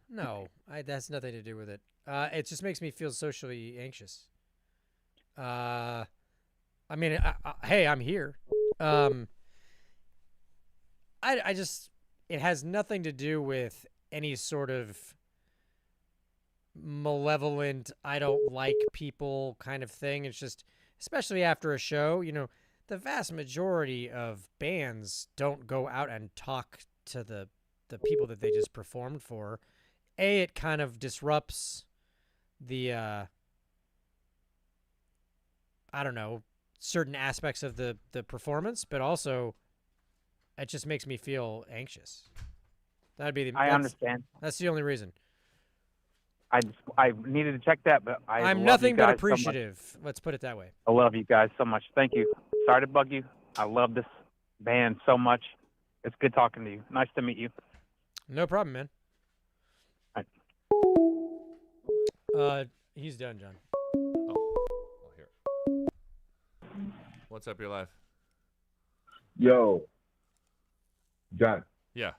S2: No, that's nothing to do with it. It just makes me feel socially anxious. I mean, hey, I'm here. I just, it has nothing to do with any sort of malevolent, I don't like people kind of thing. It's just, especially after a show, the vast majority of bands don't go out and talk to the people that they just performed for. It kind of disrupts the, I don't know, certain aspects of the performance, but also it just makes me feel anxious. That'd be
S19: I understand.
S2: That's the only reason.
S19: I needed to check that, but I'm
S2: I'm nothing but appreciative. Let's put it that way.
S19: I love you guys so much. Thank you. Sorry to bug you. I love this band so much. It's good talking to you. Nice to meet you.
S2: No problem, man. He's done, John.
S1: Oh, here. What's up? You're live.
S20: Yo, John.
S1: Yeah.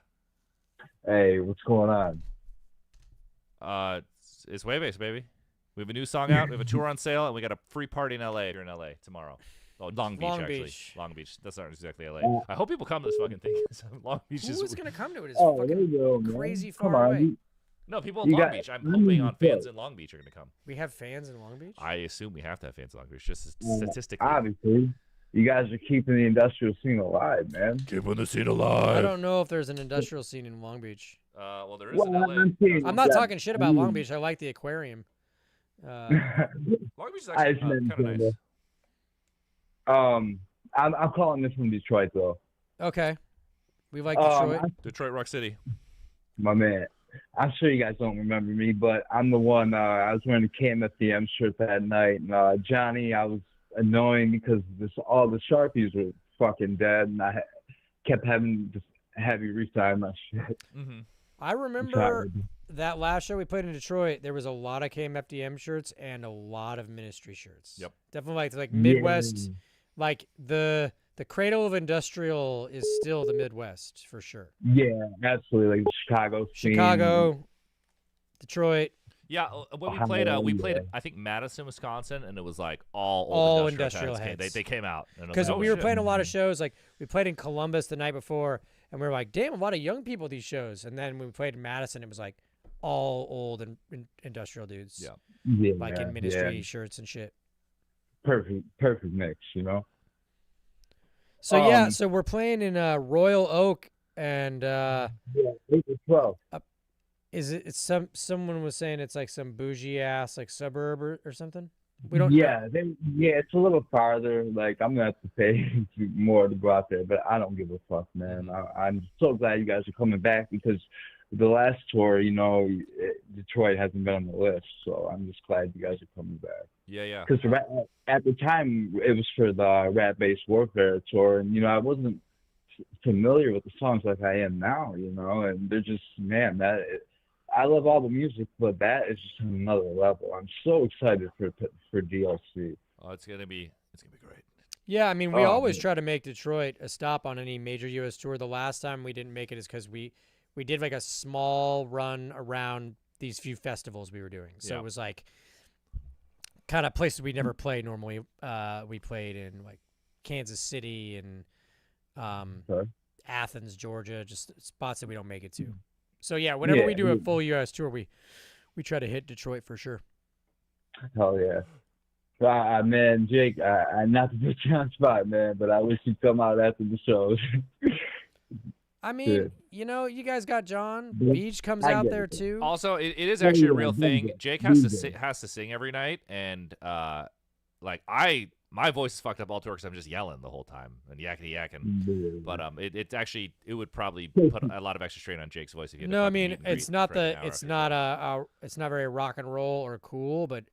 S20: Hey, what's going on?
S1: It's Jueves, baby. We have a new song out. We have a tour on sale, and we got a free party in LA. You're in LA tomorrow. Oh, Long Beach, actually. Long Beach. That's not exactly LA. I hope people come to this fucking thing. Long Beach is.
S2: Who's gonna come to it? It's
S20: there
S2: fucking
S20: you go, man.
S2: crazy
S20: Come
S2: far
S20: on,
S2: away.
S1: No, people in
S20: You
S1: Long
S20: got-
S1: Beach. I'm hoping on fans in Long Beach are going to come.
S2: We have fans in Long Beach.
S1: I assume we have to have fans in Long Beach, just
S20: Well,
S1: statistically.
S20: Obviously, you guys are keeping the industrial scene alive, man.
S1: Keeping the scene alive.
S2: I don't know if there's an industrial scene in Long Beach.
S1: Well, there is
S20: Well,
S1: in LA.
S20: I'm saying
S2: I'm not
S20: that-
S2: talking shit about Long Beach. I like the aquarium.
S1: Long Beach is
S20: I
S1: actually
S20: just meant
S1: kind of nice.
S20: I'm calling this from Detroit though.
S2: Okay. We like Detroit.
S1: Detroit Rock City.
S20: My man. I'm sure you guys don't remember me, but I'm the one. I was wearing the KMFDM shirt that night, and Johnny, I was annoying because all the Sharpies were fucking dead, and I kept having to have you resign my shit.
S1: Mm-hmm.
S2: I remember that last show we played in Detroit. There was a lot of KMFDM shirts and a lot of Ministry shirts.
S1: Yep.
S2: Definitely like Midwest. Like the cradle of industrial is still the Midwest for sure.
S20: Yeah, absolutely. Like Chicago. scene.
S2: Chicago, Detroit.
S1: Yeah, when we played I think Madison, Wisconsin, and it was like all old
S2: industrial
S1: heads. They came out
S2: because we were playing a lot of shows. Like we played in Columbus the night before, and we were like, "Damn, a lot of young people at these shows." And then when we played in Madison, it was like all old and industrial dudes.
S20: Yeah,
S2: like in ministry shirts and shit.
S20: Perfect mix, you know.
S2: So so we're playing in Royal Oak, and
S20: April 12th.
S2: Is it? It's someone was saying it's like some bougie ass like suburb or something. We don't.
S20: Yeah, it's a little farther. Like I'm gonna have to pay more to go out there, but I don't give a fuck, man. I'm so glad you guys are coming back because the last tour, you know, Detroit hasn't been on the list, so I'm just glad you guys are coming back.
S1: Yeah.
S20: Because at the time it was for the Rat-Based Warfare tour, and you know I wasn't familiar with the songs like I am now, you know, and they're just I love all the music, but that is just another level. I'm so excited for DLC.
S1: Oh, it's gonna be great.
S2: Yeah, I mean, we always try to make Detroit a stop on any major U.S. tour. The last time we didn't make it is because we did like a small run around these few festivals we were doing. So it was like kind of places we never play normally. We played in like Kansas City and Athens, Georgia, just spots that we don't make it to. So yeah, whenever we do a full U.S. tour, we try to hit Detroit for sure.
S20: Hell yeah. Man, Jake, not to put you on the spot, man, but I wish you'd come out after the shows.
S2: I mean, you know, you guys got John. Beach comes out there too.
S1: Also, it is actually a real thing. Jake has to sing every night, and like my voice is fucked up all tour because I'm just yelling the whole time and yakety yakking. But it would probably put a lot of extra strain on Jake's voice if you had
S2: No, I mean it's not very rock and roll or cool, but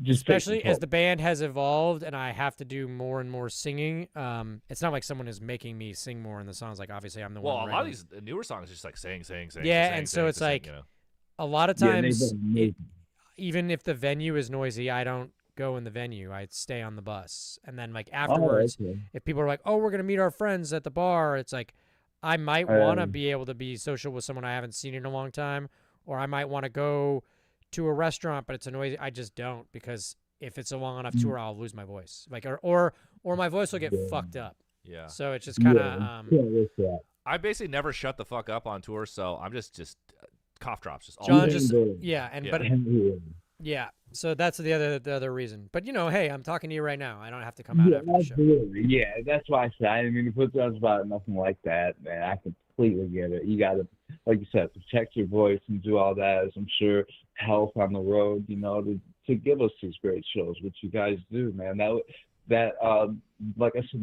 S2: especially as the band has evolved and I have to do more and more singing. It's not like someone is making me sing more in the songs. Like obviously I'm the one.
S1: Well, a lot of these newer songs just like sing.
S2: Yeah,
S1: sing,
S2: and
S1: sing,
S2: so it's
S1: sing,
S2: like
S1: you know?
S2: a lot of times, even if the venue is noisy, I don't go in the venue. I stay on the bus, and then like afterwards, if people are like, "Oh, we're gonna meet our friends at the bar," it's like I might want to be able to be social with someone I haven't seen in a long time, or I might want to go to a restaurant, but it's a noisy. I just don't because if it's a long enough tour, I'll lose my voice. Like or my voice will get fucked up.
S1: Yeah.
S2: So it's just kind of.
S1: I basically never shut the fuck up on tour, so I'm just cough drops just all
S2: John
S1: day.
S2: Yeah, so that's the other reason. But you know, hey, I'm talking to you right now. I don't have to come out after the show.
S20: Absolutely. Yeah, that's why I said I didn't mean to put you on the spot. Nothing like that, man. I completely get it. You got to, like you said, protect your voice and do all that. As I'm sure health on the road, you know, to give us these great shows, which you guys do, man. That like I said,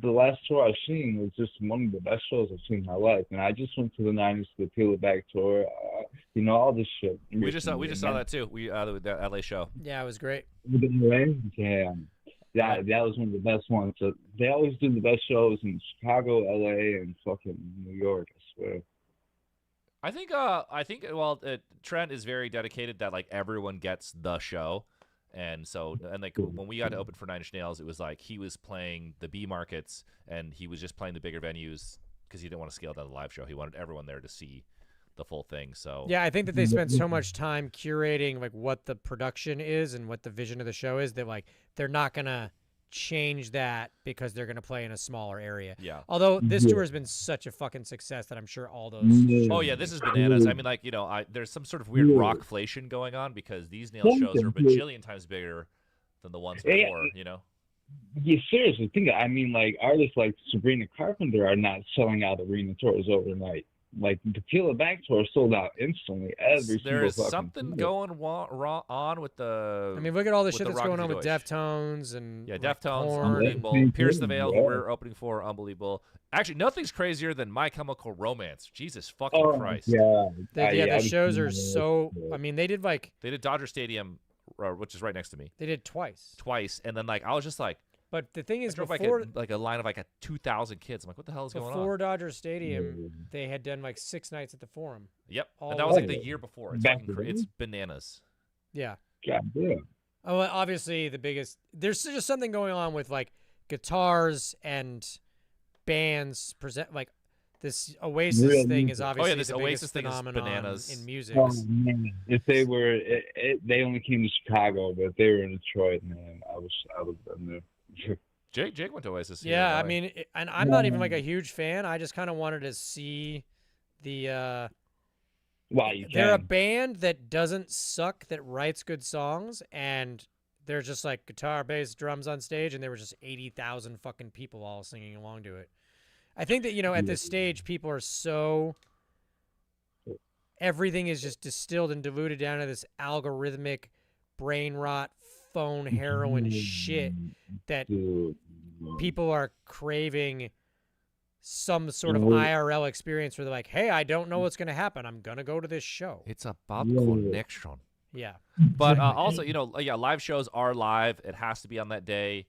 S20: the last tour I've seen was just one of the best shows I've seen in my life. And I just went to the 90s, the Peel It Back tour, you know, all this shit.
S1: We just saw that too. The LA show.
S2: Yeah, it was great.
S20: Yeah, that was one of the best ones. So they always do the best shows in Chicago, LA, and fucking New York, I swear.
S1: I think Trent is very dedicated that like everyone gets the show. And so, like when we got to open for Nine Inch Nails, it was like he was playing the B markets and he was just playing the bigger venues because he didn't want to scale down the live show. He wanted everyone there to see the full thing. So
S2: yeah, I think that they spent so much time curating like what the production is and what the vision of the show is that like they're not gonna change that because they're gonna play in a smaller area.
S1: Yeah.
S2: Although this tour has been such a fucking success that I'm sure all those.
S1: Oh yeah, this is bananas. I mean, like, you know, there's some sort of weird rockflation going on because these Nail shows are a bajillion times bigger than the ones before. You know.
S20: Yeah, seriously, I mean, like artists like Sabrina Carpenter are not selling out arena tours overnight. Like the Peel It Back tour sold out instantly.
S1: There's something going on with the.
S2: I mean, look at all the shit that's going on with Deftones and
S1: Deftones,
S2: Korn.
S1: unbelievable. Pierce the Veil, who we're opening for, unbelievable. Actually, nothing's crazier than My Chemical Romance. Jesus fucking Christ.
S20: Yeah,
S2: the shows are so. I mean, they did
S1: Dodger Stadium, which is right next to me.
S2: They did twice,
S1: and then like I was just like.
S2: But the thing is,
S1: before like a line of like 2,000 kids, I'm like, what the hell is going on?
S2: Before Dodger Stadium, they had done like 6 nights at the Forum.
S1: Yep, and that was like the year before. It's bananas.
S2: Yeah.
S20: God damn.
S2: Oh, well, obviously the biggest. There's just something going on with like guitars and bands present. Like this Oasis
S20: Real
S2: thing
S20: music.
S2: is obviously
S1: this
S2: the
S1: Oasis
S2: biggest
S1: thing is
S2: phenomenon
S1: bananas.
S2: in music.
S20: Oh man, if they were, they only came to Chicago, but if they were in Detroit, man, I was in there.
S1: Jake went to Oasis. Here
S2: Yeah,
S1: in
S2: I
S1: LA.
S2: mean, and I'm not even like a huge fan. I just kind of wanted to see the.
S20: Well, you
S2: They're a
S20: can.
S2: band that doesn't suck, that writes good songs, and they're just like guitar, bass, drums on stage, and there were just 80,000 fucking people all singing along to it. I think that, at this stage, people are so. Everything is just distilled and diluted down to this algorithmic, brain rot, phone heroin shit that people are craving some sort of IRL experience where they're like, hey, I don't know what's going to happen. I'm going to go to this show.
S1: It's a Bob connection.
S2: Yeah.
S1: But also, live shows are live. It has to be on that day.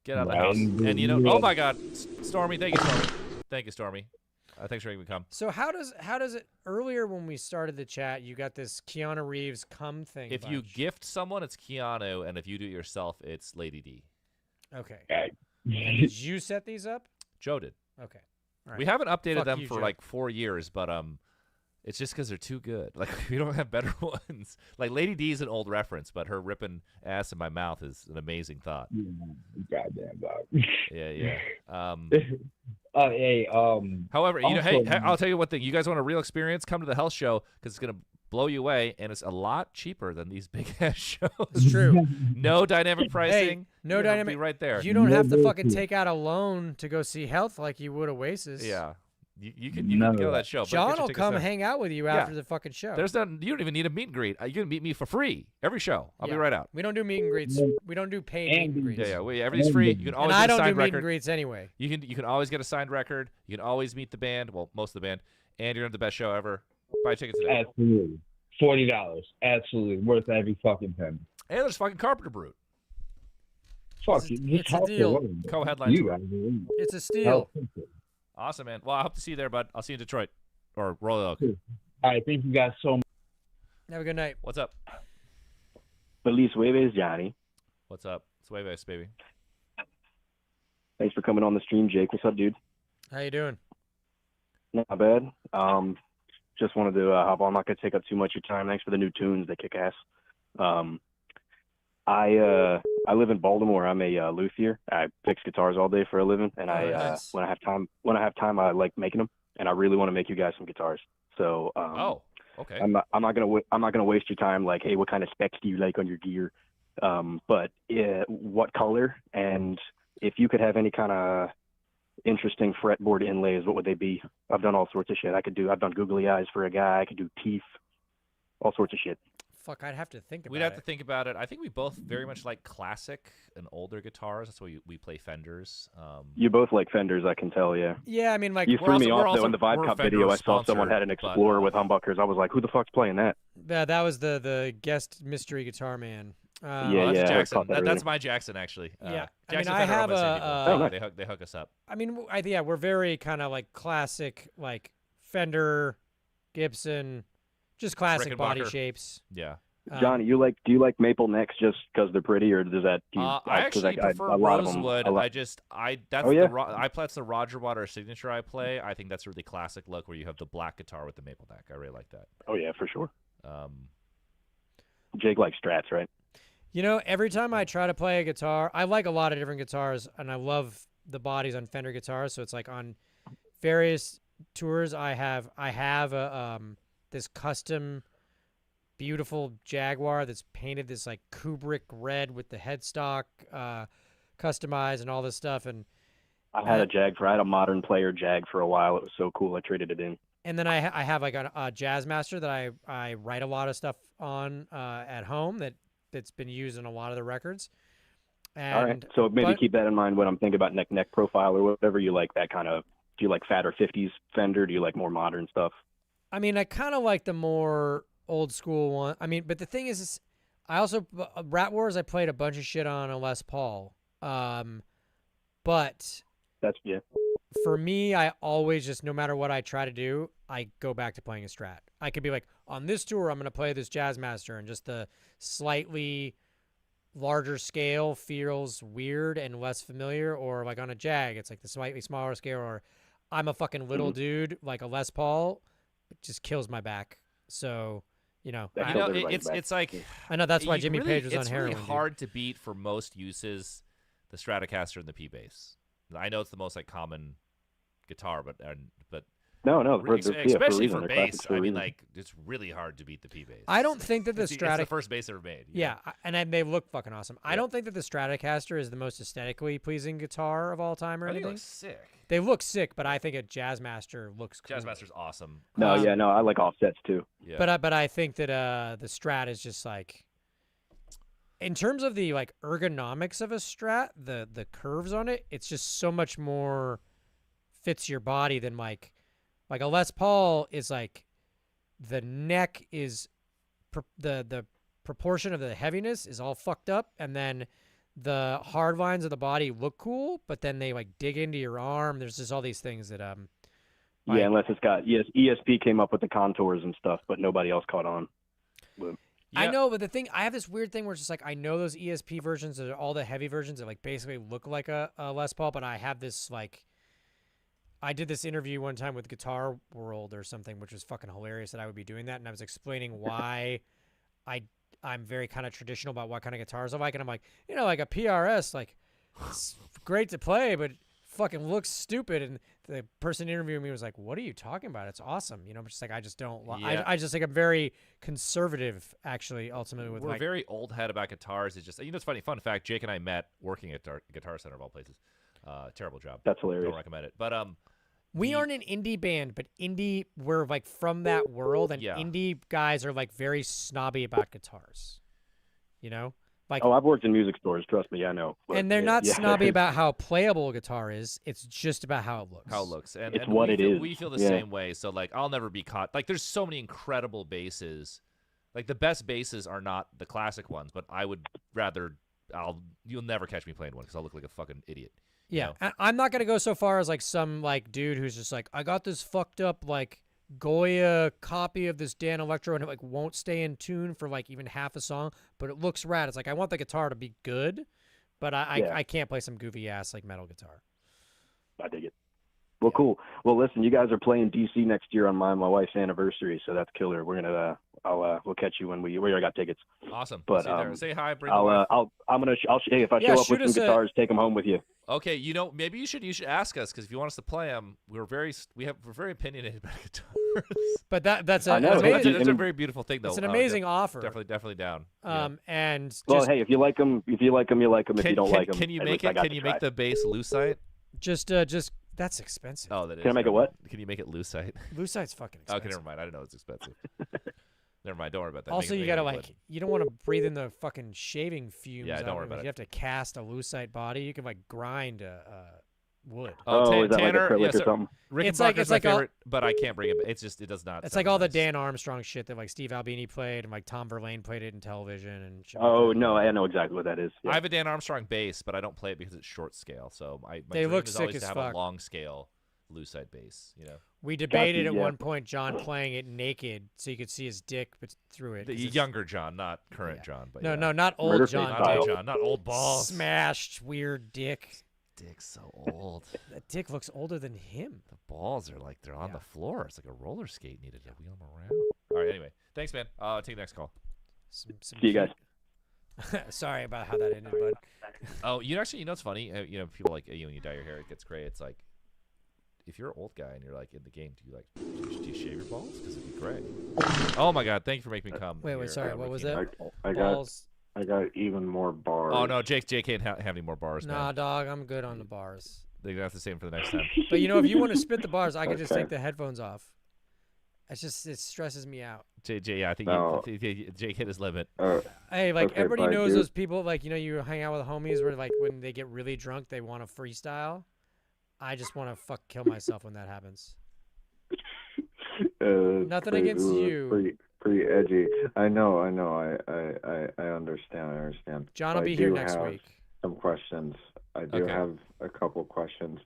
S1: Get out of the house. And, oh my God, Stormy. Thank you, Stormy. Thank you, Stormy. Thanks for making me come.
S2: So how does it, earlier when we started the chat, you got this Keanu Reeves come thing.
S1: If you gift someone, it's Keanu. And if you do it yourself, it's Lady D.
S2: Okay. And did you set these up?
S1: Joe did.
S2: Okay. All right.
S1: We haven't updated them
S2: you,
S1: for
S2: Joe.
S1: like 4 years, but it's just because they're too good. Like, we don't have better ones. Like, Lady D is an old reference, but her ripping ass in my mouth is an amazing thought.
S20: Goddamn dog.
S1: Yeah.
S20: Hey.
S1: However,
S20: also,
S1: hey, I'll tell you one thing. You guys want a real experience? Come to the Health Show because it's gonna blow you away, and it's a lot cheaper than these big ass shows.
S2: It's true.
S1: No dynamic pricing.
S2: Hey, no
S1: You're gonna
S2: dynamic.
S1: be right there.
S2: You don't have to fucking take out a loan to go see Health like you would Oasis.
S1: Yeah. You can go to that show. But
S2: John
S1: get your
S2: will
S1: tickets
S2: come
S1: there.
S2: hang out with you after the fucking show.
S1: You don't even need a meet and greet. You can meet me for free every show. I'll be right out.
S2: We don't do meet and greets. We don't do paid meet and greets.
S1: Yeah. Everything's free. You can always
S2: and
S1: get
S2: I
S1: a
S2: don't do
S1: signed
S2: meet
S1: record.
S2: and greets anyway.
S1: You can always get a signed record. You can always meet the band. Well, most of the band. And you're gonna have the best show ever. Buy tickets today.
S20: Absolutely. $40. Absolutely worth every fucking penny.
S1: And there's fucking Carpenter Brute.
S20: Fuck you.
S2: It's a deal.
S1: Co-headline.
S2: It's a steal.
S1: Awesome, man. Well, I hope to see you there, bud. I'll see you in Detroit or Royal Oak.
S20: All right. Thank you guys so much.
S2: Have a good night.
S1: What's up?
S21: Feliz Jueves, Johnny.
S1: What's up? It's Jueves, baby.
S21: Thanks for coming on the stream, Jake. What's up, dude?
S2: How you doing?
S21: Not bad. Just wanted to hop on. I'm not going to take up too much of your time. Thanks for the new tunes. They kick ass. I live in Baltimore. I'm a luthier. I fix guitars all day for a living, and
S2: nice.
S21: when I have time, I like making them, and I really want to make you guys some guitars. So
S1: okay.
S21: I'm not gonna waste your time. Like, hey, what kind of specs do you like on your gear? But what color? And if you could have any kind of interesting fretboard inlays, what would they be? I've done all sorts of shit. I've done googly eyes for a guy. I could do teeth, all sorts of shit.
S2: Fuck, I'd have to think about it.
S1: We'd have to think about it. I think we both very much like classic and older guitars. That's why we play Fenders.
S21: You both like Fenders, I can tell, yeah.
S2: Yeah, I mean, like,
S21: you threw me off though in the Vibe
S1: we're
S21: Cup
S1: Fender
S21: video. I saw someone
S1: sponsored,
S21: had an Explorer with humbuckers. I was like, who the fuck's playing that?
S2: That was the guest mystery guitar man.
S21: Yeah,
S1: that's
S21: I
S1: Jackson.
S21: caught that
S1: that's
S21: earlier.
S1: my Jackson, actually.
S2: Yeah,
S1: Jackson
S2: I mean, I
S1: Fender
S2: have
S1: owned by the same
S2: a.
S1: people. They hook us up.
S2: I mean, we're very kind of like classic, like Fender, Gibson, just classic body
S1: Rickenbacker.
S2: shapes.
S1: Yeah.
S21: Johnny, do you like maple necks just because they're pretty, or does that?
S1: I actually prefer
S21: a lot of them-
S1: rosewood.
S21: a lot-
S1: That's
S21: Oh, yeah?
S1: that's the Roger Water signature I play. I think that's a really classic look where you have the black guitar with the maple neck. I really like that.
S21: Oh yeah, for sure. Jake likes Strats, right?
S2: Every time I try to play a guitar, I like a lot of different guitars, and I love the bodies on Fender guitars. So it's like on various tours, I have a this custom, beautiful Jaguar that's painted this like Kubrick red with the headstock customized and all this stuff. And
S21: I had a modern player Jag for a while. It was so cool. I traded it in.
S2: And then I have like a Jazz Master that I write a lot of stuff on at home that's been used in a lot of the records. And,
S21: All right. So maybe keep that in mind when I'm thinking about neck profile or whatever. You like that kind of? Do you like fatter 50s Fender? Do you like more modern stuff?
S2: I mean, I kind of like the more old school one. I mean, but the thing is I also Rat Wars. I played a bunch of shit on a Les Paul. But
S21: that's
S2: for me, I always just, no matter what I try to do, I go back to playing a Strat. I could be like, on this tour, I'm going to play this Jazz Master, and just the slightly larger scale feels weird and less familiar, or like on a Jag, it's like the slightly smaller scale, or I'm a fucking little dude, like a Les Paul, it just kills my back. So,
S1: it's like
S2: I know that's why
S1: you
S2: Jimmy
S1: really,
S2: Page was on
S1: it's
S2: heroin.
S1: really hard to beat for most uses the Stratocaster and the P bass. I know it's the most like common guitar, but
S21: No,
S1: especially for
S21: They're
S1: bass.
S21: classics for a
S1: I mean,
S21: reason.
S1: like it's really hard to beat the P bass.
S2: I don't think that the
S1: it's the first bass ever made.
S2: Yeah, and they look fucking awesome. I don't think that the Stratocaster is the most aesthetically pleasing guitar of all time or
S1: I think it
S2: anything.
S1: looks sick.
S2: They look sick, but I think a Jazzmaster looks cool.
S1: Jazzmaster's awesome.
S21: No, I like offsets too.
S1: Yeah.
S2: But I think that the Strat is just like, in terms of the like ergonomics of a Strat, the curves on it, it's just so much more fits your body than like a Les Paul is like the neck is the proportion of the heaviness is all fucked up, and then the hard lines of the body look cool, but then they like dig into your arm. There's just all these things that
S21: Yeah, unless it's got ESP came up with the contours and stuff, but nobody else caught on.
S2: I know, but I have this weird thing where it's just like I know those ESP versions are all the heavy versions that like basically look like a Les Paul, but I have this like. I did this interview one time with Guitar World or something, which was fucking hilarious that I would be doing that, and I was explaining why I'm very kind of traditional about what kind of guitars I like, and I'm like, like a PRS, like it's great to play, but fucking looks stupid. And the person interviewing me was like, "What are you talking about? It's awesome." Just like I just don't. I just think I'm very conservative, actually. Ultimately, with
S1: we're very old head about guitars. It's just it's funny. Fun fact: Jake and I met working at Guitar Center of all places. Terrible job.
S21: That's hilarious.
S1: Don't recommend it. But
S2: we aren't an indie band, but we're like from that world, and indie guys are like very snobby about guitars. Like
S21: I've worked in music stores. Trust me, I know. But,
S2: and they're not snobby about how playable a guitar is. It's just about how it looks.
S1: And
S21: it's what it is.
S1: We feel the same way. So like, I'll never be caught. Like, there's so many incredible basses. Like the best basses are not the classic ones, but I would rather. You'll never catch me playing one because I'll look like a fucking idiot.
S2: Yeah, I'm not gonna go so far as like some like dude who's just like, I got this fucked up like Goya copy of this Dan Electro and it like won't stay in tune for like even half a song, but it looks rad. It's like I want the guitar to be good, but I can't play some goofy ass like metal guitar.
S21: I dig it. Well, cool. Well, listen, you guys are playing DC next year on my wife's anniversary, so that's killer. We're gonna we'll catch you when we got tickets.
S1: Awesome.
S21: But
S1: see you there. Say hi. Bring
S21: I'll hey, if I show up with some guitars, take them home with you.
S1: Okay, maybe you should ask us because if you want us to play them, we're very opinionated about guitars.
S2: But that's
S1: a very beautiful thing though.
S2: It's an amazing offer.
S1: Definitely down.
S2: And
S21: hey, if you like them, you like them. If you don't like them,
S1: can you make it? Can you make the bass lucite?
S2: Just that's expensive.
S1: Oh, that is.
S21: Can I make it what?
S1: Can you make it lucite?
S2: Lucite's fucking expensive.
S1: Okay, never mind. I didn't know it's expensive. Never mind. Don't worry about that.
S2: Also, you gotta you don't want to breathe in the fucking shaving fumes.
S1: Yeah, don't worry about it.
S2: You have to cast a lucite body. You can like grind wood.
S21: Is that
S1: Tanner,
S21: like acrylic or something?
S2: It's like my
S1: favorite, but I can't bring it. It does not.
S2: It's like all the Dan Armstrong shit that like Steve Albini played and like Tom Verlaine played it in television and shit.
S21: Oh no, I know exactly what that is. Yeah.
S1: I have a Dan Armstrong bass, but I don't play it because it's short scale. So my
S2: they
S1: dream
S2: look
S1: is
S2: sick
S1: always
S2: as
S1: to have
S2: fuck.
S1: a long scale lucite bass.
S2: We debated at one point John playing it naked so you could see his dick through it.
S1: The younger John, not current John. But
S2: no, not old
S21: Murder
S2: John.
S1: Not old balls.
S2: Smashed weird dick.
S1: Dick's so old.
S2: That dick looks older than him.
S1: The balls are like they're on the floor. It's like a roller skate needed to wheel them around. All right. Anyway, thanks, man. I'll take the next call.
S21: See you guys.
S2: Sorry about how that ended, bud.
S1: Oh, it's funny. People like when you dye your hair, it gets gray. It's like if you're an old guy and you're like in the game, do you shave your balls? Because it'd be gray. Oh my God! Thank you for making me come.
S2: Wait, sorry. What was that?
S9: I got even more bars.
S1: Oh no, Jake can't have any more bars.
S2: Nah, dog, I'm good on the bars.
S1: They're gonna have the same for the next time.
S2: But if you want to spit the bars, I can just take the headphones off. It stresses me out.
S1: I think Jake hit his limit.
S2: Hey, everybody knows those people. You hang out with homies where when they get really drunk, they want to freestyle. I just want to kill myself when that happens. Nothing against you.
S9: Pretty edgy. I know. I understand.
S2: John will be here next week.
S9: Some questions. I do have a couple questions.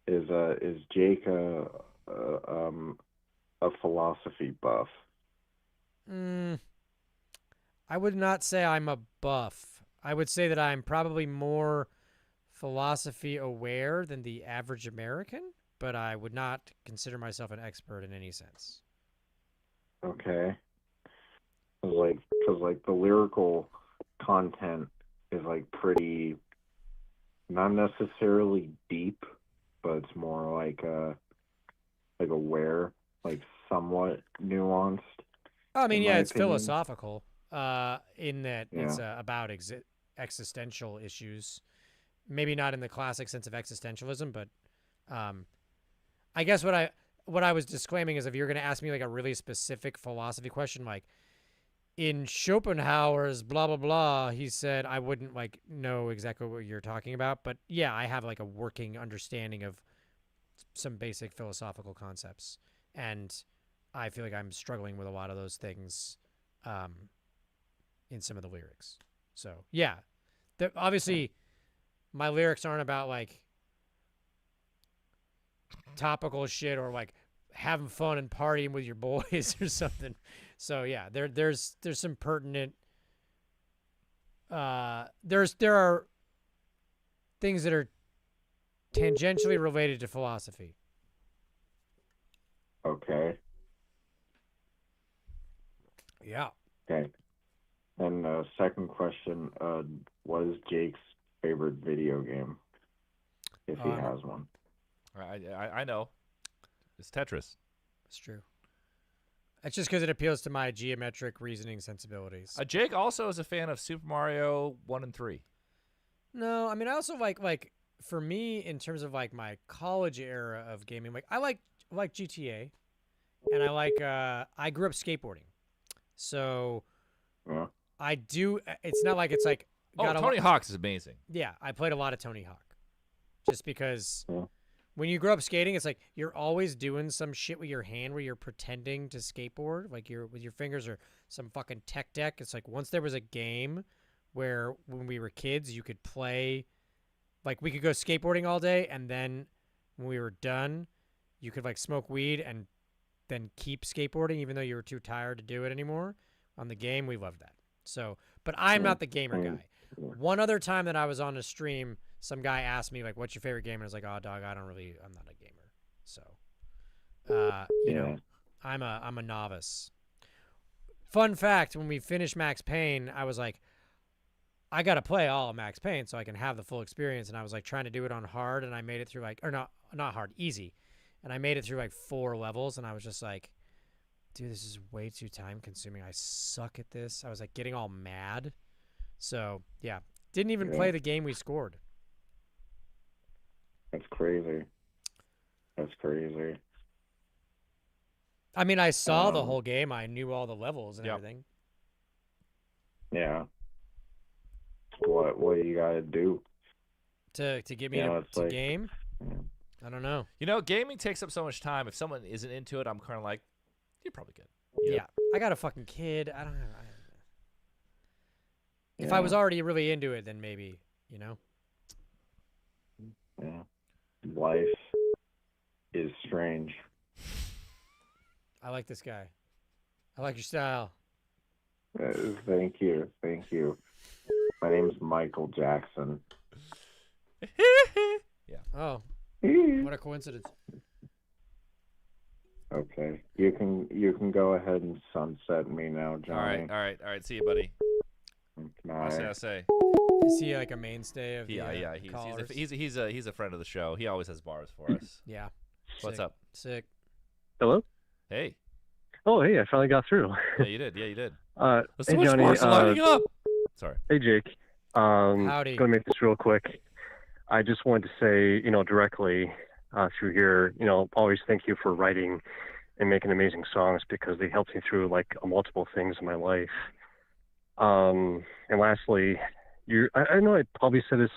S9: Is Jake a philosophy buff?
S2: I would not say I'm a buff. I would say that I'm probably more philosophy aware than the average American, but I would not consider myself an expert in any sense.
S9: Okay. Cause the lyrical content is like pretty, not necessarily deep, but it's more like aware, like somewhat nuanced.
S2: I mean, yeah, it's
S9: opinion.
S2: philosophical in that it's about existential issues. Maybe not in the classic sense of existentialism, but I guess what I was disclaiming is if you're going to ask me like a really specific philosophy question, like in Schopenhauer's blah blah blah, he said, I wouldn't like know exactly what you're talking about, but yeah, I have like a working understanding of some basic philosophical concepts, and I feel like I'm struggling with a lot of those things in some of the lyrics. So yeah, obviously my lyrics aren't about like topical shit or like having fun and partying with your boys or something. So yeah, there's some pertinent there are things that are tangentially related to philosophy.
S9: Okay.
S2: Yeah.
S9: Okay. And second question, what is Jake's favorite video game? If he has one.
S1: I know. It's Tetris.
S2: It's true. It's just because it appeals to my geometric reasoning sensibilities.
S1: Jake also is a fan of Super Mario 1 and 3.
S2: No, I mean, I also like for me, in terms of like my college era of gaming, like I like GTA, and I grew up skateboarding, so I do. It's not like it's like
S1: Tony Hawk's is amazing.
S2: Yeah, I played a lot of Tony Hawk, just because when you grow up skating, it's like you're always doing some shit with your hand where you're pretending to skateboard, like you're with your fingers or some fucking tech deck. It's like once there was a game where when we were kids, you could play, like we could go skateboarding all day, and then when we were done, you could like smoke weed and then keep skateboarding even though you were too tired to do it anymore. On the game, we loved that. So, but I'm not the gamer guy. One other time that I was on a stream, some guy asked me like, "What's your favorite game?" And I was like, "Oh, dog, I'm not a gamer." So, you know, I'm a novice. Fun fact: when we finished Max Payne, I was like, I gotta play all of Max Payne so I can have the full experience. And I was like trying to do it on hard, and I made it through like, or not hard, easy, and I made it through like 4 levels, and I was just like, dude, this is way too time consuming. I suck at this. I was like getting all mad. So yeah, didn't even play the game we scored.
S9: That's crazy. That's crazy.
S2: I mean, I saw the whole game. I knew all the levels and everything.
S9: Yeah. What do you gotta do
S2: to get me to game? I don't know.
S1: You know, gaming takes up so much time. If someone isn't into it, I'm kind of like, you're probably good.
S2: Yeah, I got a fucking kid. I don't know. If I was already really into it, then maybe, you know.
S9: Yeah. Life is strange.
S2: I like this guy. I like your style.
S9: Thank you. Thank you. My name's Michael Jackson.
S1: Yeah.
S2: Oh. What a coincidence.
S9: Okay. You can go ahead and sunset me now, Johnny.
S1: All right. See you, buddy.
S9: I
S1: say.
S2: Is he like a mainstay of
S1: yeah. He's a friend of the show. He always has bars for us.
S2: Yeah.
S1: What's up?
S2: Sick.
S3: Hello.
S1: Hey.
S3: Oh, hey! I finally got through.
S1: Yeah, you did.
S3: Hey,
S1: so
S3: Johnny.
S1: Sparks lighting up. Sorry.
S3: Hey, Jake.
S2: Howdy.
S3: Gonna make this real quick. I just wanted to say, directly through here, always thank you for writing and making amazing songs because they helped me through like multiple things in my life. And lastly, I know I probably said this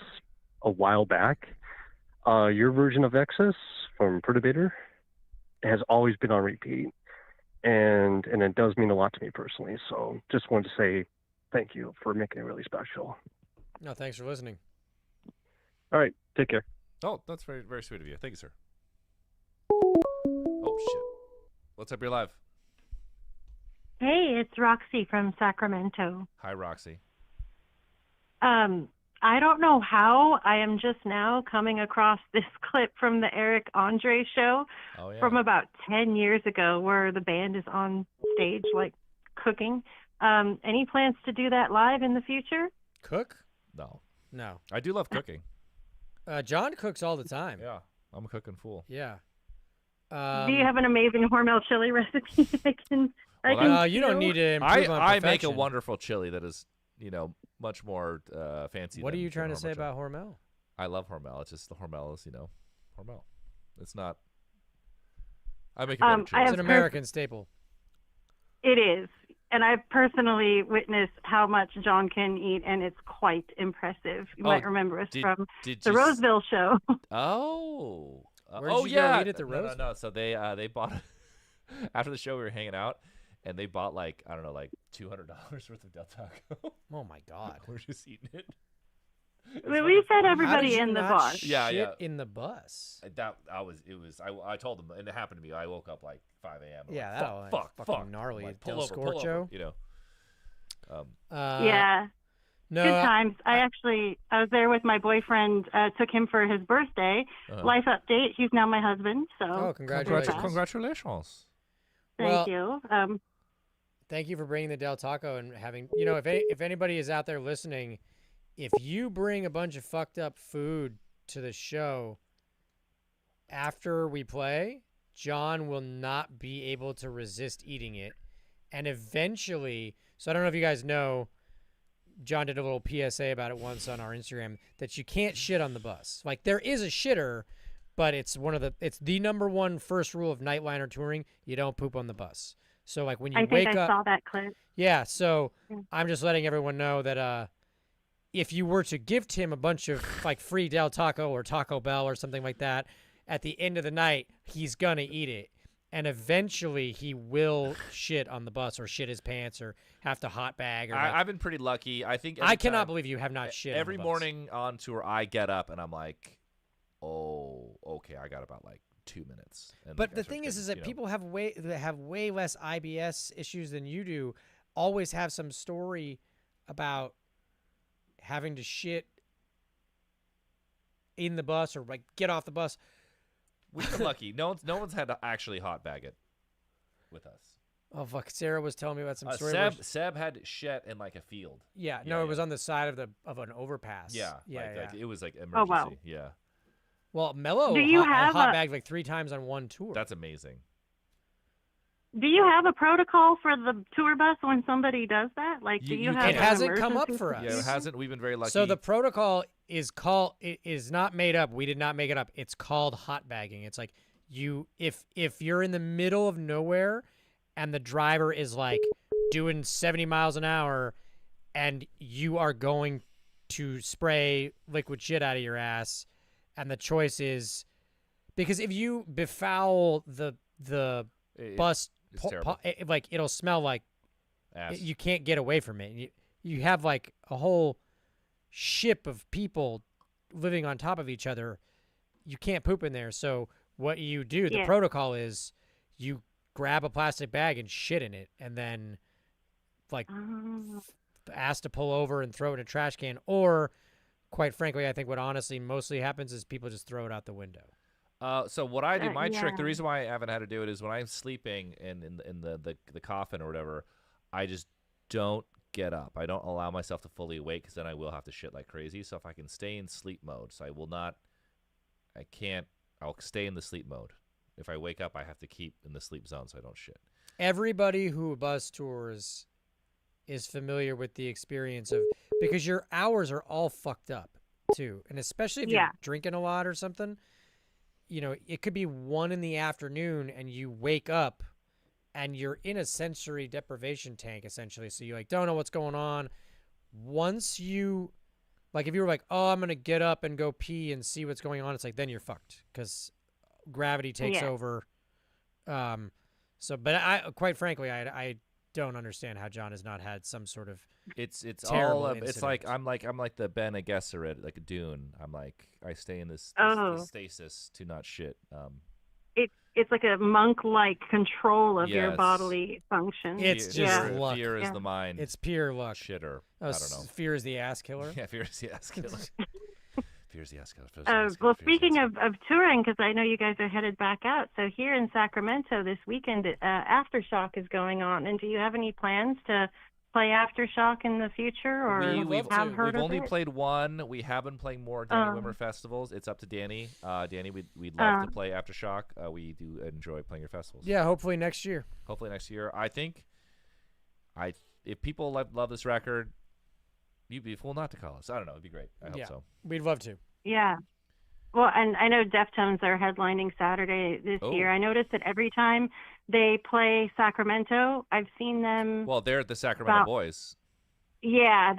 S3: a while back. Your version of Excess from Perturbator has always been on repeat, and it does mean a lot to me personally. So just wanted to say thank you for making it really special.
S2: No, thanks for listening.
S3: All right, take care.
S1: Oh, that's very, very sweet of you. Thank you, sir. Oh shit! What's up? You're live.
S22: Hey, it's Roxy from Sacramento.
S1: Hi, Roxy.
S22: I
S4: I don't know how. I am just now coming across this clip from the Eric Andre show from about 10 years ago where the band is on stage, like, cooking. Any plans to do that live in the future?
S2: Cook?
S1: No.
S2: No.
S1: I do love cooking.
S2: John cooks all the time.
S1: Yeah, I'm a cooking fool.
S2: Yeah.
S4: Do you have an amazing Hormel chili recipe I can
S2: you don't need to improve on
S1: I make a
S2: perfection.
S1: wonderful chili that is, much more fancy.
S2: What are you trying to
S1: Hormel
S2: say
S1: chili.
S2: about Hormel?
S1: I love Hormel. It's just the Hormel is, Hormel. It's not. I make a better chili.
S2: It's an American staple.
S4: It is. And I've personally witnessed how much John can eat, and it's quite impressive. You might remember us from the Roseville show.
S1: Oh.
S2: Where did you go eat at the
S1: No. So they bought after the show we were hanging out, and they bought like I don't know like $200 worth of Del Taco.
S2: Oh my God.
S1: We're just eating it.
S4: We fed everybody in the bus.
S1: Yeah.
S2: In the bus.
S1: I told them, and it happened to me. I woke up like 5 a.m.
S2: Yeah,
S1: like,
S2: that's
S1: fuck,
S2: gnarly.
S1: like,
S2: Del
S1: pull over,
S2: Scorcho.
S4: Yeah.
S2: No,
S4: good times. I was there with my boyfriend. Took him for his birthday. Life update. He's now my husband. So.
S2: Oh, congratulations!
S1: Congratulations.
S4: Thank you.
S2: Thank you for bringing the Del Taco and having. If anybody is out there listening, if you bring a bunch of fucked up food to the show after we play, John will not be able to resist eating it, and eventually. So I don't know if you guys know. John did a little PSA about it once on our Instagram that you can't shit on the bus. Like there is a shitter, but it's the number one first rule of nightliner touring. You don't poop on the bus. So like when you wake up,
S4: I saw that clip.
S2: Yeah. So I'm just letting everyone know that if you were to gift him a bunch of like free Del Taco or Taco Bell or something like that, at the end of the night, he's gonna eat it. And eventually he will shit on the bus or shit his pants or have to hot bag. Or
S1: I've been pretty lucky. I think
S2: I cannot believe you have not shit
S1: every
S2: on the bus.
S1: morning on tour. I get up and I'm like, oh, okay, I got about like 2 minutes. And
S2: but the thing is that people have way less IBS issues than you do. Always have some story about having to shit in the bus or like get off the bus.
S1: We've been lucky. No one's had to actually hot bag it with us.
S2: Oh fuck! Sarah was telling me about some story.
S1: Seb had shit in like a field.
S2: Yeah, no, it was on the side of an overpass.
S1: Yeah,
S2: yeah.
S1: It was like emergency.
S4: Oh, wow.
S1: Yeah.
S2: Well, Mello hot bagged like 3 times on one tour.
S1: That's amazing.
S4: Do you have a protocol for the tour bus when somebody does that? Like, do you have?
S2: It hasn't come up for us.
S1: Yeah, it hasn't. We've been very lucky.
S2: So the protocol is not made up. We did not make it up. It's called hot bagging. It's like if you're in the middle of nowhere and the driver is like doing 70 miles an hour and you are going to spray liquid shit out of your ass, and the choice is because if you befoul the bus. Like it'll smell like
S1: ass.
S2: You can't get away from it. You have like a whole ship of people living on top of each other. You can't poop in there. So what you do, the protocol is you grab a plastic bag and shit in it, and then like ask to pull over and throw it in a trash can. Or quite frankly, I think what honestly mostly happens is people just throw it out the window.
S1: So what I do, my trick, the reason why I haven't had to do it is when I'm sleeping in the coffin or whatever, I just don't get up. I don't allow myself to fully awake because then I will have to shit like crazy. So if I can stay in sleep mode, I'll stay in the sleep mode. If I wake up, I have to keep in the sleep zone so I don't shit.
S2: Everybody who bus tours is familiar with the experience of, because your hours are all fucked up too. And especially if you're drinking a lot or something. You know, it could be 1 PM and you wake up and you're in a sensory deprivation tank essentially. So you like don't know what's going on. Once you like, if you were like, oh, I'm going to get up and go pee and see what's going on. It's like, then you're fucked because gravity takes over. But I, quite frankly, I don't understand how John has not had some sort of
S1: it's
S2: terrible
S1: all
S2: incident.
S1: it's like I'm like the Bene Gesserit, like a Dune. I'm like I stay in this stasis to not shit.
S4: it's like a monk-like control of your
S1: Yes.
S4: bodily functions.
S2: It's just
S1: fear,
S2: luck.
S1: fear is the mind.
S2: It's pure luck.
S1: Shitter.
S2: Oh,
S1: I don't know.
S2: fear is the ass killer.
S1: Yeah, fear is the ass killer. Fear is the ass killer.
S4: Well, speaking of touring, because I know you guys are headed back out, so here in Sacramento this weekend, Aftershock is going on. And do you have any plans to play Aftershock in the future, or
S1: We've
S4: heard of
S1: only
S4: it?
S1: played one. We have been playing more Danny Wimmer festivals. It's up to Danny. Danny, we'd love to play Aftershock. We do enjoy playing your festivals.
S2: Yeah, hopefully next year.
S1: Hopefully next year. I think, if people love this record, you'd be a fool not to call us. I don't know. It'd be great. I hope so.
S2: We'd love to.
S4: Yeah. Well, and I know Deftones are headlining Saturday this year. I noticed that every time they play Sacramento, I've seen them.
S1: Well, they're the Sacramento Boys.
S4: Yeah,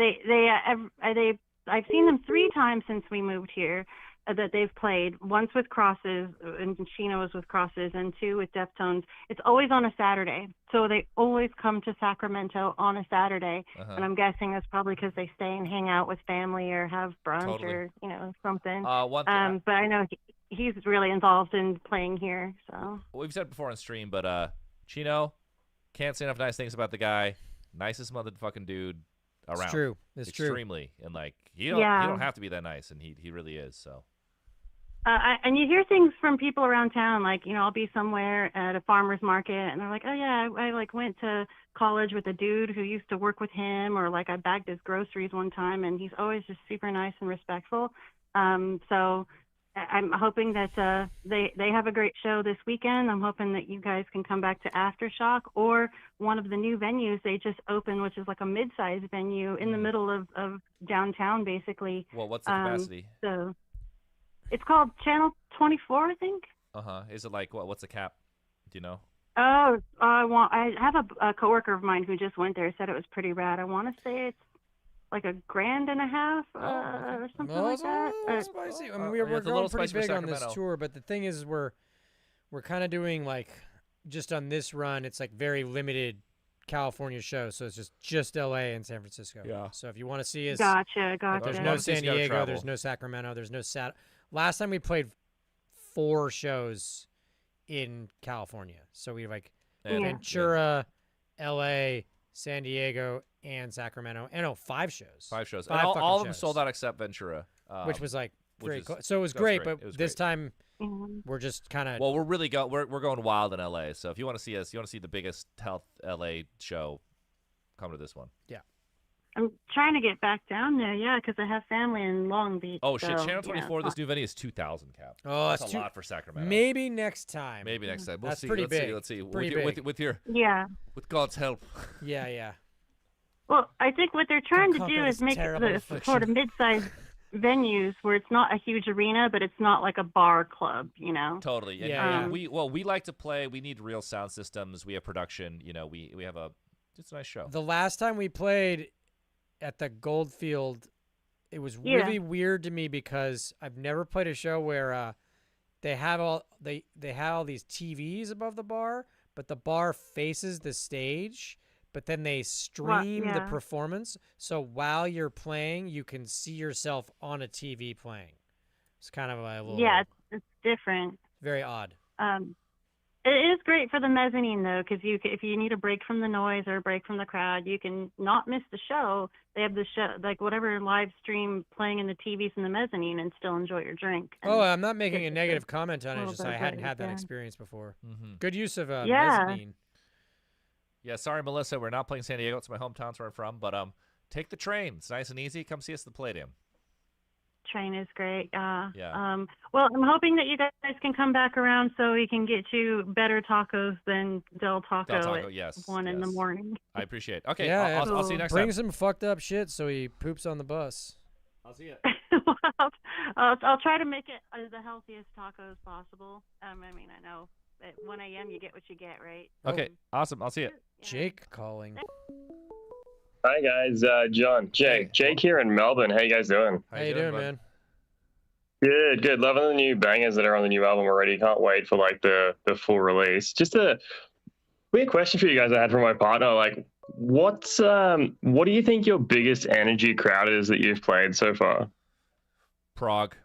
S4: I've seen them 3 times since we moved here that they've played. Once with Crosses, and Sheena was with Crosses, and 2 with Deftones. It's always on a Saturday, so they always come to Sacramento on a Saturday. And I'm guessing that's probably because they stay and hang out with family or have brunch or something. But I know he's really involved in playing here. So
S1: we've said it before on stream, but Chino, can't say enough nice things about the guy. Nicest motherfucking dude around.
S2: It's true. It's
S1: extremely. And like you don't have to be that nice, and he really is. So.
S4: And you hear things from people around town, like, I'll be somewhere at a farmer's market, and they're like, oh, yeah, I went to college with a dude who used to work with him, or, I bagged his groceries one time, and he's always just super nice and respectful. So I'm hoping that they have a great show this weekend. I'm hoping that you guys can come back to Aftershock or one of the new venues they just opened, which is like a mid-sized venue in the middle of downtown, basically.
S1: Well, what's the capacity?
S4: So it's called Channel 24, I think.
S1: Is it like what's the cap? Do you know?
S4: Oh, I have a coworker of mine who just went there. Said it was pretty rad. I want to say it's like $1.5 grand or something like that.
S2: Spicy. I mean, we're going pretty big on this tour, but the thing is, we're kind of doing just on this run. It's very limited California shows, so it's just LA and San Francisco.
S1: Yeah.
S2: So if you want to see us,
S4: gotcha.
S2: There's no San Diego. There's no Sacramento. There's no Last time we played 4 shows in California. So we have Ventura, LA, San Diego, and Sacramento. And 5 shows.
S1: 5 shows.
S2: 5
S1: and all of them
S2: shows.
S1: sold out except Ventura,
S2: which was very close. So it was great, but this time we're just kind of.
S1: Well, we're really we're going wild in LA. So if you want to see us, you want to see the biggest health LA show, come to this one.
S2: Yeah.
S4: I'm trying to get back down there, because I have family in Long Beach.
S1: Oh shit!
S4: So,
S1: Channel 24. This new venue is 2,000 cap.
S2: Oh,
S1: that's a lot for Sacramento.
S2: Maybe next time.
S1: Maybe next time. We'll
S2: That's
S1: see.
S2: pretty
S1: Let's
S2: big.
S1: see. Let's see.
S2: Pretty
S1: with
S4: with
S1: God's help.
S2: Yeah.
S4: Well, I think what they're trying to do is make the sort of mid-sized venues where it's not a huge arena, but it's not like a bar club,
S1: Totally. And,
S2: Yeah.
S1: We like to play. We need real sound systems. We have production. We have it's a nice show.
S2: The last time we played at the Goldfield, it was really weird to me because I've never played a show where they have all these TVs above the bar, but the bar faces the stage, but then they stream the performance. So while you're playing, you can see yourself on a TV playing. It's kind of a little
S4: it's different.
S2: Very odd.
S4: It is great for the mezzanine though, because if you need a break from the noise or a break from the crowd, you can not miss the show. They have the show, whatever live stream playing in the TVs in the mezzanine, and still enjoy your drink.
S2: Oh, I'm not making a negative comment on it. Just I hadn't had that experience before. Good use of mezzanine.
S1: Yeah, sorry, Melissa, we're not playing San Diego. It's my hometown, it's where I'm from. But take the train. It's nice and easy. Come see us at the Palladium.
S4: Train is great.
S1: Yeah.
S4: Well, I'm hoping that you guys can come back around so we can get you better tacos than Del Taco at 1 in the morning.
S1: I appreciate it. Okay,
S2: Yeah,
S1: I'll see you next
S2: Bring
S1: time.
S2: some fucked up shit so he poops on the bus.
S1: I'll see you.
S4: I'll try to make it the healthiest tacos possible. I know at 1 a.m. you get what you get, right?
S1: Okay, awesome. I'll see you.
S2: Jake calling.
S5: Hi guys, John, Jake here in Melbourne. How you guys doing?
S2: How you doing, man?
S5: Good. Loving the new bangers that are on the new album already. Can't wait for the full release. Just a weird question for you guys I had from my partner. What do you think your biggest energy crowd is that you've played so far?
S1: Prague.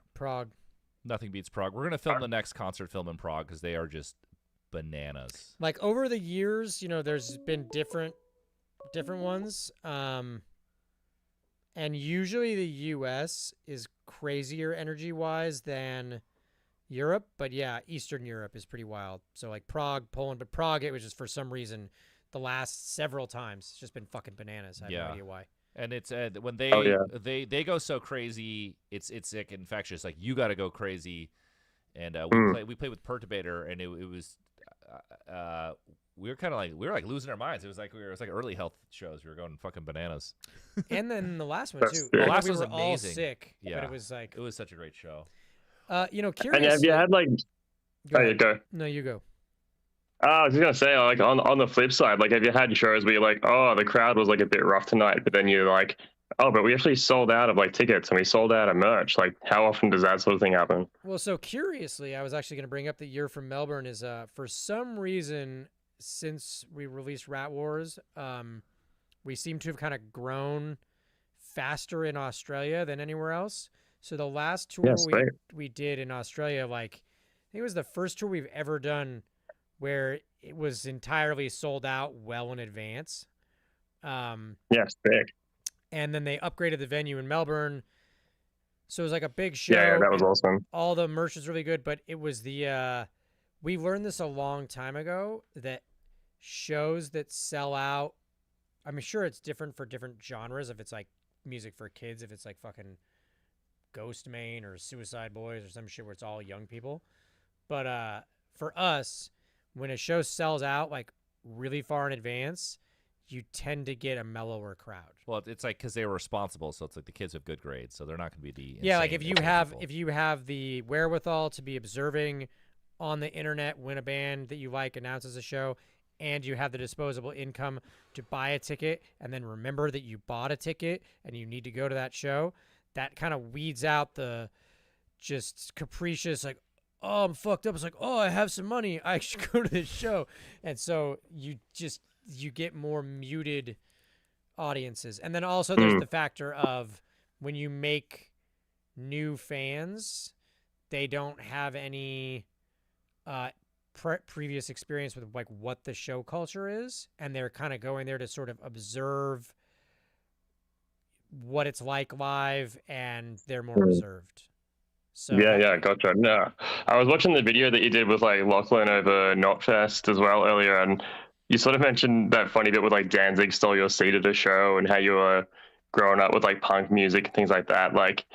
S1: Nothing beats Prague. We're gonna film the next concert film in Prague because they are just bananas.
S2: Like over the years, there's been different ones, and usually the U.S. is crazier energy-wise than Europe, but yeah, Eastern Europe is pretty wild. So like Prague, Poland, but Prague, it was just for some reason the last several times it's just been fucking bananas. I have no idea why.
S1: And it's when they go so crazy, it's like infectious. Like you got to go crazy, and we played with Perturbator, and it was we were like losing our minds. It was like early health shows. We were going fucking bananas.
S2: And then the last one too.
S1: The last
S2: we
S1: one was
S2: were
S1: amazing.
S2: all sick,
S1: Yeah,
S2: but it was
S1: such a great show.
S2: Curiously,
S5: And have you had like? Go.
S2: No, you go.
S5: I was just gonna say, like on the flip side, like have you had shows where you're like, oh, the crowd was like a bit rough tonight, but then you're like, oh, but we actually sold out of like tickets and we sold out of merch. Like, how often does that sort of thing happen?
S2: Well, so curiously, I was actually going to bring up the year from Melbourne is for some reason since we released Rat Wars, we seem to have kind of grown faster in Australia than anywhere else. So the last tour we did in Australia, like I think it was the first tour we've ever done where it was entirely sold out well in advance.
S5: Yes, big.
S2: And then they upgraded the venue in Melbourne. So it was like a big show.
S5: Yeah, that was awesome.
S2: All the merch was really good, but it was we learned this a long time ago that shows that sell out, I'm sure it's different for different genres. If it's like music for kids, if it's like fucking Ghost Main or Suicide Boys or some shit where it's all young people. But for us, when a show sells out like really far in advance, you tend to get a mellower crowd.
S1: Well, it's like because they were responsible, so it's like the kids have good grades, so they're not going to be the
S2: like if you have the wherewithal to be observing on the internet when a band that you like announces a show, and you have the disposable income to buy a ticket, and then remember that you bought a ticket and you need to go to that show, that kind of weeds out the just capricious like, oh, I'm fucked up. It's like, oh, I have some money, I should go to this show. And so you get more muted audiences. And then also there's the factor of when you make new fans, they don't have any previous experience with like what the show culture is, and they're kind of going there to sort of observe what it's like live, and they're more reserved. So
S5: yeah, gotcha. No, I was watching the video that you did with like Lachlan over Knotfest as well earlier, and you sort of mentioned that funny bit with like Danzig stole your seat at a show and how you were growing up with like punk music and things like that. Like,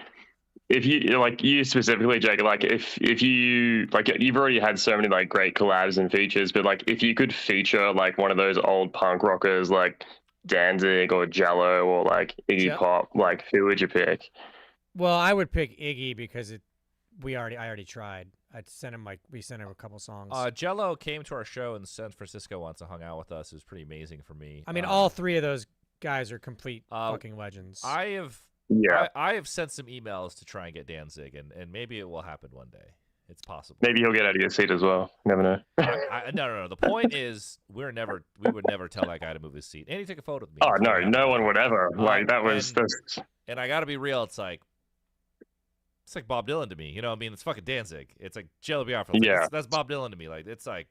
S5: if you specifically, Jake, like if you like, you've already had so many like great collabs and features, but like if you could feature like one of those old punk rockers like Danzig or Jello or like Iggy Pop, like who would you pick?
S2: Well, I would pick Iggy because I already tried. We sent him a couple songs.
S1: Jello came to our show in San Francisco once and hung out with us. It was pretty amazing for me.
S2: I mean, all three of those guys are complete fucking legends.
S1: I have sent some emails to try and get Danzig, and maybe it will happen one day. It's possible.
S5: Maybe he'll get out of your seat as well. Never know.
S1: No. The point is, we would never tell that guy to move his seat. And he took a photo with me.
S5: Oh no one would ever. Like that was just.
S1: And I got to be real. It's like Bob Dylan to me. You know, I mean, it's fucking Danzig. It's like Jello Biafra. Like, that's Bob Dylan to me. Like it's like.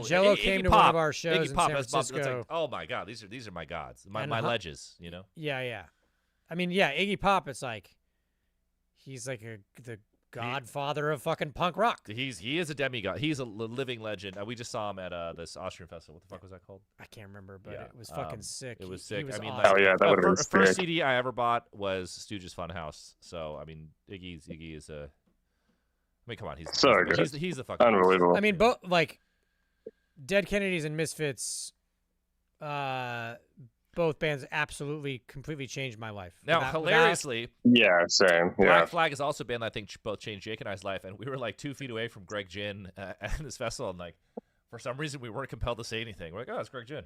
S2: Jello came to one of our shows in San Francisco.
S1: It's like, oh my god, these are my gods, my ledges. You know.
S2: Yeah. I mean, yeah, Iggy Pop. It's like he's like the godfather of fucking punk rock.
S1: He is a demigod. He's a living legend. We just saw him at this Austrian festival. What the fuck was that called?
S2: I can't remember, but it was fucking sick.
S1: It was sick.
S2: He was
S1: I mean,
S2: awesome.
S5: that would have been
S1: the
S5: sick.
S1: first CD I ever bought was Stooges Funhouse. So I mean, Iggy is a. I mean, come on, he's the fucking
S5: unbelievable.
S2: I mean, both like Dead Kennedys and Misfits. Both bands absolutely, completely changed my life.
S1: Now, hilariously,
S5: yeah, same. Yeah.
S1: Black Flag is also a band I think both changed Jake and I's life, and we were like 2 feet away from Greg Ginn at this festival, and like for some reason we weren't compelled to say anything. We're like, oh, it's Greg Ginn.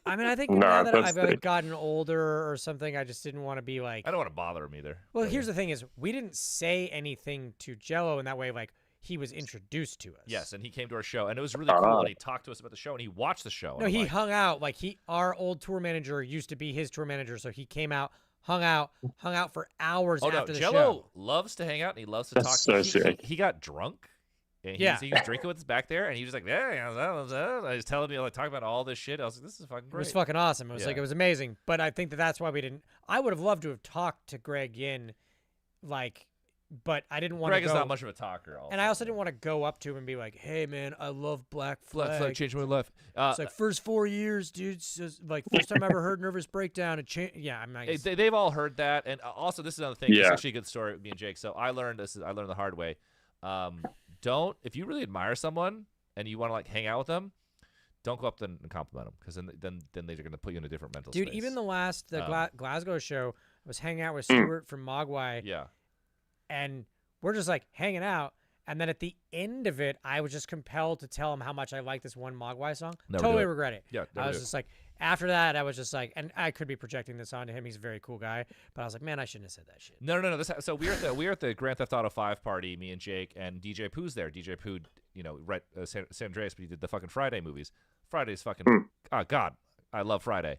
S2: I mean, I think now that I've gotten older or something, I just didn't want to be like.
S1: I don't want to bother him either.
S2: Well, here's the thing: is we didn't say anything to Jello in that way. Like he was introduced to us.
S1: Yes, and he came to our show, and it was really cool. And he talked to us about the show, and he watched the show.
S2: No, he hung out. Like our old tour manager used to be his tour manager, so he came out, hung out for hours after the
S1: Jello
S2: show.
S1: loves to hang out, and he loves to
S5: That's
S1: talk.
S5: so sick.
S1: He got drunk. And he was drinking with us back there, and he was like, "Yeah," I was telling me, like, talking about all this shit. I was like, "This is fucking great."
S2: It was fucking awesome. It was like, it was amazing. But I think that's why we didn't. I would have loved to have talked to Greg Yin, like, but I didn't want to.
S1: Greg is not much of a talker.
S2: And I also didn't want to go up to him and be like, "Hey, man, I love Black Flag.
S1: Black Flag changed my life."
S2: It's like first 4 years, dude. It's just, like first time I ever heard Nervous Breakdown. It changed. Yeah, I'm not.
S1: They've all heard that, and also this is another thing. It's actually a good story with me and Jake. So I learned this. I learned the hard way. If you really admire someone and you want to like hang out with them, don't go up and compliment them, because then they're gonna put you in a different mental space.
S2: Dude, even the Glasgow show, I was hanging out with Stuart from Mogwai.
S1: Yeah.
S2: And we're just like hanging out, and then at the end of it, I was just compelled to tell him how much I like this one Mogwai song. Totally regret it.
S1: Yeah.
S2: I was just like, after that, I was just like, and I could be projecting this onto him. He's a very cool guy, but I was like, man, I shouldn't have said that shit.
S1: No. So we're at the Grand Theft Auto 5 party. Me and Jake and DJ Pooh's there. DJ Pooh, right, San Andreas, but he did the fucking Friday movies. Friday's fucking. Oh God, I love Friday.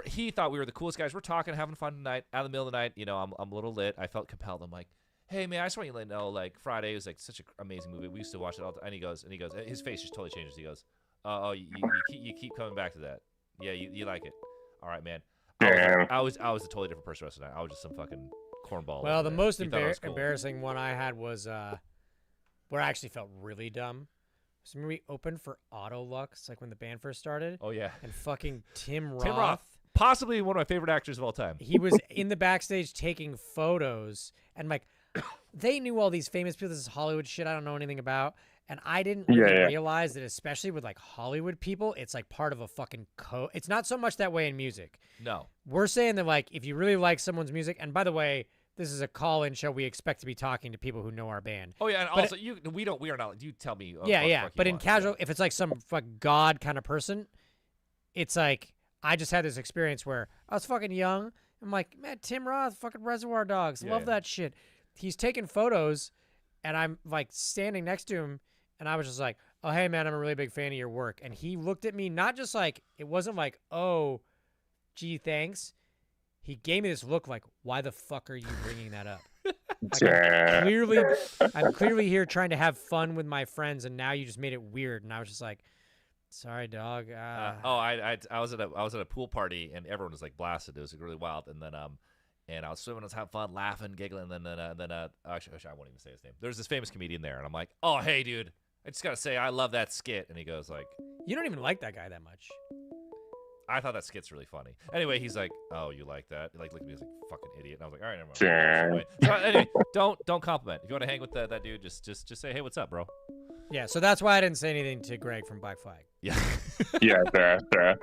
S1: He thought we were the coolest guys. We're talking, having fun tonight. Out of the middle of the night, I'm a little lit. I felt compelled. I'm like, hey man, I just want you to know, like, Friday was like such an amazing movie. We used to watch it all the time. And he goes, his face just totally changes. He goes, oh, you keep coming back to that. Yeah, you like it. All right, man. I was a totally different person the rest of the night. I was just some fucking cornball.
S2: Well, the most embarrassing one I had was where I actually felt really dumb. So we opened for Autolux, like when the band first started.
S1: Oh yeah.
S2: And fucking Tim Roth.
S1: Tim Roth, possibly one of my favorite actors of all time.
S2: He was in the backstage taking photos, and like they knew all these famous people. This is Hollywood shit I don't know anything about. And I didn't really realize that, especially with like Hollywood people, it's like part of a fucking code. It's not so much that way in music.
S1: No.
S2: We're saying that like if you really like someone's music, and by the way, this is a call-in show. We expect to be talking to people who know our band.
S1: Oh yeah, and
S2: but
S1: also we are not. You tell me.
S2: Yeah. But in casual, if it's like some god kind of person, it's like I just had this experience where I was fucking young. I'm like, man, Tim Roth, fucking Reservoir Dogs, love that shit. He's taking photos, and I'm like standing next to him. And I was just like, oh, hey, man, I'm a really big fan of your work. And he looked at me, not just like, it wasn't like, oh, gee, thanks. He gave me this look like, why the fuck are you bringing that up? Like, I'm clearly here trying to have fun with my friends, and now you just made it weird. And I was just like, sorry, dog.
S1: I was at a pool party, and everyone was like blasted. It was really wild. And then and I was swimming, I was having fun, laughing, giggling. And then actually, I won't even say his name. There's this famous comedian there, and I'm like, oh, hey, dude. I just gotta say, I love that skit. And he goes like,
S2: you don't even like that guy that much.
S1: I thought that skit's really funny. Anyway, he's like, oh, you like that? Like, look at me, he's like, fucking idiot. And I was like, all right, never mind. So anyway, don't compliment. If you want to hang with that dude, just say, hey, what's up, bro?
S2: Yeah, so that's why I didn't say anything to Greg from Black Flag.
S1: Yeah.
S5: Yeah, fair.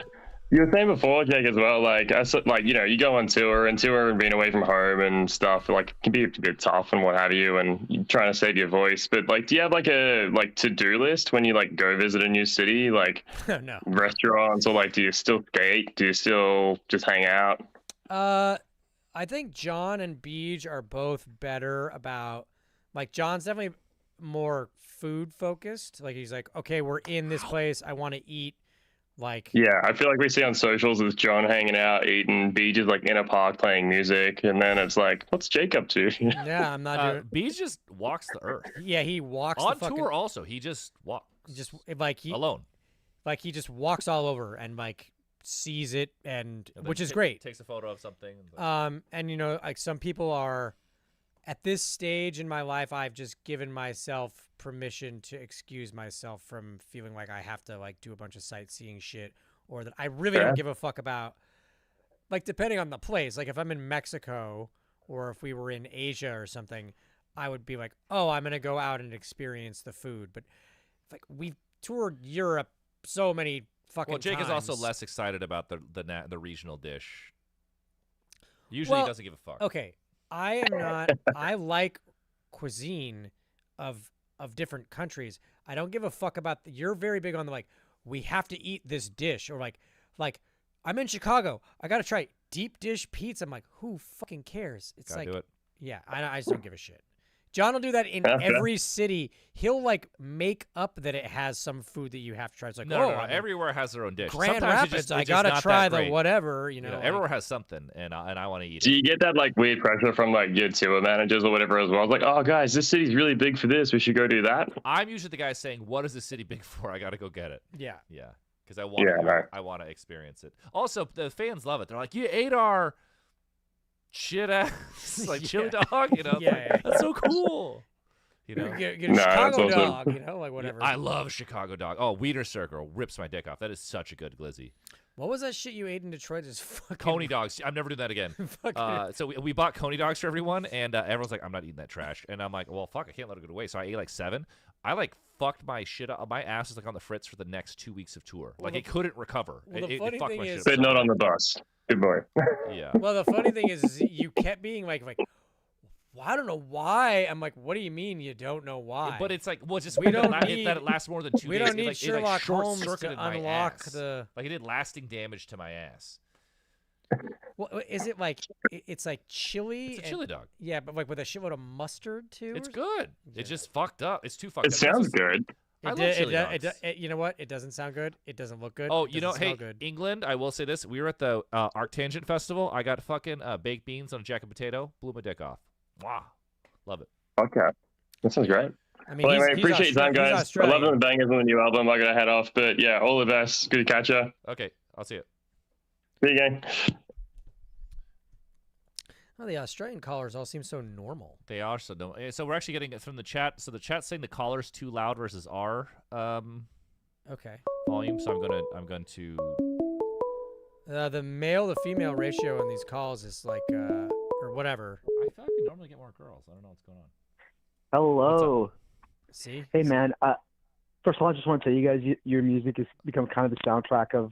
S5: You were saying before, Jake, as well, like, you go on tour and being away from home and stuff, like, can be a bit tough and what have you, and you're trying to save your voice. But, like, do you have, like, a, like, to-do list when you, like, go visit a new city? Like,
S2: no.
S5: Restaurants, or, like, do you still skate? Do you still just hang out?
S2: I think John and Beej are both better about, like, John's definitely more food-focused. Like, he's like, okay, we're in this place. I want to eat. Like,
S5: yeah, I feel like we see on socials it's John hanging out, eating, Beej is like in a park playing music, and then it's like, what's Jake up to?
S2: Yeah, I'm not doing.
S1: Beej just walks the earth.
S2: Yeah, he walks
S1: on
S2: the fucking...
S1: tour. Also, he just walks.
S2: Just like
S1: alone.
S2: Like he just walks all over and like sees it, and which is great.
S1: Takes a photo of something.
S2: And you know, like some people are. At this stage in my life, I've just given myself permission to excuse myself from feeling like I have to like do a bunch of sightseeing shit, or that I really don't give a fuck about, like, depending on the place. Like if I'm in Mexico or if we were in Asia or something, I would be like, oh, I'm going to go out and experience the food. But like we've toured Europe so many fucking
S1: Jake
S2: times.
S1: is also less excited about the regional dish. Usually he doesn't give a fuck.
S2: Okay. I am not. I like cuisine of different countries. I don't give a fuck about. You're very big on the like. We have to eat this dish, or like I'm in Chicago. I gotta try deep dish pizza. I'm like, who fucking cares? It's
S1: Gotta
S2: like,
S1: do it.
S2: Yeah, I just don't give a shit. John will do that in every city. He'll like make up that it has some food that you have to try. It's like,
S1: no, everywhere has their own dish.
S2: Grand
S1: Sometimes
S2: Rapids, I
S1: it's
S2: gotta
S1: not
S2: try
S1: that
S2: the
S1: great.
S2: whatever. You know,
S1: everywhere has something, and I want to eat it.
S5: Do you get that like weird pressure from like your tour managers or whatever as well? It's like, oh guys, this city's really big for this. We should go do that.
S1: I'm usually the guy saying, "What is this city big for? I got to go get it."
S2: Yeah.
S1: Because I want. I want to experience it. Also, the fans love it. They're like, "You ate our shit ass like chili dog." You know, that's so cool. You know,
S2: get a Chicago dog. You know, like whatever.
S1: I love Chicago dog. Oh, Wiener Circle rips my dick off. That is such a good glizzy.
S2: What was that shit you ate in Detroit? Just fucking
S1: Coney dogs. I'm never doing that again. So we bought Coney dogs for everyone, and everyone's like, "I'm not eating that trash." And I'm like, "Well, fuck, I can't let it go to waste." So I ate like 7. I like fucked my shit up. My ass was like on the fritz for the next 2 weeks of tour. Like it couldn't recover. It fucked my shit up.
S5: But not on the bus. Good boy.
S1: Yeah.
S2: Well, the funny thing is you kept being like, well, I don't know why. I'm like, what do you mean you don't know why?
S1: But it's like, well, it's just weird that it lasts more than 2 days.
S2: We don't need
S1: it
S2: Sherlock Holmes
S1: short-circuited
S2: to
S1: my
S2: unlock
S1: ass.
S2: the.
S1: Like it did lasting damage to my ass.
S2: Well, is it like it's like chili?
S1: It's a chili dog.
S2: Yeah, but like with a shitload of mustard too.
S1: It's good. It's just fucked up. It's too fucked up.
S5: It sounds good.
S1: I love chili dogs.
S2: You know what? It doesn't sound good. It doesn't look good.
S1: Oh,
S2: it
S1: you know,
S2: doesn't
S1: hey,
S2: smell good.
S1: England, I will say this. We were at the Arctangent Festival. I got fucking baked beans on a jacket potato. Blew my dick off. Wow. Love it.
S5: Okay. That sounds great.
S2: I mean,
S5: well, anyway, appreciate your time, guys. I love the bangers on the new album. I gotta head off, but yeah, all the best. Good to catch you.
S1: Okay, I'll see you.
S5: See you again.
S2: Oh, the Australian callers all seem so normal.
S1: They are so normal. So we're actually getting it from the chat. So the chat's saying the caller's too loud versus our
S2: okay
S1: volume. So I'm going to
S2: the male to female ratio in these calls is like or whatever.
S1: I feel like we normally get more girls. I don't know what's going on.
S6: Hello.
S2: See?
S6: Hey, man. First of all, I just want to tell you guys, your music has become kind of the soundtrack of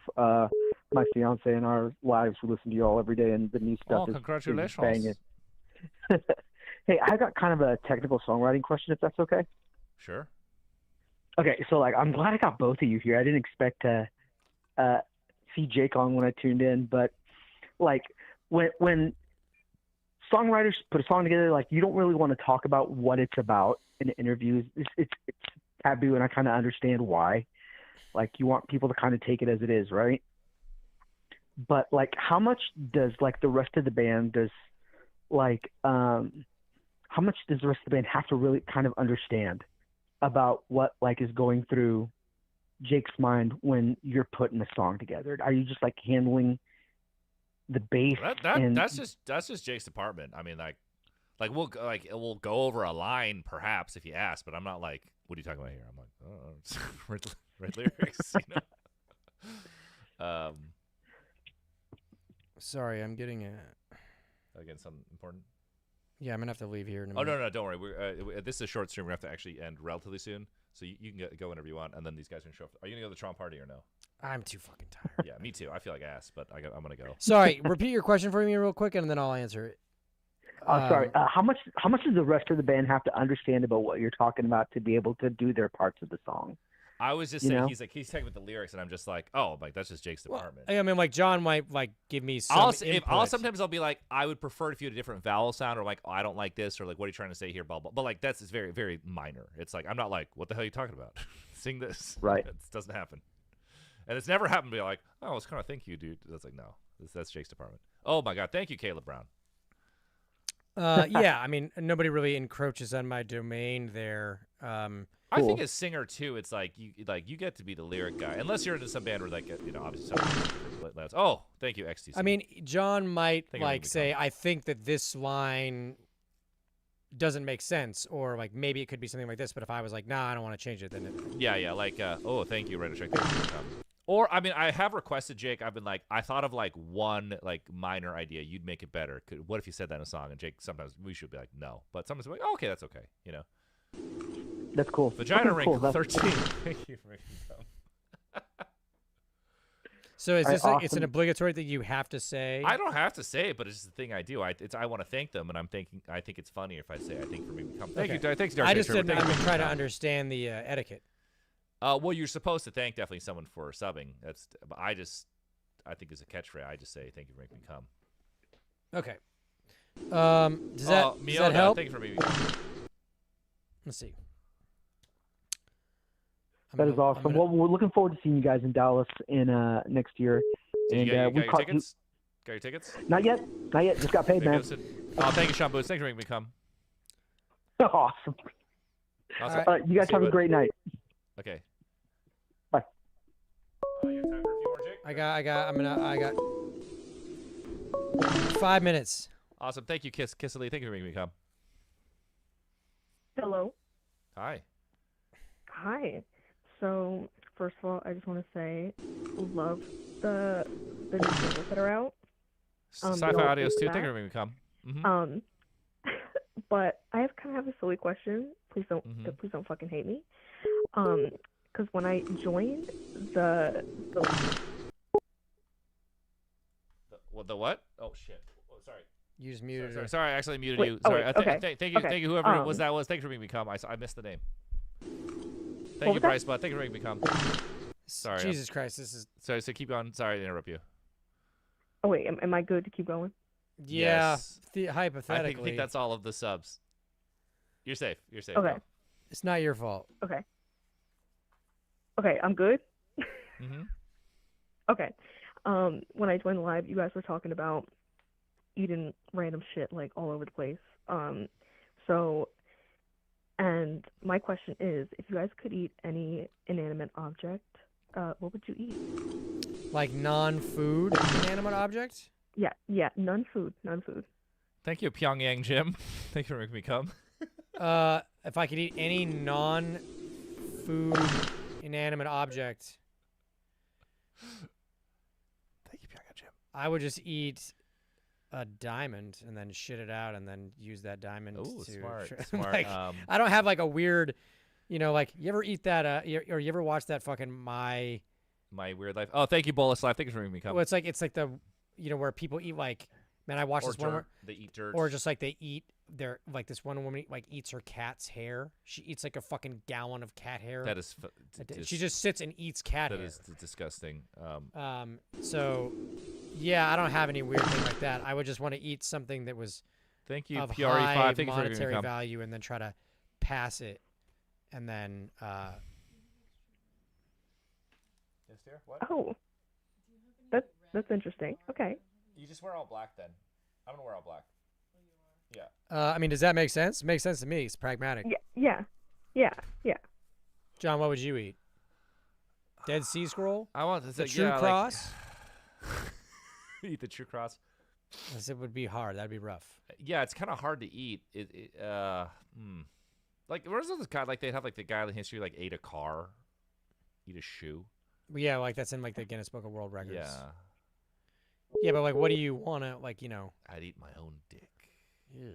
S6: my fiance and our lives. We listen to you all every day, and the new stuff is
S1: congratulations.
S6: banging. Hey, I got kind of a technical songwriting question, if that's okay.
S1: Sure.
S6: Okay, so like, I'm glad I got both of you here. I didn't expect to see Jake on when I tuned in, but like when songwriters put a song together, like you don't really want to talk about what it's about in interviews. It's taboo, and I kind of understand why. Like you want people to kind of take it as it is, right? But like, how much does like the rest of the band how much does the rest of the band have to really kind of understand about what like is going through Jake's mind when you're putting a song together? Are you just like handling the bass?
S1: That's just Jake's department. I mean, we'll go over a line perhaps if you ask, but I'm not like, what are you talking about here? I'm like, read lyrics. You know?
S2: Sorry, I'm getting
S1: again something important.
S2: Yeah, I'm gonna have to leave here in a
S1: minute.
S2: minute.
S1: No, don't worry. This is a short stream. We have to actually end relatively soon, so you can go whenever you want, and then these guys are gonna show up. Are you gonna go to the Tron party or no?
S2: I'm too fucking tired.
S1: Yeah, me too. I feel like ass, but I'm gonna go.
S2: Sorry, repeat your question for me real quick, and then I'll answer it.
S6: Sorry. How much does the rest of the band have to understand about what you're talking about to be able to do their parts of the song?
S1: I was just saying, he's talking about the lyrics, and I'm just like, oh, like that's just Jake's department.
S2: I mean, like John might like give me some input.
S1: Sometimes I'll be like, I would prefer if you had a different vowel sound, or like, oh, I don't like this, or like, what are you trying to say here, blah blah. But like, that's very very minor. It's like I'm not like, what the hell are you talking about? Sing this.
S6: Right.
S1: It doesn't happen, and it's never happened to be like, oh, it's kind of thank you, dude. That's like no, that's Jake's department. Oh my god, thank you, Caleb Brown.
S2: Yeah, I mean, nobody really encroaches on my domain there.
S1: I think as singer too, it's like you get to be the lyric guy, unless you're in some band where like obviously. Oh, thank you, XTC.
S2: I mean, John might say, I think that this line doesn't make sense, or like maybe it could be something like this. But if I was like, nah, I don't want to change it, then
S1: yeah, like oh, thank you, Random Check. Or I mean, I have requested Jake. I've been like, I thought of like one like minor idea. You'd make it better. What if you said that in a song? And Jake, sometimes we should be like, no, but sometimes we're like, oh, okay, that's okay, you know.
S6: That's cool.
S1: Vagina
S6: okay,
S1: Ring 13. Thank you for making them.
S2: So is this it's an obligatory that you have to say?
S1: I don't have to say it, but it's just the thing I do. I want to thank them, and I think it's funny if I say I think for me to come. Thank you, thanks, Dark.
S2: I just didn't. I'm trying to understand the etiquette.
S1: Well, you're supposed to thank definitely someone for subbing. But I think as a catchphrase, I just say thank you for making me come.
S2: Okay. Does that help?
S1: Thank you for making me come.
S2: Let's see.
S6: That is awesome. Well, we're looking forward to seeing you guys in Dallas in next year.
S1: You got your tickets? Got your tickets?
S6: Not yet. Not yet. Just got paid, man.
S1: Oh, thank you, Sean Boots. Thanks for making me come.
S6: Awesome.
S1: Awesome.
S6: All right, you guys have a great night.
S1: Okay.
S6: Bye.
S2: I got 5 minutes.
S1: Awesome. Thank you, Kiss Ali. Thank you for making me come.
S7: Hello.
S1: Hi.
S7: Hi. So, first of all, I just want to say, love the new singles that are out.
S1: Sci-fi audios too. Thank you for making me come.
S7: But I kind of have a silly question. Please don't fucking hate me. Because when I joined the
S1: what? Oh shit. Oh, sorry.
S2: You just muted her.
S1: Sorry, I actually muted
S7: Wait,
S1: you.
S7: oh,
S1: Sorry.
S7: wait, okay.
S1: Thank you,
S7: Okay.
S1: thank you, whoever was that was. Thanks for making me come. I missed the name. Thank you, Bryce, but thank you for making me come. Sorry.
S2: Jesus Christ, this is.
S1: Sorry. So keep going. Sorry to interrupt you.
S7: Oh wait, am I good to keep going?
S2: Yeah.
S1: Yes.
S2: Hypothetically.
S1: I think that's all of the subs. You're safe. You're safe.
S7: Okay.
S1: Go.
S2: It's not your fault.
S7: Okay. Okay, I'm good. Okay. When I joined the live, you guys were talking about eating random shit like all over the place. And my question is, if you guys could eat any inanimate object, what would you eat?
S2: Like non-food inanimate object?
S7: Yeah, none food.
S1: Thank you, Pyongyang Jim. Thank you for making me come.
S2: If I could eat any non-food inanimate object,
S1: thank you, Pyongyang Jim.
S2: I would just eat a diamond and then shit it out and then use that diamond
S1: Ooh,
S2: to
S1: smart.
S2: like, I don't have like a weird, like you ever eat that or you ever watch that fucking My
S1: Weird Life. Oh, thank you, Bolus Life. Thank you for making me come.
S2: Well, it's like the where people eat like, man, I watched this one where
S1: they eat dirt,
S2: or just like they eat their like this one woman like eats her cat's hair. She eats like a fucking gallon of cat hair.
S1: That is
S2: she just sits and eats cat hair.
S1: That is disgusting.
S2: So yeah, I don't have any weird thing like that. I would just want to eat something that was
S1: thank you,
S2: of
S1: PRE5.
S2: high
S1: Thank you
S2: monetary
S1: for
S2: value and then try to pass it and then
S1: yes, dear? What?
S7: Oh, that's interesting. Okay.
S1: You just wear all black then. I'm gonna wear all black. Yeah.
S2: I mean, does that make sense? It makes sense to me. It's pragmatic.
S7: Yeah.
S2: John, what would you eat? Dead Sea Scroll?
S1: I want
S2: the True Cross.
S1: Eat the True Cross.
S2: It would be hard. That'd be rough.
S1: Yeah, it's kind of hard to eat. Like where's this guy? Like they have like the guy in history like ate a car, eat a shoe.
S2: Yeah, like that's in like the Guinness Book of World Records.
S1: Yeah.
S2: Yeah, but like, what do you want to like?
S1: I'd eat my own dick.
S2: Yeah.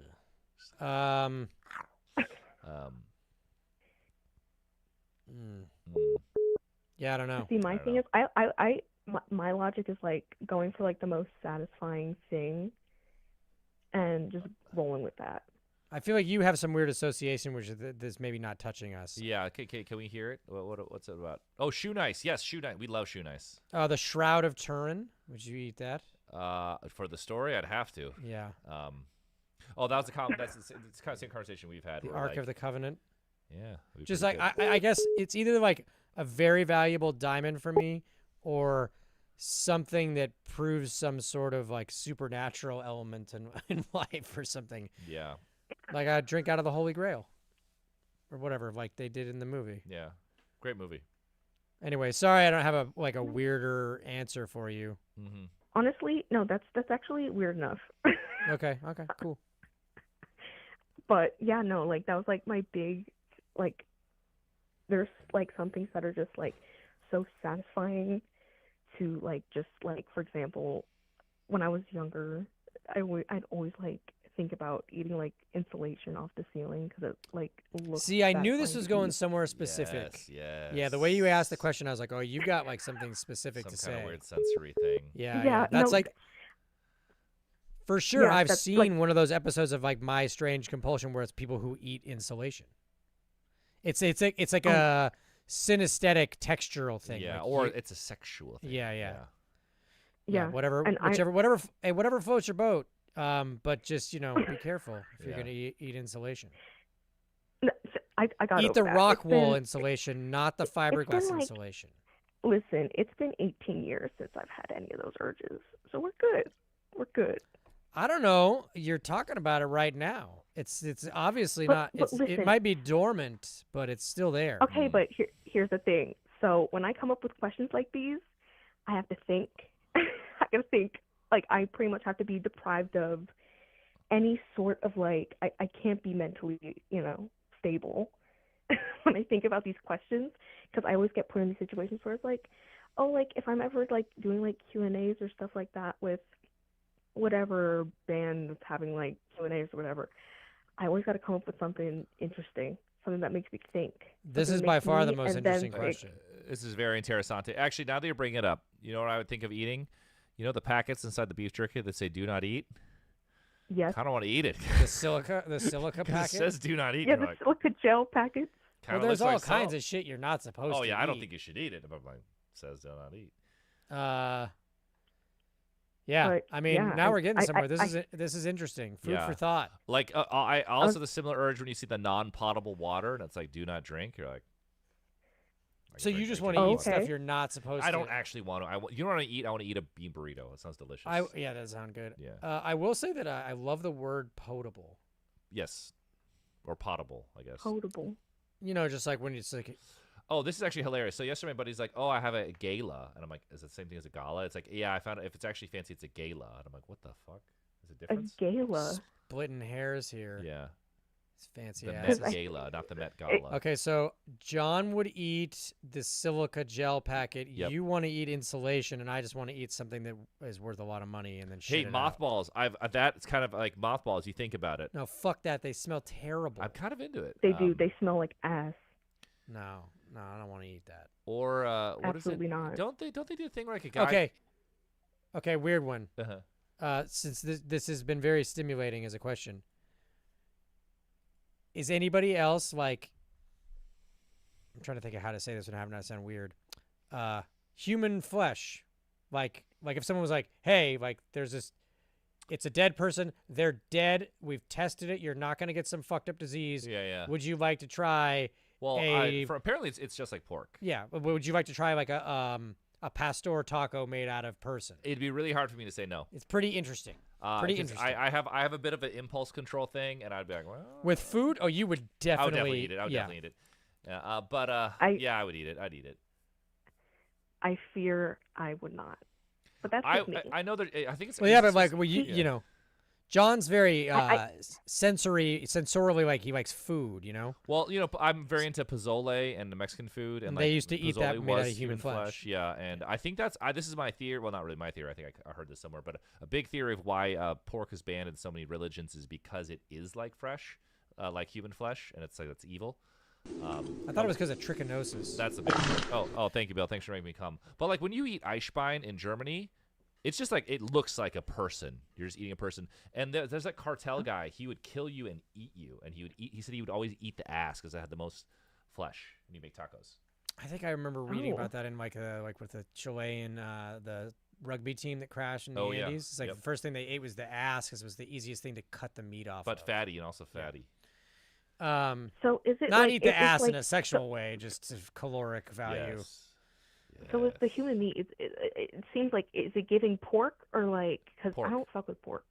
S2: Yeah, I don't know.
S7: See, my thing is, my logic is like going for like the most satisfying thing, and just rolling with that.
S2: I feel like you have some weird association, which is maybe not touching us.
S1: Yeah. Okay. Can we hear it? What's it about? Oh, shoe nice. Yes, shoe nice. We love shoe nice.
S2: The Shroud of Turin. Would you eat that?
S1: For the story, I'd have to.
S2: Yeah.
S1: Oh, that was it's kind of the same conversation we've had.
S2: The Ark of the Covenant.
S1: Yeah.
S2: Just like I guess it's either like a very valuable diamond for me, or something that proves some sort of like supernatural element in life or something.
S1: Yeah.
S2: Like I drink out of the Holy Grail, or whatever, like they did in the movie.
S1: Yeah, great movie.
S2: Anyway, sorry I don't have a weirder answer for you.
S7: Honestly, no, that's actually weird enough.
S2: Okay, cool.
S7: But yeah, no, like that was like my big, like, there's like some things that are just like so satisfying to like just like, for example, when I was younger, I'd always like think about eating like insulation off the ceiling because it like looks.
S2: See, I knew this was going somewhere specific.
S1: Yes.
S2: Yeah, the way you asked the question, I was like, oh, you've got like something specific to say.
S1: Some kind of weird sensory thing.
S2: Yeah. That's like. For sure,
S7: Yeah,
S2: I've
S7: that's,
S2: seen
S7: like,
S2: one of those episodes of like My Strange Compulsion where it's people who eat insulation. It's like a synesthetic textural thing.
S1: Yeah,
S2: like
S1: or it's a sexual thing.
S7: Yeah.
S2: Whatever,
S7: And
S2: whatever floats your boat. But just be careful if you're gonna eat insulation.
S7: I I got
S2: Eat
S7: over
S2: the
S7: that.
S2: rock
S7: It's
S2: wool
S7: been-
S2: insulation, not the
S7: it's been,
S2: fiberglass
S7: like,
S2: insulation.
S7: Listen, it's been 18 years since I've had any of those urges, so we're good. We're good.
S2: I don't know. You're talking about it right now. It's obviously not.
S7: But
S2: It
S7: listen,
S2: might be dormant, but it's still there.
S7: okay, but here's the thing. So when I come up with questions like these, I have to think. I gotta think. Like, I pretty much have to be deprived of any sort of, like, I can't be mentally, stable when I think about these questions, because I always get put in these situations where it's like, oh, like, if I'm ever, like, doing, like, Q&As or stuff like that with whatever band that's having, like, Q&As or whatever, I always got to come up with something interesting, something that makes me think.
S2: This is
S7: something that
S2: by
S7: makes
S2: far
S7: me
S2: the most
S7: and then
S2: interesting
S7: think.
S2: question.
S1: This is very interessante. Actually, now that you bring it up, you know what I would think of eating? You know the packets inside the beef jerky that say "Do not eat."
S7: Yes.
S1: I don't want to eat it.
S2: The silica packet.
S1: It says "Do not eat."
S7: Yeah,
S1: You're
S7: the
S1: like,
S7: silica gel packets.
S1: kinda
S2: Well, there's
S1: looks
S2: all
S1: like
S2: kinds
S1: salt.
S2: of shit you're not supposed to
S1: Oh yeah,
S2: eat.
S1: I don't think you should eat it, but mine says "Do not eat."
S2: Yeah,
S7: But,
S2: I mean,
S7: yeah,
S2: now
S7: I-
S2: we're getting
S7: I-
S2: somewhere.
S7: I-
S2: This is interesting. Food
S1: Yeah.
S2: for thought.
S1: Like I also the similar urge when you see the non-potable water and it's like "Do not drink." You're like,
S2: So you just want
S1: drink
S2: to eat
S1: water.
S2: stuff you're not supposed to.
S1: I don't actually want to. You know what I eat? I want to eat a bean burrito. It sounds delicious.
S2: Yeah, that sounds good.
S1: Yeah.
S2: I will say that I love the word potable.
S1: Yes, or potable, I guess.
S7: Potable.
S2: You know, just like when it's like.
S1: Oh, this is actually hilarious. So yesterday, my buddy's like, "Oh, I have a gala," and I'm like, "Is it the same thing as a gala?" It's like, "Yeah, I found it. If it's actually fancy, it's a gala." And I'm like, "What the fuck? Is it difference?"
S7: A gala.
S2: Splitting hairs here.
S1: Yeah.
S2: It's fancy
S1: The
S2: ass.
S1: Met Gala, not the Met Gala.
S2: Okay, so John would eat the silica gel packet.
S1: Yep.
S2: You want to eat insulation, and I just want to eat something that is worth a lot of money and then shit
S1: Hey,
S2: it out.
S1: mothballs. That's kind of like mothballs. You think about it.
S2: No, fuck that. They smell terrible.
S1: I'm kind of into it.
S7: They do. They smell like ass.
S2: No, I don't want to eat that.
S1: Or what is it?
S7: Absolutely not.
S1: Don't they do a thing where like a guy?
S2: Okay, weird one.
S1: Uh-huh.
S2: Since this has been very stimulating as a question. Is anybody else like? I'm trying to think of how to say this without having that sound weird. Human flesh, like if someone was like, "Hey, like there's this, it's a dead person. They're dead. We've tested it. You're not gonna get some fucked up disease.
S1: Yeah.
S2: Would you like to try?
S1: Well, apparently it's just like pork.
S2: Yeah. Would you like to try like a pastor taco made out of person?
S1: It'd be really hard for me to say no.
S2: It's pretty interesting. Pretty
S1: 'cause
S2: interesting.
S1: I have a bit of an impulse control thing, and I'd be like, well,
S2: With food? Oh, you would definitely.
S1: I would definitely eat it. I would definitely eat it. Yeah, yeah, I would eat it. I'd eat it.
S7: I fear I would not. But that's just me.
S1: I know that. I think it's.
S2: Well, yeah, but like, well, you know, John's very sensorially like he likes food, you know.
S1: Well, you know, I'm very into pozole and the Mexican food, and
S2: they
S1: like,
S2: used to eat that
S1: pozole
S2: made out
S1: was
S2: of human flesh.
S1: Yeah, and I think this is my theory. Well, not really my theory. I think I heard this somewhere, but a big theory of why pork is banned in so many religions is because it is like fresh, like human flesh, and it's like that's evil.
S2: I thought it was because of trichinosis.
S1: That's the big thing. Oh, thank you, Bill. Thanks for making me come. But like when you eat Eisbein in Germany, it's just like it looks like a person. You're just eating a person. And there's that cartel guy. He would kill you and eat you, and he said he would always eat the ass because it had the most flesh when you make tacos.
S2: I think I remember reading about that in like with the Chilean the rugby team that crashed in the Andes.
S1: Yeah.
S2: It's like the first thing they ate was the ass because it was the easiest thing to cut the meat off.
S1: But
S2: of.
S1: fatty and also fatty.
S7: So is it
S2: not
S7: like,
S2: eat the
S7: is this
S2: ass in
S7: like-
S2: a sexual way, just of caloric value.
S7: So with the human meat, it seems like, is it giving pork or like, because I don't fuck with pork.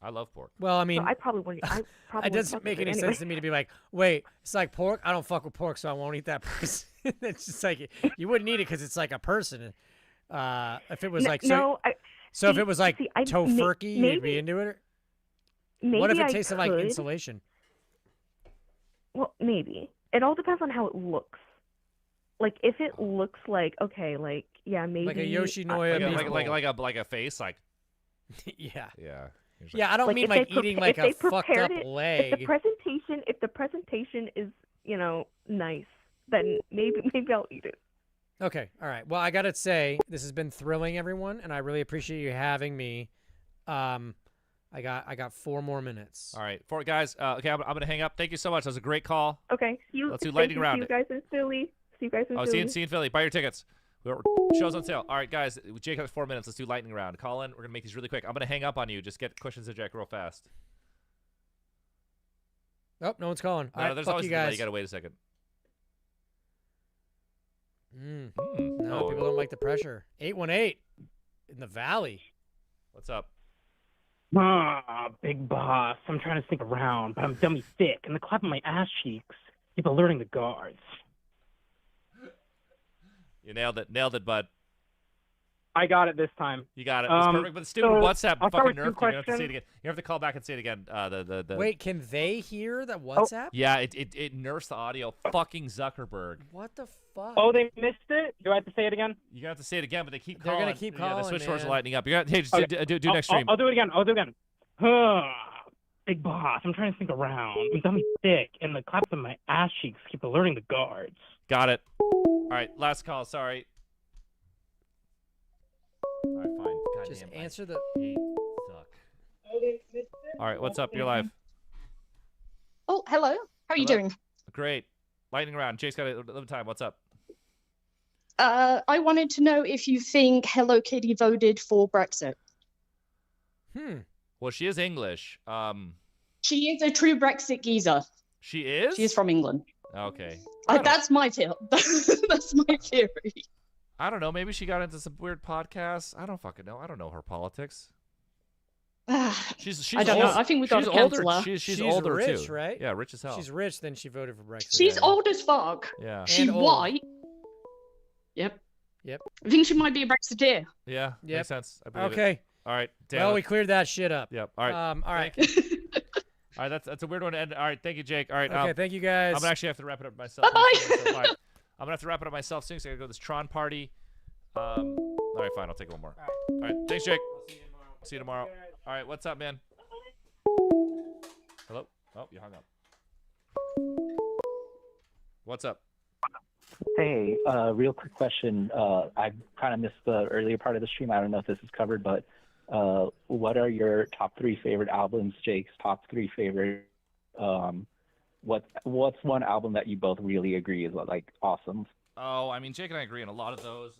S1: I love pork.
S2: Well, I mean,
S7: So I probably wouldn't. I probably
S2: it
S7: wouldn't
S2: doesn't
S7: fuck
S2: make
S7: with
S2: any
S7: it
S2: sense
S7: anyway.
S2: to me to be like, wait, it's like pork. I don't fuck with pork, so I won't eat that person. It's just like you wouldn't eat it because it's like a person. If it was like if it was like tofurkey, you'd be into it. What if
S7: Maybe
S2: it
S7: I
S2: tasted like
S7: could.
S2: insulation?
S7: Well, maybe. It all depends on how it looks. Like if it looks like okay, like yeah, maybe
S2: Like a Yoshinoya
S1: like a face, like
S2: yeah.
S1: Yeah.
S2: Yeah, I don't mean
S7: if
S2: like
S7: they
S2: eating
S7: prepa-
S2: like
S7: if they
S2: a fucked
S7: prepared
S2: up
S7: it-
S2: leg.
S7: If the presentation is nice, then maybe I'll eat it.
S2: Okay, all right. Well, I gotta say this has been thrilling, everyone, and I really appreciate you having me. I got 4 more minutes.
S1: All right, guys. Okay, I'm gonna hang up. Thank you so much. That was a great call.
S7: Okay,
S1: Let's do
S7: thank
S1: lightning
S7: you.
S1: round.
S7: See you guys in Philly. See you guys in
S1: Oh,
S7: Philly.
S1: see you in Philly. Buy your tickets. Show's on sale. All right, guys. Jake has 4 minutes. Let's do lightning round. Call in. We're gonna make these really quick. I'm gonna hang up on you. Just get questions to Jack real fast.
S2: Oh, no one's calling. All right,
S1: there's
S2: fuck
S1: always
S2: you
S1: a delay.
S2: guys.
S1: You gotta wait a second.
S2: No,
S1: Oh.
S2: people don't like the pressure. 818 in the valley.
S1: What's up?
S11: Ah, big boss. I'm trying to sneak around, but I'm dummy thick, and the clap of my ass cheeks keep alerting the guards.
S1: You nailed it, bud.
S11: I got it this time.
S1: You got it. It's perfect. But the stupid WhatsApp
S11: I'll start
S1: fucking
S11: with
S1: nerfed.
S11: two
S1: You're gonna have to say it
S11: questions.
S1: again. You have to call back and say it again.
S2: Wait, can they hear that WhatsApp?
S1: Yeah, it nerfs the audio. Fucking Zuckerberg.
S2: What the fuck?
S11: Oh, they missed it? Do I have to say it again?
S1: You have to say it again, but they keep
S2: They're
S1: calling.
S2: gonna keep
S1: Yeah, the
S2: calling,
S1: switchboards are
S2: man.
S1: lighting up. You got hey, just
S11: Okay.
S1: do next stream.
S11: I'll do it again. Ah, big boss. I'm trying to sneak around. I'm dummy thick, and the claps of my ass cheeks keep alerting the guards.
S1: Got it. All right, last call. Sorry. All right, fine. God
S2: Just
S1: damn,
S2: answer the.
S1: I hate Zuck. All right, what's up? You're live.
S22: Oh, hello. How are you doing?
S1: Great. Lightning round. Jake's got a little time. What's up?
S22: I wanted to know if you think Hello Kitty voted for Brexit.
S1: Well, she is English.
S22: She is a true Brexit geezer.
S1: She is?
S22: She is from England.
S1: Okay.
S22: That's my that's my theory.
S1: I don't know. Maybe she got into some weird podcasts. I don't fucking know. I don't know her politics. She's
S22: I don't know. I think we got
S1: she's
S22: to
S1: older.
S22: cancel her.
S1: She's older
S2: rich,
S1: too.
S2: right?
S1: Yeah, rich as hell.
S2: She's rich, then she voted for Brexit.
S22: She's old as fuck.
S1: Yeah.
S22: She's
S2: And old.
S22: white. Yep. I think she might be a Brexiteer.
S1: Yeah.
S2: Yep.
S1: Makes sense. I believe it.
S2: Okay.
S1: All right. Dan,
S2: Well, we cleared that shit up.
S1: Yep. All right.
S2: All right.
S1: All right. That's a weird one to end. All right. Thank you, Jake. All right.
S2: Okay, thank you guys.
S1: I'm gonna actually have to wrap it up myself.
S22: Bye-bye.
S1: All right. I'm gonna have to wrap it up myself soon. So I gotta go to this Tron party. All right. Fine. I'll take one more. All right. Thanks, Jake. See you tomorrow. All right. What's up, man? Hello. Oh, you hung up. What's up?
S23: Hey, real quick question. I kind of missed the earlier part of the stream. I don't know if this is covered, but what are your top 3 favorite albums? Jake's top 3 favorite. What's one album that you both really agree is like awesome?
S1: Oh, I mean, Jake and I agree on a lot of those,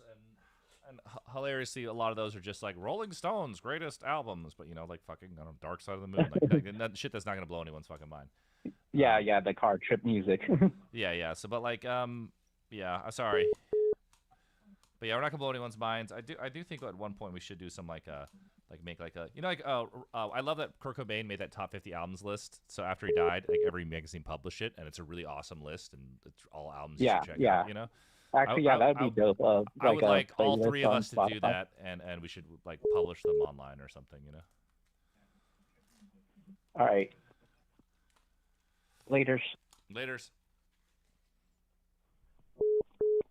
S1: and hilariously, a lot of those are just like Rolling Stones' greatest albums, but like fucking I don't know, Dark Side of the Moon, like that shit that's not gonna blow anyone's fucking mind.
S23: Yeah, the car trip music.
S1: Yeah. So, but like, yeah, I'm sorry, but yeah, we're not gonna blow anyone's minds. I do think at one point we should do some make I love that Kurt Cobain made that top 50 albums list. So after he died, like every magazine published it, and it's a really awesome list, and it's all albums you should check out.
S23: Actually, that would be dope.
S1: I would like all
S23: playlist
S1: 3 of
S23: on
S1: us to do
S23: Spotify.
S1: that, and we should like publish them online or something.
S23: All right. Laters.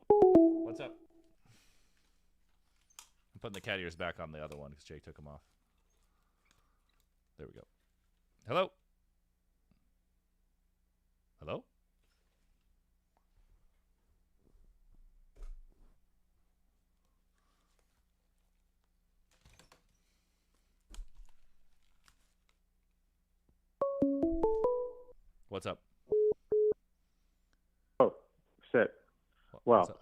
S1: What's up? I'm putting the cat ears back on the other one because Jake took them off. There we go. Hello? Hello? What's up?
S24: Oh, shit. Well,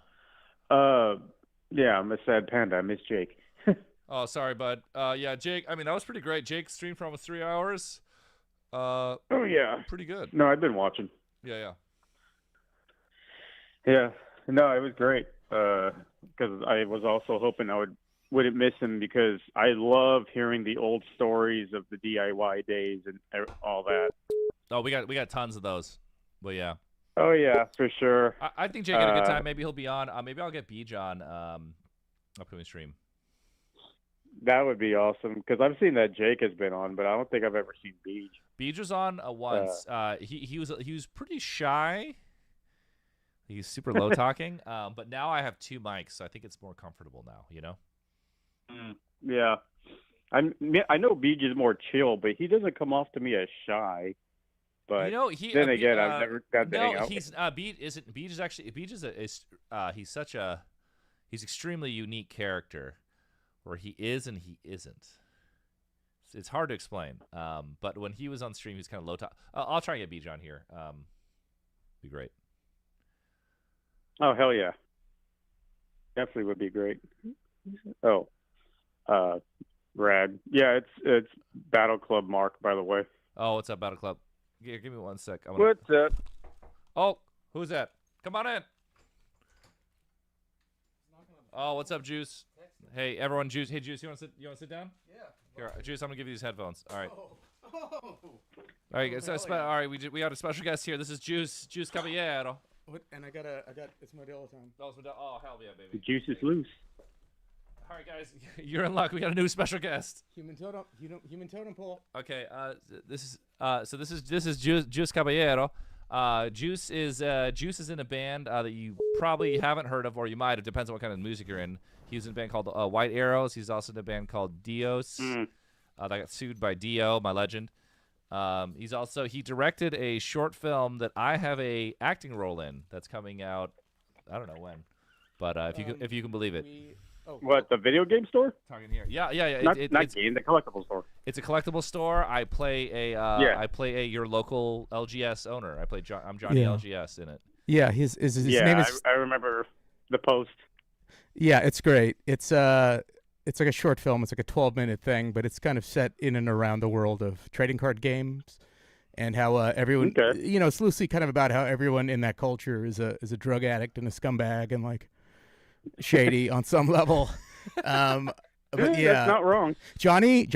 S24: yeah, I'm a sad panda. I miss Jake.
S1: Oh, sorry, bud. Yeah, Jake. I mean, that was pretty great. Jake streamed for almost 3 hours.
S24: Oh yeah,
S1: pretty good.
S24: No, I've been watching.
S1: Yeah.
S24: Yeah, no, it was great. Because I was also hoping I wouldn't miss him because I love hearing the old stories of the DIY days and all that.
S1: Oh, we got tons of those. But yeah.
S24: Oh yeah, for sure.
S1: I think Jake had a good time. Maybe he'll be on. Maybe I'll get Beej on upcoming stream.
S24: That would be awesome because I've seen that Jake has been on, but I don't think I've ever seen Beej.
S1: Beej was on once. He was pretty shy. He's super low talking. But now I have 2 mics, so I think it's more comfortable now.
S24: Yeah, I know Beej is more chill, but he doesn't come off to me as shy. But then again, I've never got to hang out.
S1: Beej is actually he's extremely unique character, where he is and he isn't. It's hard to explain. But when he was on stream, he was kind of low talk. I'll try and get Beej on here. Be great.
S24: Oh hell yeah, definitely would be great. Oh, rad. Yeah, it's Battle Club Mark, by the way.
S1: Oh, what's up, Battle Club? Here, give me 1 sec.
S24: What's up?
S1: Oh, who's that? Come on in. Oh, what's up, Juice? Hey, everyone, Juice. Hey, Juice, you want to sit down? Yeah. Here, Juice, I'm gonna give you these headphones. All right. All right, so all right, we got a special guest here. This is Juice Caballero.
S8: What? And I got it's my deal all the time.
S1: Oh, hell yeah, baby.
S24: The juice is loose.
S1: All right, guys, you're in luck. We got a new special guest.
S8: Human totem pole.
S1: Okay, this is Juice Caballero. Juice is in a band that you probably haven't heard of, or you might. It depends on what kind of music you're in. He was in a band called White Arrows. He's also in a band called Dios. That got sued by Dio, my legend. He directed a short film that I have a acting role in that's coming out. I don't know when, but if you can believe it.
S24: What, the video game store?
S1: Talking here. Yeah.
S24: Not game, the collectible store.
S1: It's a collectible store. I play a your local LGS owner. I'm Johnny LGS in it.
S8: Yeah, his name is.
S24: I remember the post.
S8: Yeah, it's great. It's like a short film. It's like a 12-minute thing, but it's kind of set in and around the world of trading card games, and how everyone, it's loosely kind of about how everyone in that culture is a drug addict and a scumbag and like shady on some level. But yeah, that's
S24: not wrong.
S8: Johnny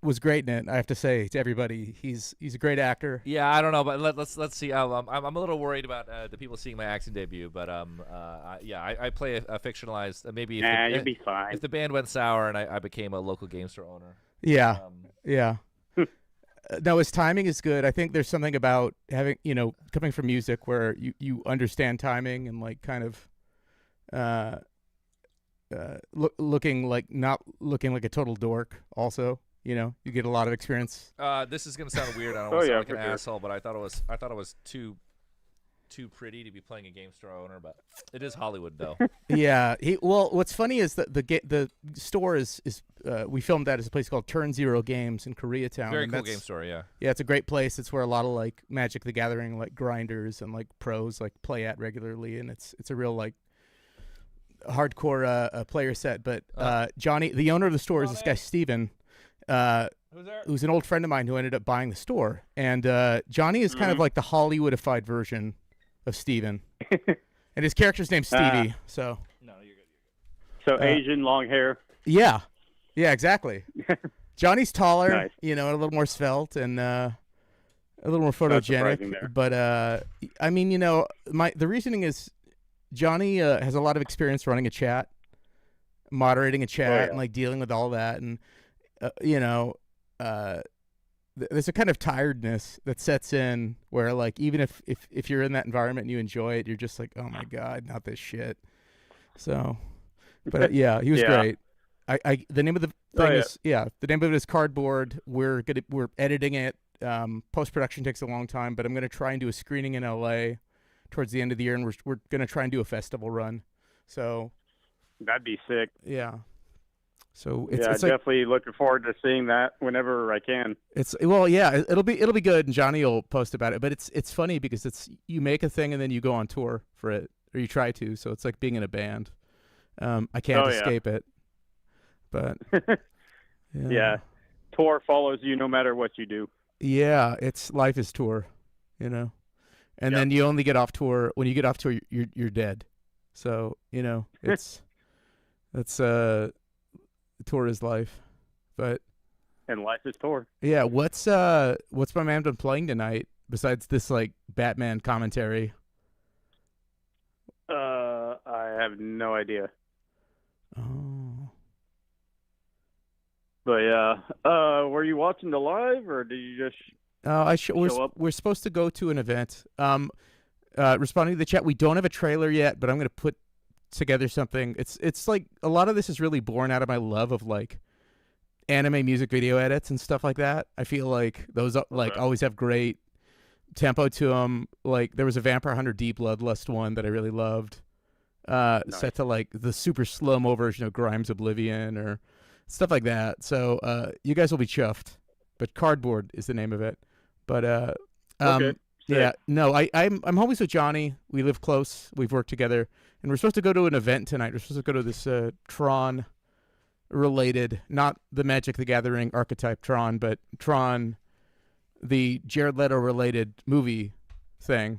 S8: was great in it. I have to say to everybody, he's a great actor.
S1: Yeah, I don't know, but let's see. I'm a little worried about the people seeing my acting debut, but I play a fictionalized. Maybe
S24: you'll be fine.
S1: If the band went sour and I became a local game store owner.
S8: Yeah, yeah. No, his timing is good. I think there's something about having coming from music where you understand timing and like kind of. Looking like not looking like a total dork. Also, you get a lot of experience.
S1: This is gonna sound weird. I don't want to sound like an asshole, but I thought it was too pretty to be playing a game store owner. But it is Hollywood, though.
S8: Yeah. What's funny is that the store is we filmed that at a place called Turn Zero Games in Koreatown.
S1: Very cool game store. Yeah.
S8: Yeah, it's a great place. It's where a lot of like Magic the Gathering like grinders and like pros like play at regularly, and it's a real like hardcore player set. But Johnny, the owner of the store, is this guy Steven, who's an old friend of mine who ended up buying the store. And Johnny is kind of like the Hollywoodified version of Steven. And his character's name's Stevie. So
S1: no, you're good.
S24: So Asian, long hair.
S8: Yeah, exactly. Johnny's taller,
S24: Nice.
S8: A little more svelte and a little more
S24: surprising
S8: photogenic.
S24: there.
S8: But I mean, the reasoning is Johnny has a lot of experience running a chat, moderating a chat, and like dealing with all that, and there's a kind of tiredness that sets in where like even if you're in that environment and you enjoy it, you're just like, oh my god, not this shit. So, but yeah, he was great. The name of the thing is the name of it is Cardboard. We're editing it. Post production takes a long time, but I'm gonna try and do a screening in LA towards the end of the year, and we're gonna try and do a festival run. So
S24: That'd be sick.
S8: yeah. So it's
S24: definitely looking forward to seeing that whenever I can.
S8: It'll be good, and Johnny will post about it. But it's funny because you make a thing and then you go on tour for it, or you try to. So it's like being in a band. I can't escape it. But
S24: yeah, tour follows you no matter what you do.
S8: Yeah, life is tour, and then you only get off tour when you get off tour. You're dead. So it's tour is life, but
S24: and life is tour.
S8: Yeah, what's my man been playing tonight besides this like Batman commentary?
S24: I have no idea.
S8: Oh.
S24: But yeah, were you watching the live or did you just? Show up?
S8: We're supposed to go to an event. Responding to the chat, we don't have a trailer yet, but I'm gonna put together something. It's like a lot of this is really born out of my love of like anime music video edits and stuff like that. I feel like those like always have great tempo to them. Like there was a Vampire Hunter D Bloodlust one that I really loved, set to like the super slow-mo version of Grimes Oblivion or stuff like that. So you guys will be chuffed. But Cardboard is the name of it. But
S24: okay.
S8: yeah, no, I'm homies with Johnny. We live close. We've worked together, and we're supposed to go to an event tonight. We're supposed to go to this Tron related, not the Magic the Gathering archetype Tron, but Tron the Jared Leto related movie thing.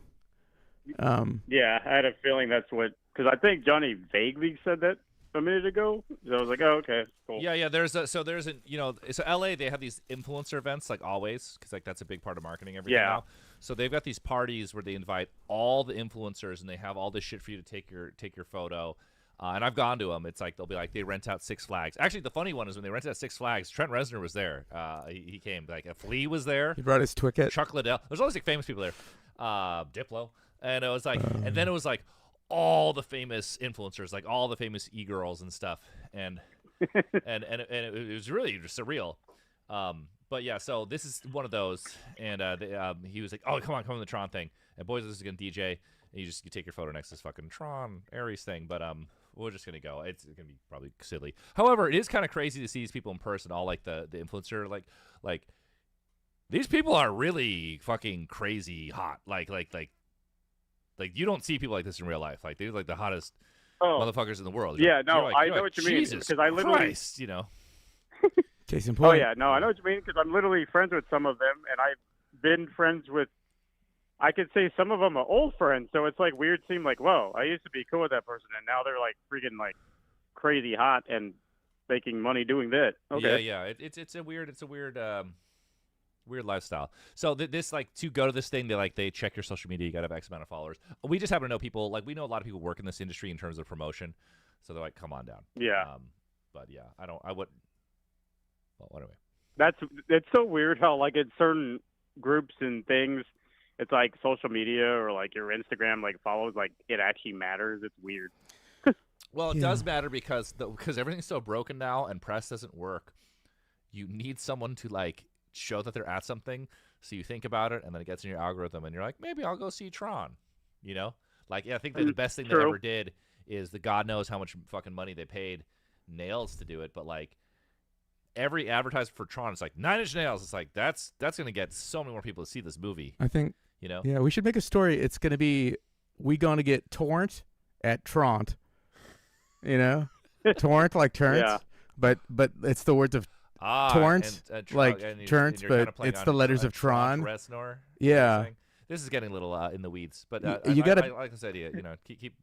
S24: Yeah, I had a feeling that's what, because I think Johnny vaguely said that a minute ago. So I was like, oh, okay, cool.
S1: Yeah, there's so LA, they have these influencer events like always, because like that's a big part of marketing everything now. So they've got these parties where they invite all the influencers and they have all this shit for you to take your photo. And I've gone to them. It's like they'll be like they rent out Six Flags. Actually, the funny one is when they rented out Six Flags, Trent Reznor was there. He came. Like a Flea was there.
S8: He brought his Twicket.
S1: Chuck Liddell. There's always like famous people there. Diplo. And it was like, and then it was like all the famous influencers, like all the famous e-girls and stuff, and it was really surreal. But yeah, so this is one of those, and he was like, "Oh, come on the Tron thing," and boys, this is gonna DJ, and you take your photo next to this fucking Tron Ares thing, but we're just gonna go. It's gonna be probably silly. However, it is kind of crazy to see these people in person, all like the influencer, like these people are really fucking crazy hot, like you don't see people like this in real life. Like they're like the hottest motherfuckers in the world.
S24: Yeah, no, I know
S1: like,
S24: what you mean,
S1: Jesus
S24: because I literally,
S1: Christ,
S8: Case in point.
S24: Oh yeah, no, I know what you mean, because I'm literally friends with some of them, and I've been friends with, I could say some of them are old friends, so it's like weird. Seem like, whoa, I used to be cool with that person, and now they're like freaking like crazy hot and making money doing that. Okay.
S1: Yeah. It's a weird weird lifestyle. So this like to go to this thing, they check your social media. You got to have X amount of followers. We just happen to know people. Like we know a lot of people work in this industry in terms of promotion. So they're like, come on down.
S24: Yeah.
S1: But yeah, I would. Well, anyway.
S24: It's so weird how like in certain groups and things, it's like social media or like your Instagram like follows, like it actually matters. It's weird.
S1: Well, it does matter because everything's so broken now and press doesn't work. You need someone to like show that they're at something, so you think about it and then it gets in your algorithm and you're like, maybe I'll go see Tron. Like I think that the best thing they ever did is the God knows how much fucking money they paid Nails to do it, but like every advertisement for Tron is like 9 Inch Nails. It's like that's gonna get so many more people to see this movie.
S8: I think
S1: Yeah,
S8: we should make a story. It's gonna be we gonna get torrent at Tront. Torrent like turns.
S24: Yeah.
S8: But it's the words of torrent like turns, but it's the letters of Tron.
S1: Reznor.
S8: Yeah.
S1: This is getting a little in the weeds, but
S8: you gotta,
S1: I like this idea. Keep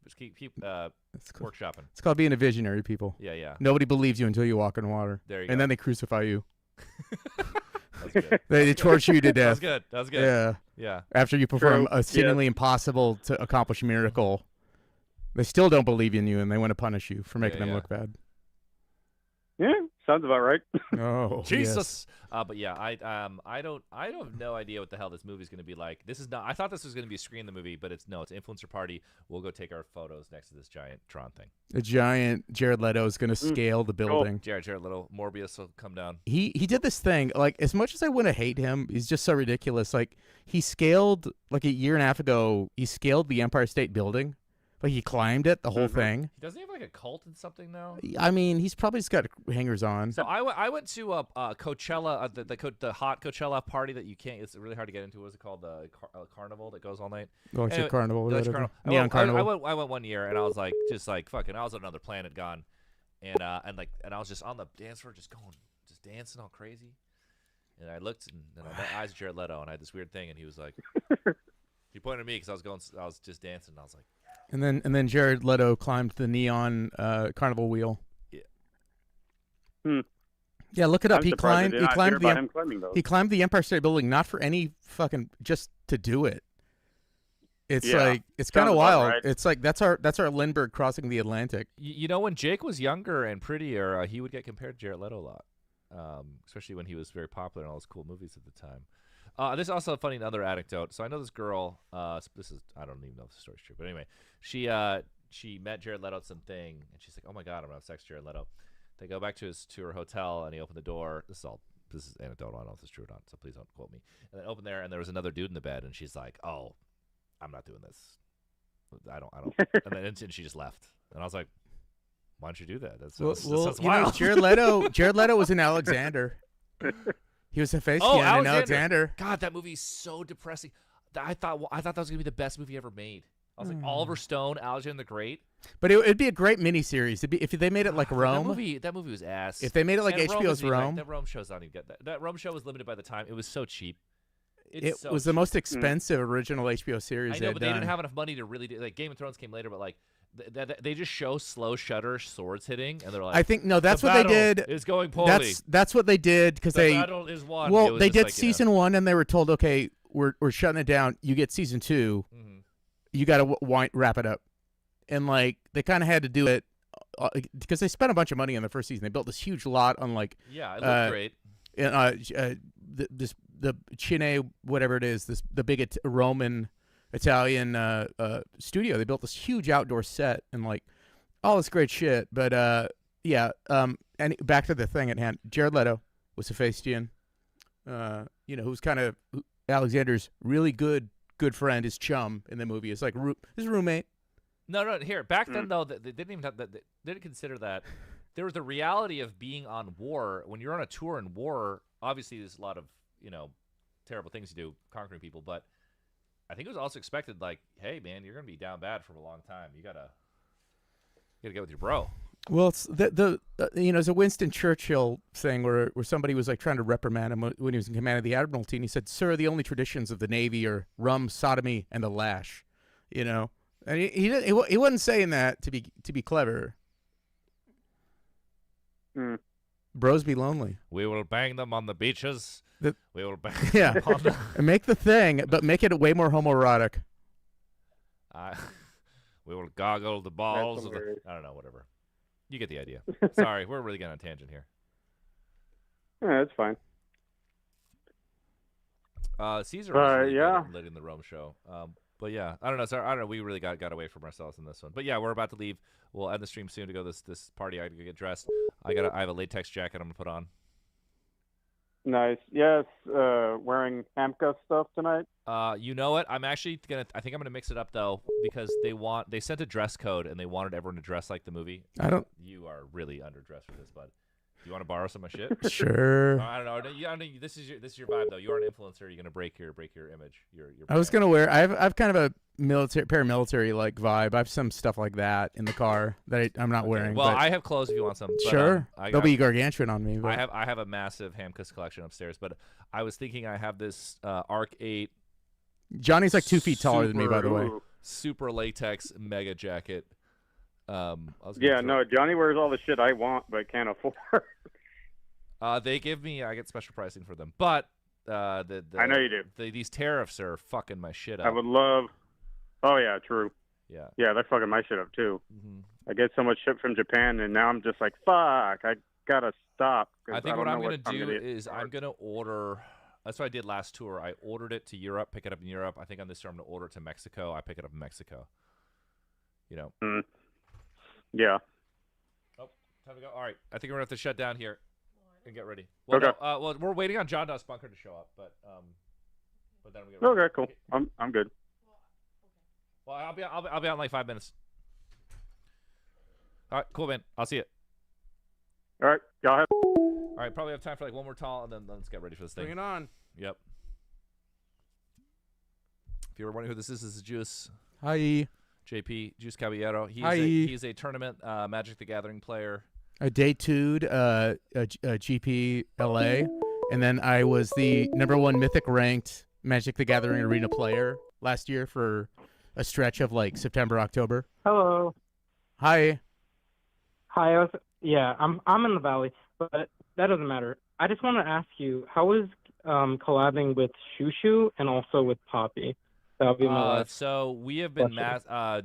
S1: workshopping.
S8: It's called being a visionary, people.
S1: Yeah.
S8: Nobody believes you until you walk in water.
S1: There you
S8: and
S1: go.
S8: then they crucify you.
S1: That's good.
S8: They torture you to death.
S1: That was good.
S8: Yeah. After you perform a seemingly impossible to accomplish miracle, they still don't believe in you, and they want to punish you for making them look bad.
S24: Yeah, sounds about right.
S8: Oh,
S1: Jesus. But yeah, I have no idea what the hell this movie's going to be like. This is not. I thought this was going to be a screen the movie, but it's influencer party. We'll go take our photos next to this giant Tron thing.
S8: A giant Jared Leto is going to scale the building.
S1: Jared Leto, Morbius will come down.
S8: He did this thing. Like as much as I want to hate him, he's just so ridiculous. Like he scaled like a year and a half ago. He scaled the Empire State Building. Like he climbed it, the whole thing.
S1: Doesn't he have like a cult and something now?
S8: I mean, he's probably just got hangers on.
S1: So I went to Coachella, the hot Coachella party that you can't. It's really hard to get into. What is it called? The carnival that goes all night.
S8: Electric Carnival.
S1: Carnival.
S8: Neon Carnival.
S1: I went one year and I was like, fucking. I was on another planet gone, and I was just on the dance floor, just dancing all crazy. And I looked and I met eyes of Jared Leto, and I had this weird thing, and he was like, he pointed at me because I was just dancing, and I was like.
S8: And then Jared Leto climbed the neon carnival wheel.
S1: Yeah.
S8: Yeah, look it up. He climbed the Empire State Building not for any fucking just to do it. It's like it's kind of wild. Right. It's like that's our Lindbergh crossing the Atlantic.
S1: When Jake was younger and prettier, he would get compared to Jared Leto a lot, especially when he was very popular in all those cool movies at the time. This is also a funny another anecdote. So I know this girl. I don't even know if the story's true, but anyway, she met Jared Leto at something, and she's like, "Oh my God, I'm gonna have sex with Jared Leto." They go back to her hotel, and he opened the door. This is anecdotal. I don't know if it's true or not, so please don't quote me. And then opened there, and there was another dude in the bed, and she's like, "Oh, I'm not doing this. I don't." And then she just left, and I was like, "Why don't you do that? That's wild."
S8: Jared Leto was in Alexander. He was a face in Alexander.
S1: God, that movie is so depressing. I thought that was gonna be the best movie ever made. I was like, Oliver Stone, Alexander the Great.
S8: But it'd be a great miniseries. If they made it like Rome.
S1: That movie was ass.
S8: If they made it like HBO's Rome.
S1: That Rome show's not even good. That Rome show was limited by the time. It was so cheap.
S8: it
S1: so
S8: was the
S1: cheap.
S8: most expensive original HBO series.
S1: I know, but they
S8: done.
S1: didn't have enough money to really do. Like Game of Thrones came later, but like they just show slow shutter swords hitting, and they're like,
S8: I think no, that's
S1: the
S8: what they
S1: battle
S8: did.
S1: Is going poorly.
S8: That's what they did because
S1: The
S8: they
S1: battle is won. It
S8: well
S1: was
S8: they
S1: just
S8: did
S1: like,
S8: season 1 and they were told, okay, we're shutting it down. You get season 2.
S1: Mm-hmm.
S8: You got to wrap it up, and like they kind of had to do it because they spent a bunch of money on the first season. They built this huge lot on like
S1: Yeah, it looked great.
S8: The Cine, whatever it is, the big Roman Italian studio. They built this huge outdoor set and like all this great shit. But and back to the thing at hand. Jared Leto was Hephaestion, who's kind of Alexander's really good friend, his chum in the movie. It's like his roommate.
S1: No. Here, back then though, they didn't even have that. They didn't consider that. There was the reality of being on war. When you're on a tour in war, obviously there's a lot of terrible things to do, conquering people. But I think it was also expected, like, hey man, you're gonna be down bad for a long time. You gotta get with your bro.
S8: Well, it's it's a Winston Churchill thing where somebody was like trying to reprimand him when he was in command of the Admiralty, and he said, "Sir, the only traditions of the Navy are rum, sodomy, and the lash." And he wasn't saying that to be clever. Bros be lonely.
S1: We will bang them on the beaches. We will bang
S8: Yeah,
S1: them on the...
S8: and make the thing, but make it way more homoerotic.
S1: We will goggle the balls. I don't know, whatever. You get the idea. Sorry, we're really getting on a tangent here.
S24: Yeah, that's fine.
S1: Caesar was really
S24: yeah.
S1: good in the Rome show. But yeah, I don't know. Sorry, I don't know. We really got away from ourselves in this one. But yeah, we're about to leave. We'll end the stream soon to go this party. I got to get dressed. I have a latex jacket I'm gonna put on.
S24: Nice. Yes. Wearing Hamka stuff tonight.
S1: You know what? I think I'm gonna mix it up though because they sent a dress code and they wanted everyone to dress like the movie. You are really underdressed for this, bud. Do you want to borrow some of my shit?
S8: Sure.
S1: I don't know. This is your vibe though. You are an influencer. You're gonna break your image. Your
S8: I was gonna wear. I've kind of a paramilitary like vibe. I have some stuff like that in the car that I'm not wearing.
S1: Well,
S8: but
S1: I have clothes if you want some. But,
S8: sure. They'll be gargantuan on me. But.
S1: I have a massive Hamkus collection upstairs, but I was thinking I have this Arc 8.
S8: Johnny's like 2 feet taller than me, by the way.
S1: Super latex mega jacket.
S24: Johnny wears all the shit I want but can't afford.
S1: I get special pricing for them, but I
S24: know you do.
S1: These tariffs are fucking my shit up.
S24: I would love. Oh yeah, true.
S1: Yeah,
S24: they're fucking my shit up too.
S1: Mm-hmm.
S24: I get so much shit from Japan, and now I'm just like, fuck, I gotta stop.
S1: I think what I'm gonna do is I'm gonna order. That's what I did last tour. I ordered it to Europe, pick it up in Europe. I think on this tour I'm gonna order it to Mexico. I pick it up in Mexico.
S24: Yeah.
S1: Oh, time to go. All right. I think we're gonna have to shut down here and get ready. Well,
S24: okay.
S1: Well, we're waiting on John Doss Bunker to show up, but then we get
S24: ready. Okay, cool. I'm good.
S1: Well, I'll be out in like 5 minutes. All right, cool, man. I'll see you.
S24: All right, go ahead.
S1: All right, probably have time for like one more tall, and then let's get ready for this thing.
S8: Bring it on.
S1: Yep. If you were wondering who this is Juice.
S8: Hi.
S1: JP, Juice Caballero. He's a tournament Magic the Gathering player.
S8: I day 2'd a GP LA, and then I was the #1 mythic ranked Magic the Gathering arena player last year for a stretch of like September, October.
S11: Hello.
S8: Hi.
S11: Hi. I'm in the valley, but that doesn't matter. I just want to ask you, how is collabing with Shushu and also with Poppy? That'll be my last.
S1: So we have been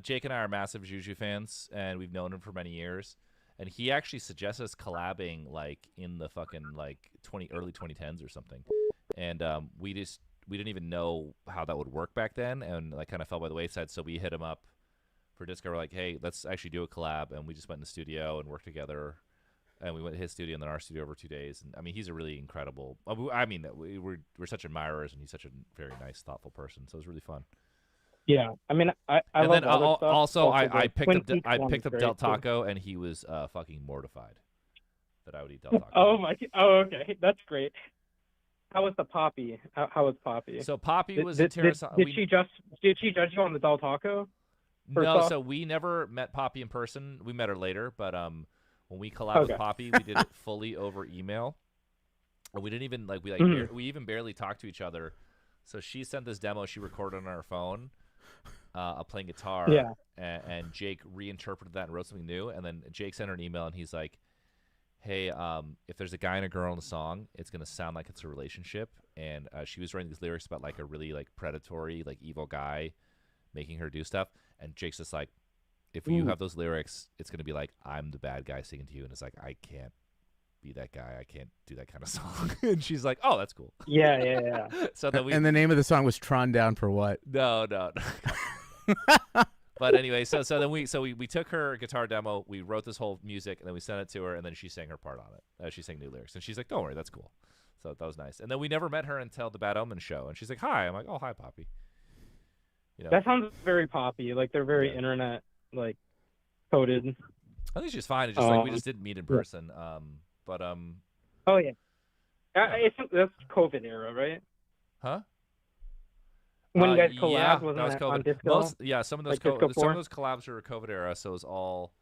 S1: Jake and I are massive Juju fans, and we've known him for many years. And he actually suggested us collabing like in the fucking like early 2010s or something. And we didn't even know how that would work back then, and like kind of fell by the wayside. So we hit him up for Discord. We're like, hey, let's actually do a collab, and we just went in the studio and worked together. And we went to his studio and then our studio over 2 days. And I mean, he's a really incredible. I mean, we're such admirers, and he's such a very nice, thoughtful person. So it was really fun.
S11: Yeah, I mean, I
S1: and
S11: love
S1: then
S11: all this
S1: also
S11: stuff.
S1: I picked up
S11: great,
S1: Del
S11: too.
S1: Taco, and he was fucking mortified that I would eat Del Taco.
S11: Okay, that's great. How was the Poppy? How was Poppy?
S1: So Poppy was
S11: did she judge you on the Del Taco?
S1: No, so we never met Poppy in person. We met her later, but when we collabed with Poppy, we did it fully over email, and we didn't even we even barely talked to each other So she sent this demo she recorded on her phone, playing guitar.
S11: Yeah.
S1: And Jake reinterpreted that and wrote something new. And then Jake sent her an email, and he's like, hey, if there's a guy and a girl in the song, it's going to sound like it's a relationship. And she was writing these lyrics about like a really like predatory, like evil guy making her do stuff. And Jake's just like, if you have those lyrics, it's going to be like, I'm the bad guy singing to you. And it's like, I can't be that guy. I can't do that kind of song. And she's like, oh, that's cool.
S11: Yeah.
S1: So then
S8: and the name of the song was Tron Down for what?
S1: No. But anyway, so then we took her guitar demo, we wrote this whole music, and then we sent it to her, and then she sang her part on it. She sang new lyrics, and she's like, don't worry, that's cool. So that was nice. And then we never met her until the Bad Omen show, and she's like, hi. I'm like, oh, hi, Poppy. You know,
S11: That sounds very poppy. Like they're very internet like coded.
S1: I think she's fine. It's just like we just didn't meet in person.
S11: Oh yeah. That's COVID era, right?
S1: Huh?
S11: When you guys collabed,
S1: yeah,
S11: wasn't
S1: that was
S11: that
S1: COVID.
S11: on Disco?
S1: Some of those
S11: Like Disco 4?
S1: some of those collabs are COVID era, so it was all.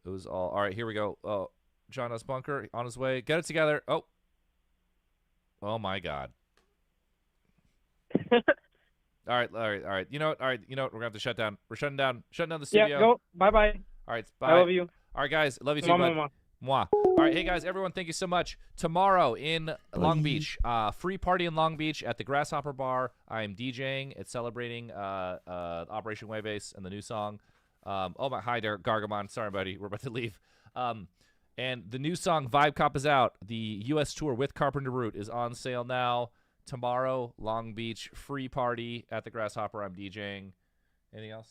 S1: All right. Here we go. Oh, John S. Bunker on his way. Get it together. Oh my God. All right. You know what? We're gonna have to shut down. We're shutting down the studio.
S11: Yeah. Go. Bye. All
S1: right. Bye.
S11: I love you.
S1: All right, guys. Love you too.
S11: Mwah.
S1: Mwah. All right, hey guys, everyone, thank you so much. Tomorrow in Long Beach, free party in Long Beach at the Grasshopper Bar. I am DJing. It's celebrating Operation Jueves and the new song. Hi, Derek Gargamon. Sorry, buddy, we're about to leave. And the new song Vibe Cop is out. The U.S. tour with Carpenter Root is on sale now. Tomorrow, Long Beach, free party at the Grasshopper. I'm DJing. Anything else?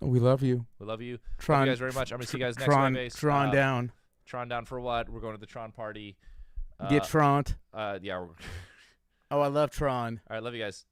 S8: We love you.
S1: We love you.
S8: Tron,
S1: love you guys very much. I'm gonna see you guys next Jueves.
S8: Tron down.
S1: Tron down for what? We're going to the Tron party.
S8: Get Tron.
S1: Yeah.
S8: Oh, I love Tron.
S1: All right, love you guys.